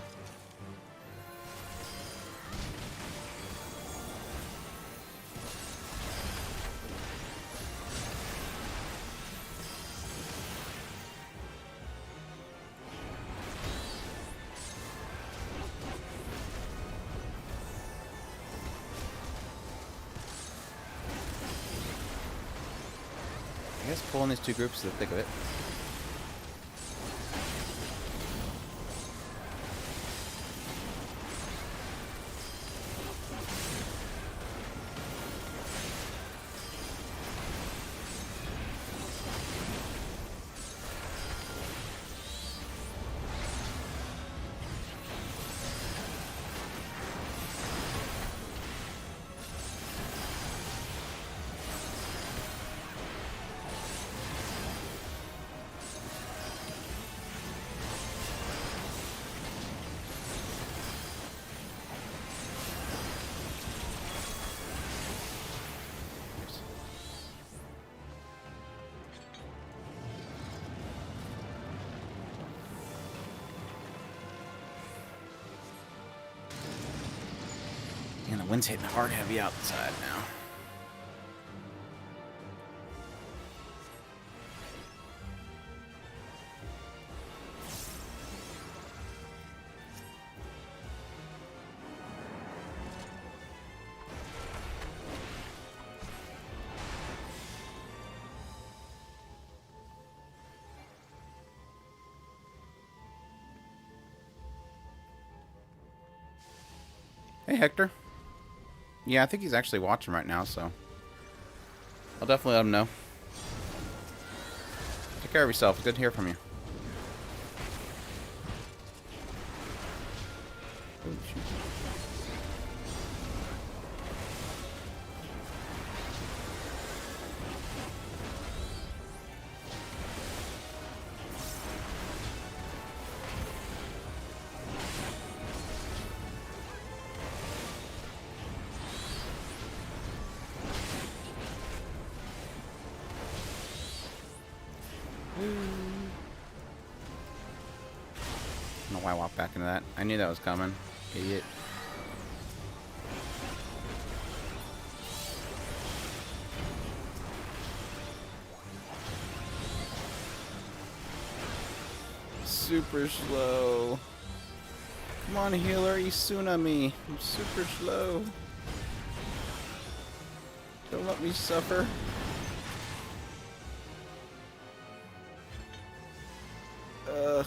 I guess pulling these 2 groups is the thick of it. And the wind's hitting hard heavy outside now. Hey, Hector. Yeah, I think he's actually watching right now, so I'll definitely let him know. Take care of yourself. It's good to hear from you. Oh, shoot. I don't know why I walked back into that. I knew that was coming. Idiot. Super slow. Come on, healer, Isuna me. I'm super slow. Don't let me suffer. Ugh.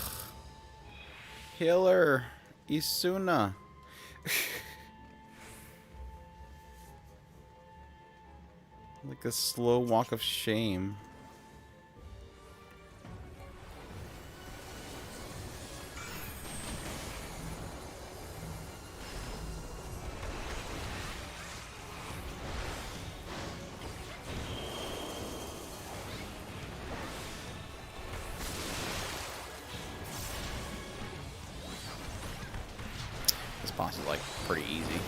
Healer. Isuna. Like a slow walk of shame. This boss is like pretty easy.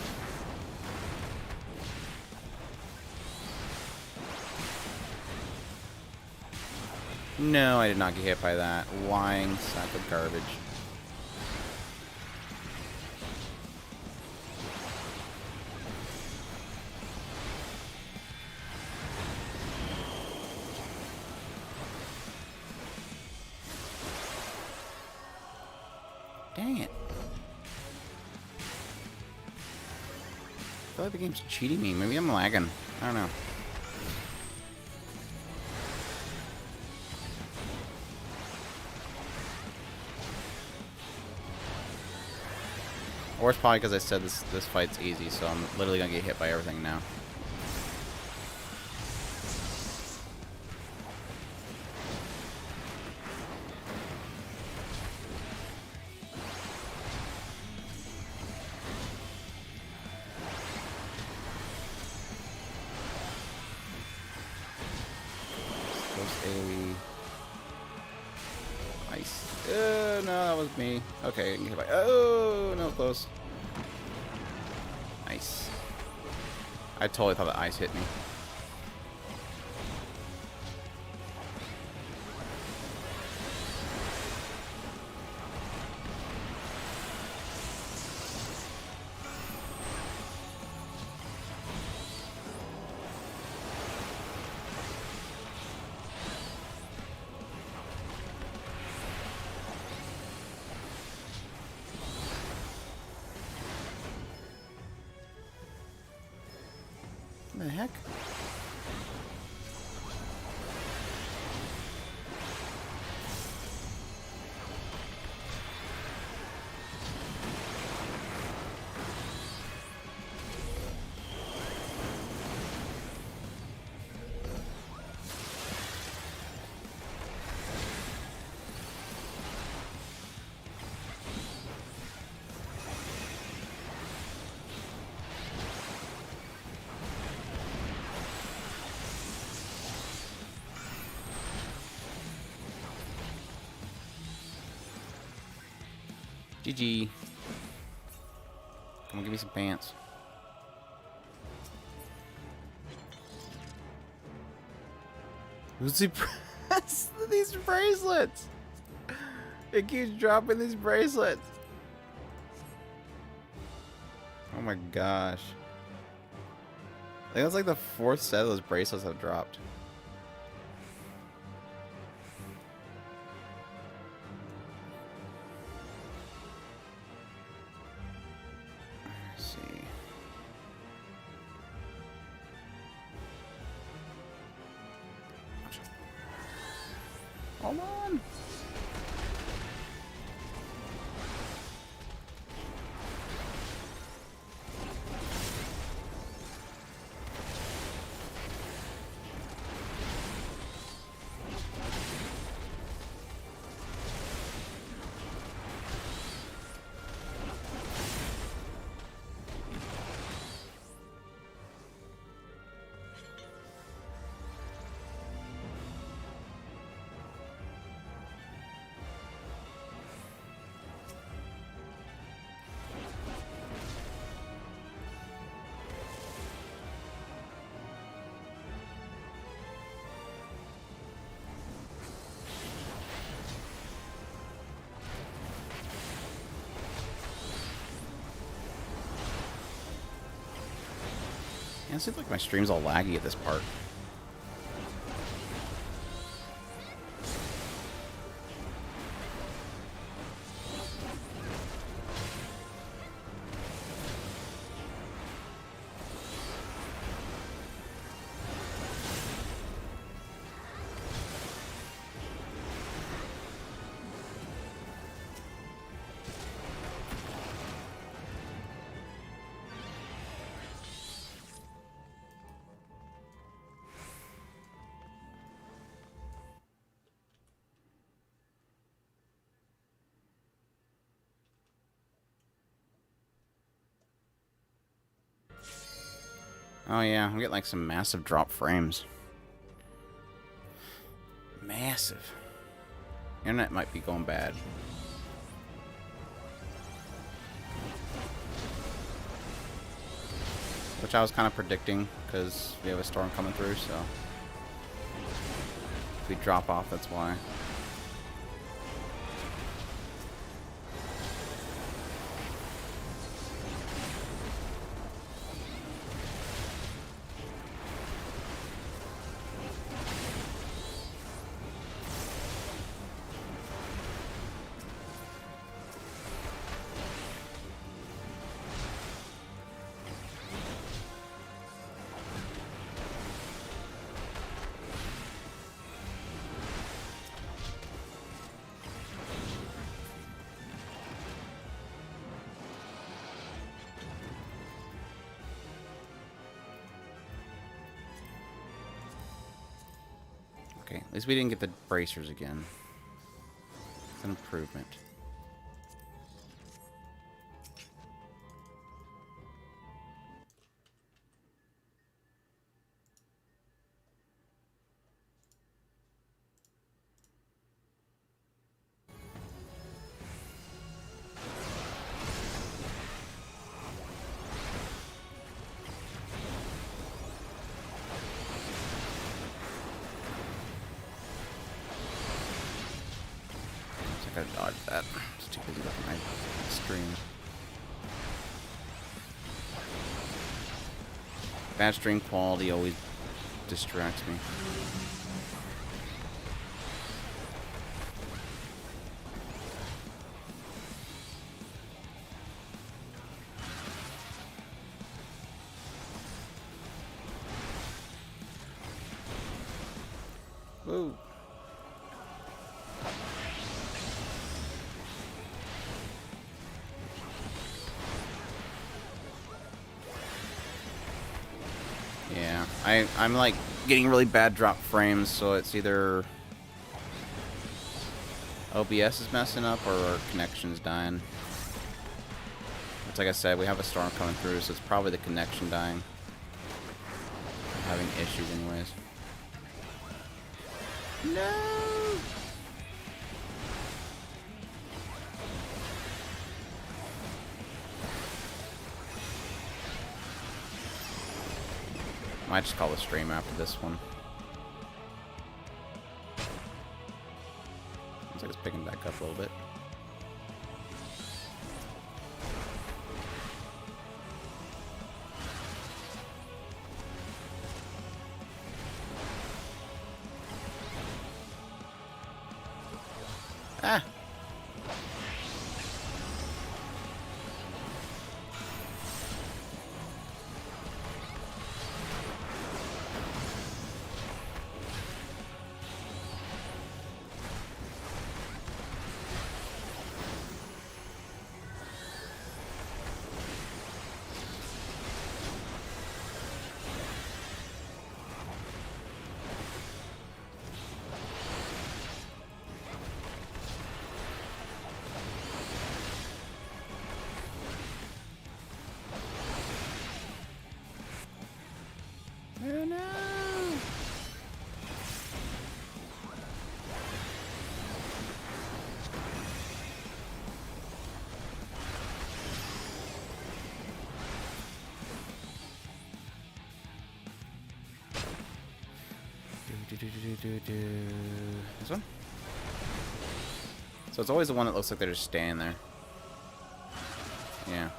No, I did not get hit by that lying sack of garbage. Dang it. I feel like the game's cheating me. Maybe I'm lagging. I don't know. Or it's probably because I said this fight's easy, so I'm literally gonna get hit by everything now. AoE. Ice. No, that was me. Okay, I can get hit by. Oh, no, close. Nice. I totally thought the ice hit me. What the heck? GG. Come on, give me some pants. Who's he press these bracelets? It keeps dropping these bracelets. Oh my gosh. I think that's like the 4th set of those bracelets have dropped. Hold on. It seems like my stream's all laggy at this part. Oh yeah, I'm getting like some massive drop frames. Massive. Internet might be going bad. Which I was kind of predicting because we have a storm coming through, so if we drop off, that's why. Okay, at least we didn't get the bracers again. It's an improvement. I gotta dodge that. It's too busy with my stream. Bad stream quality always distracts me. Whoa. Yeah, I'm like getting really bad drop frames, so it's either OBS is messing up or our connection's dying. It's like I said, we have a storm coming through, so it's probably the connection dying. I'm having issues anyways. No! Might just call the stream after this one. Looks like it's picking back up a little bit. Ah! Oh no! This one? So it's always the one that looks like they're just standing there. Yeah.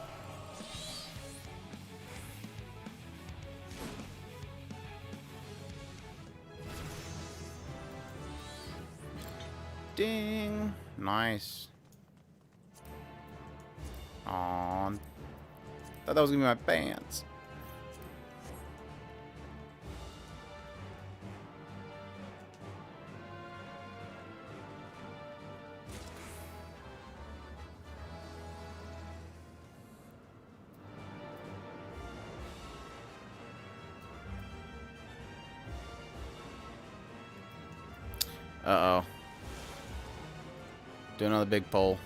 Ding! Nice. Aw. Thought that was gonna be my pants. Uh-oh. Do another big pull.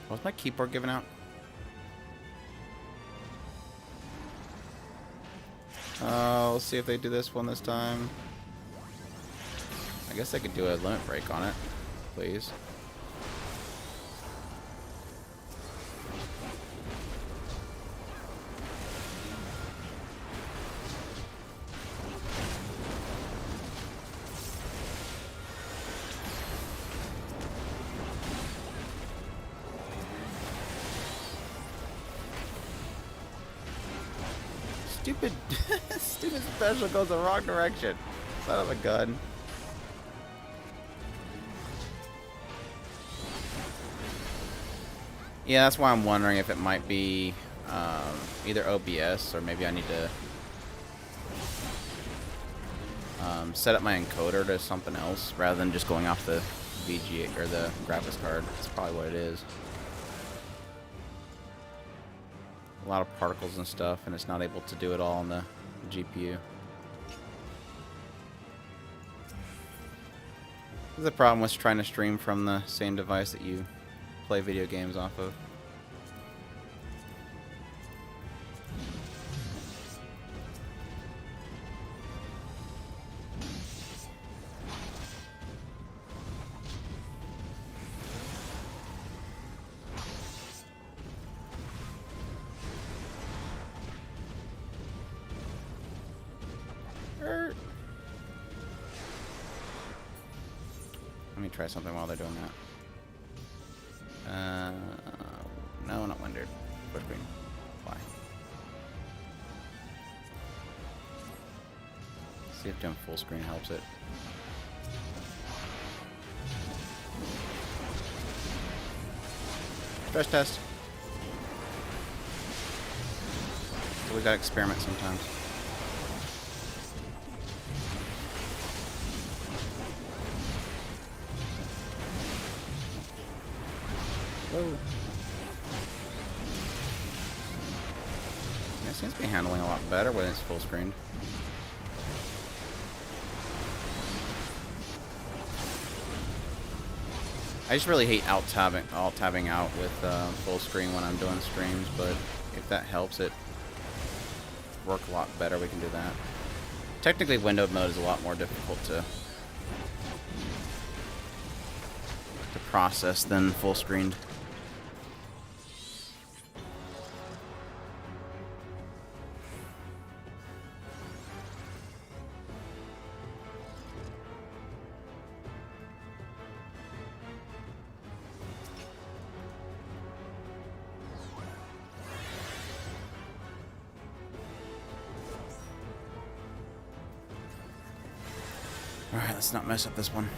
What's my keyboard giving out? Let's see if they do this one this time. I guess I could do a limit break on it, please. Stupid, stupid special goes the wrong direction. Son of a gun. Yeah, that's why I'm wondering if it might be either OBS or maybe I need to set up my encoder to something else rather than just going off the VGA or the graphics card. That's probably what it is. A lot of particles and stuff, and it's not able to do it all on the GPU. This is the problem with trying to stream from the same device that you play video games off of. Let me try something while they're doing that. No, not rendered. Full screen. Why? See if doing full screen helps it. Stress test. So we gotta experiment sometimes. Whoa. Yeah, it seems to be handling a lot better when it's full screened. I just really hate alt-tabbing out with full screen when I'm doing streams, but if that helps it work a lot better, we can do that. Technically, windowed mode is a lot more difficult to process than full screened. Alright, let's not mess up this one.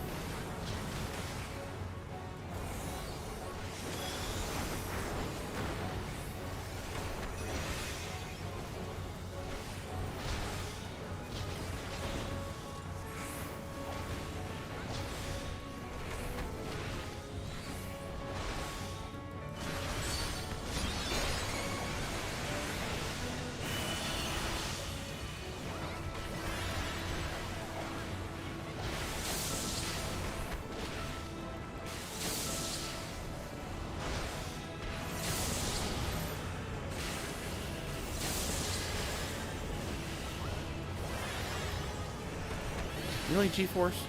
Really, G-Force? Do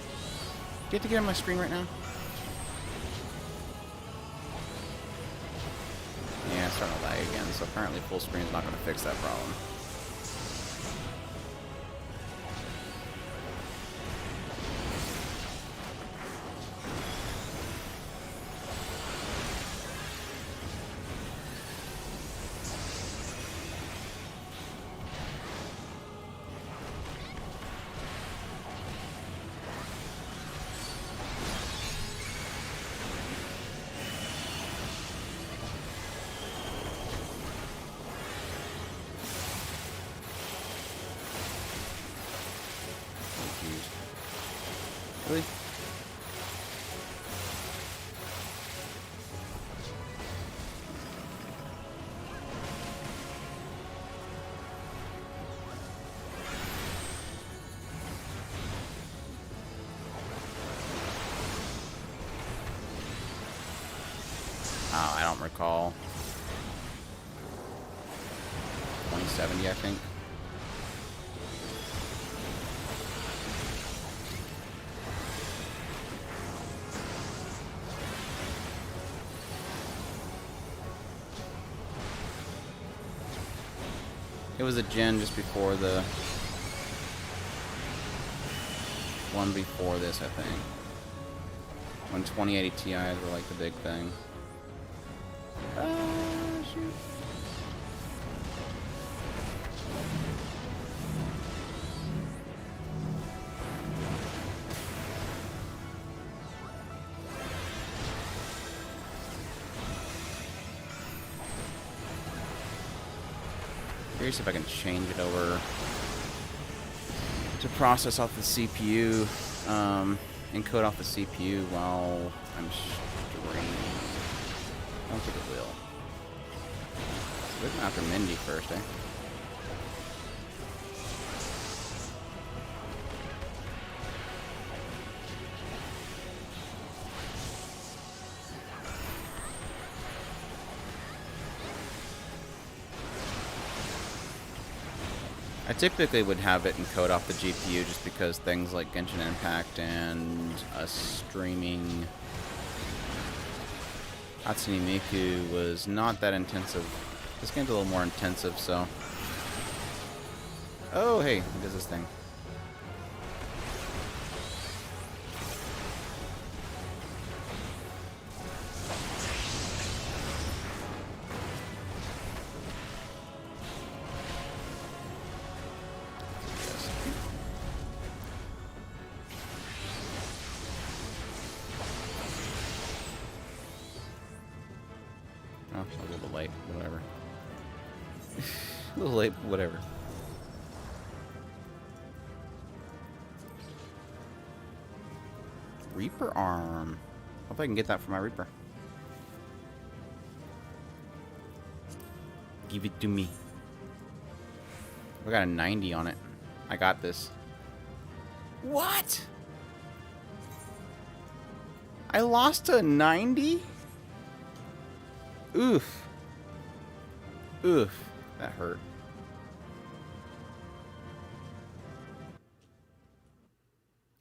you have to get on my screen right now? Yeah, it's starting to lag again, so apparently full screen is not going to fix that problem. Really? Oh, I don't recall. 2070, I think. It was a gen just before the one before this, I think. When 2080 Ti's were like the big thing. Shoot. Curious if I can change it over to process off the CPU, encode off the CPU while I'm streaming. I don't think it will. We're going after Mindy first, eh? I typically would have it encode off the GPU just because things like Genshin Impact and us streaming Hatsune Miku was not that intensive. This game's a little more intensive, so... Oh, hey, what is this thing? Oh, a little late, whatever. A little late, whatever. Reaper arm. Hope I can get that for my Reaper. Give it to me. We got a 90 on it. I got this. What? I lost to a 90? Oof. Oof. That hurt.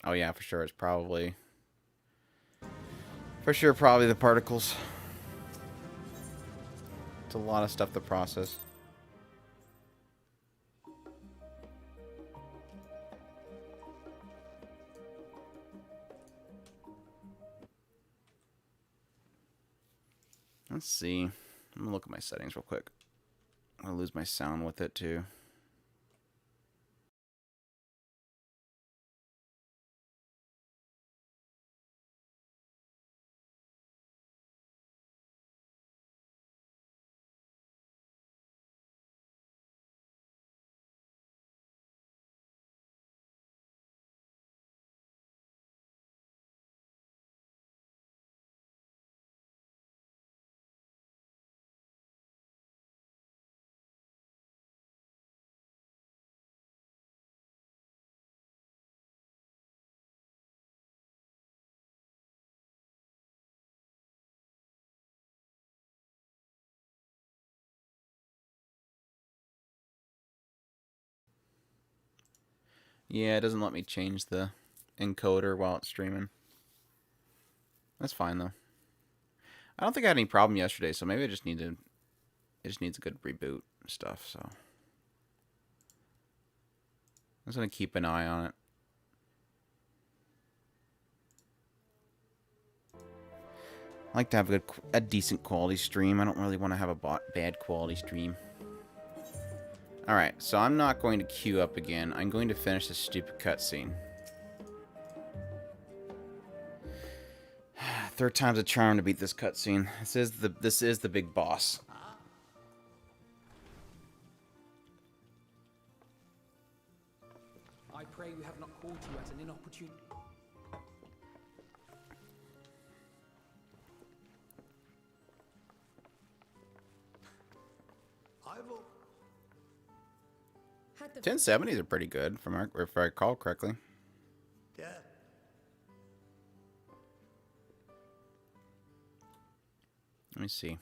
Oh yeah, for sure. It's probably... For sure, probably the particles. It's a lot of stuff to process. Let's see. I'm gonna look at my settings real quick. I'll lose my sound with it too. Yeah, it doesn't let me change the encoder while it's streaming. That's fine though. I don't think I had any problem yesterday, so maybe I just need to... It just needs a good reboot and stuff, so... I'm just gonna keep an eye on it. I like to have a decent quality stream. I don't really want to have a bad quality stream. Alright, so I'm not going to queue up again. I'm going to finish this stupid cutscene. Third time's a charm to beat this cutscene. This is the big boss. I pray we have not called you at an inopportune... Had the 1070s are pretty good, if I recall correctly. Yeah. Let me see.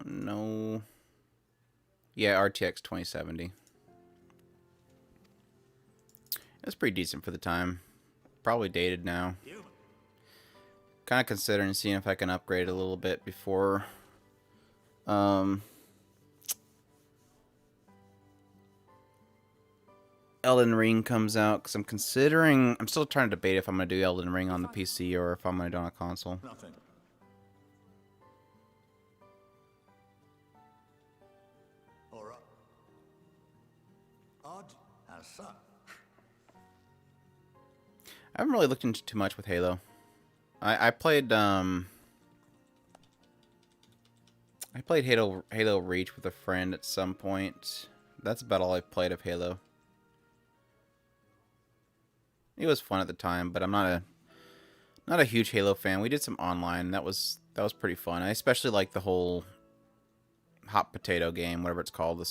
No. Yeah, RTX 2070. It's pretty decent for the time. Probably dated now. Human. Kind of considering seeing if I can upgrade a little bit before Elden Ring comes out, because I'm still trying to debate if I'm going to do Elden Ring on the PC or if I'm going to do it on a console. Nothing. Or odd as such. I haven't really looked into too much with Halo. I played Halo Reach with a friend at some point. That's about all I played of Halo. It was fun at the time, but I'm not a huge Halo fan. We did some online. That was pretty fun. I especially like the whole hot potato game, whatever it's called,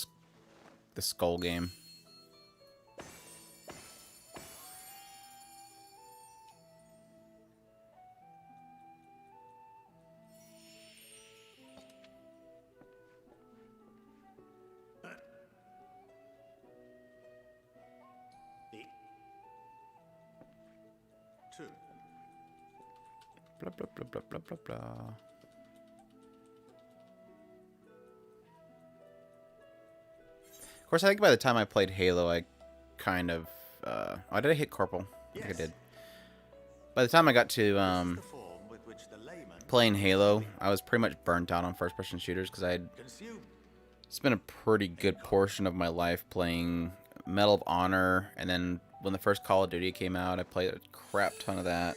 the skull game. Two. Blah blah blah blah blah blah blah. Of course, I think by the time I played Halo, I kind of oh, did I hit Corporal? I think I did. By the time I got to The form with which the layman playing Halo, I was pretty much burnt out on first-person shooters because I had consumed. spent a pretty good portion of my life playing Medal of Honor, and then when the first Call of Duty came out, I played a crap ton of that.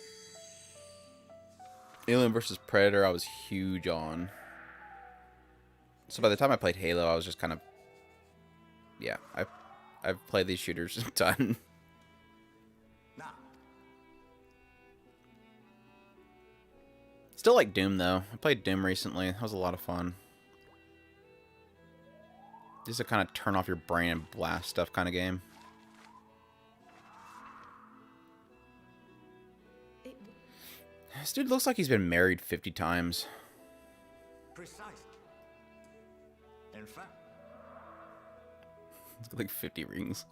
Alien vs. Predator, I was huge on. So by the time I played Halo, I was just kind of, yeah, I've played these shooters a ton. Now, Still like Doom though. I played Doom recently. That was a lot of fun. Just a kind of turn off your brain and blast stuff kind of game. This dude looks like he's been married 50 times. precisely. In fact, It's got like 50 rings.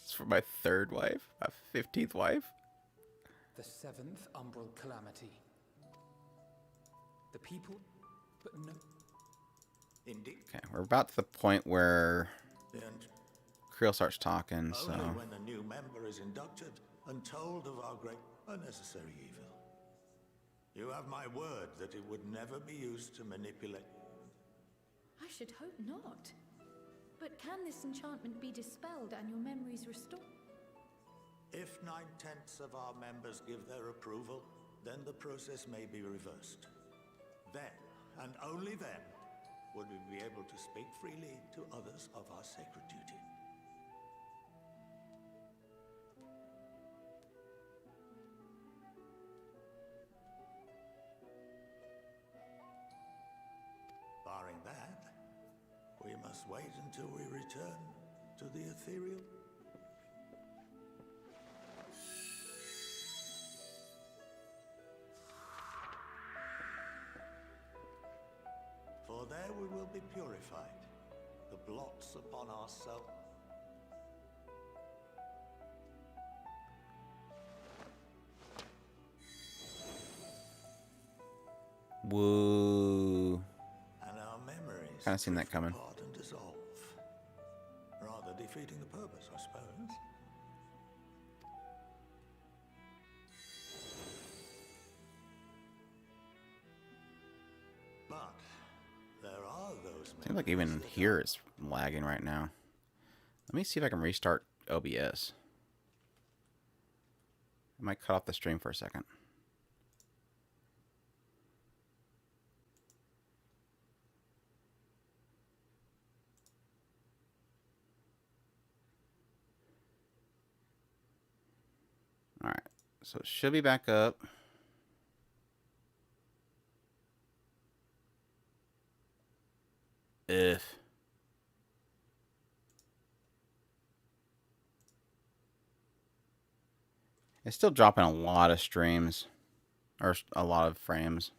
It's for my third wife, my 15th wife. The seventh umbral calamity. The people, but no. indeed, Okay, we're about to the point where and Creel starts talking, so... only when a new member is inducted and told of our great unnecessary evil. You have my word that it would never be used to manipulate. I should hope not. But can this enchantment be dispelled and your memories restored? If 9/10 of our members give their approval, then the process may be reversed. Then, and only then, would we be able to speak freely to others of our sacred duty. Barring that, we must wait until we return to the ethereal. For there we will be purified, the blots upon our self. Woo. And our memories Kinda seen that drift coming. apart and dissolve, rather defeating the purpose, I suppose. But there are those Seems like memories even that here it's lagging right now. Let me see if I can restart OBS. I might cut off the stream for a second. Alright, so it should be back up. If. It's still dropping a lot of streams. Or a lot of frames.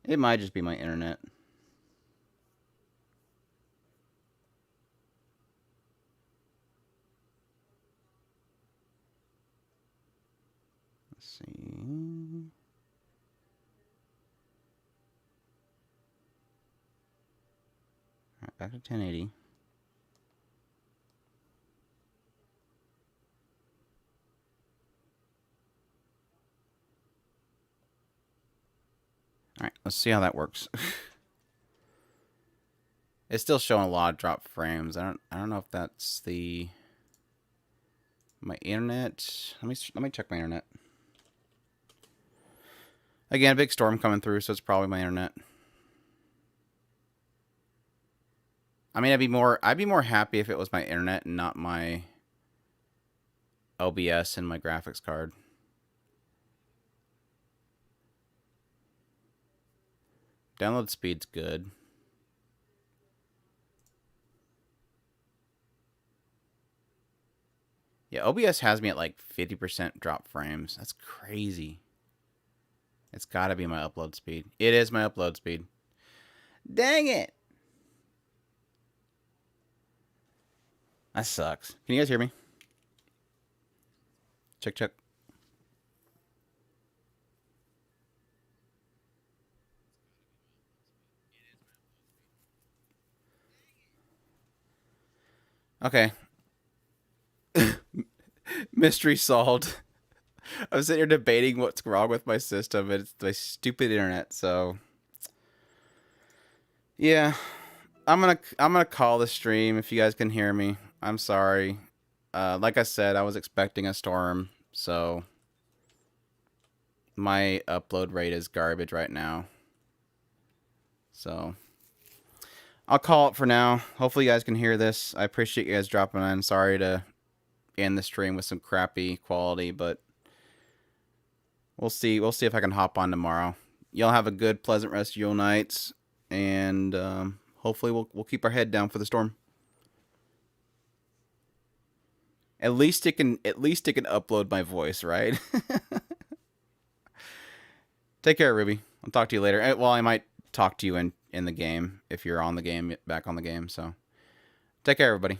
It might just be my internet. see. All right, back to 1080. All right, let's see how that works. It's still showing a lot of drop frames. I don't know if that's my internet. Let me check my internet. Again, a big storm coming through, so it's probably my internet. I mean, I'd be more happy if it was my internet and not my OBS and my graphics card. Download speed's good. Yeah, OBS has me at like 50% drop frames. That's crazy. It's got to be my upload speed. It is my upload speed. Dang it. That sucks. Can you guys hear me? Check, check. Okay. Mystery solved. I'm sitting here debating what's wrong with my system, and it's my stupid internet, so yeah. I'm gonna call the stream if you guys can hear me. I'm sorry. Like I said, I was expecting a storm, so my upload rate is garbage right now. So I'll call it for now. Hopefully you guys can hear this. I appreciate you guys dropping in. Sorry to end the stream with some crappy quality, but we'll see. We'll see if I can hop on tomorrow. Y'all have a good, pleasant rest of your nights, and hopefully we'll keep our head down for the storm. At least it can upload my voice, right? Take care, Ruby. I'll talk to you later. Well, I might talk to you in the game if you're on the game, back on the game. So take care, everybody.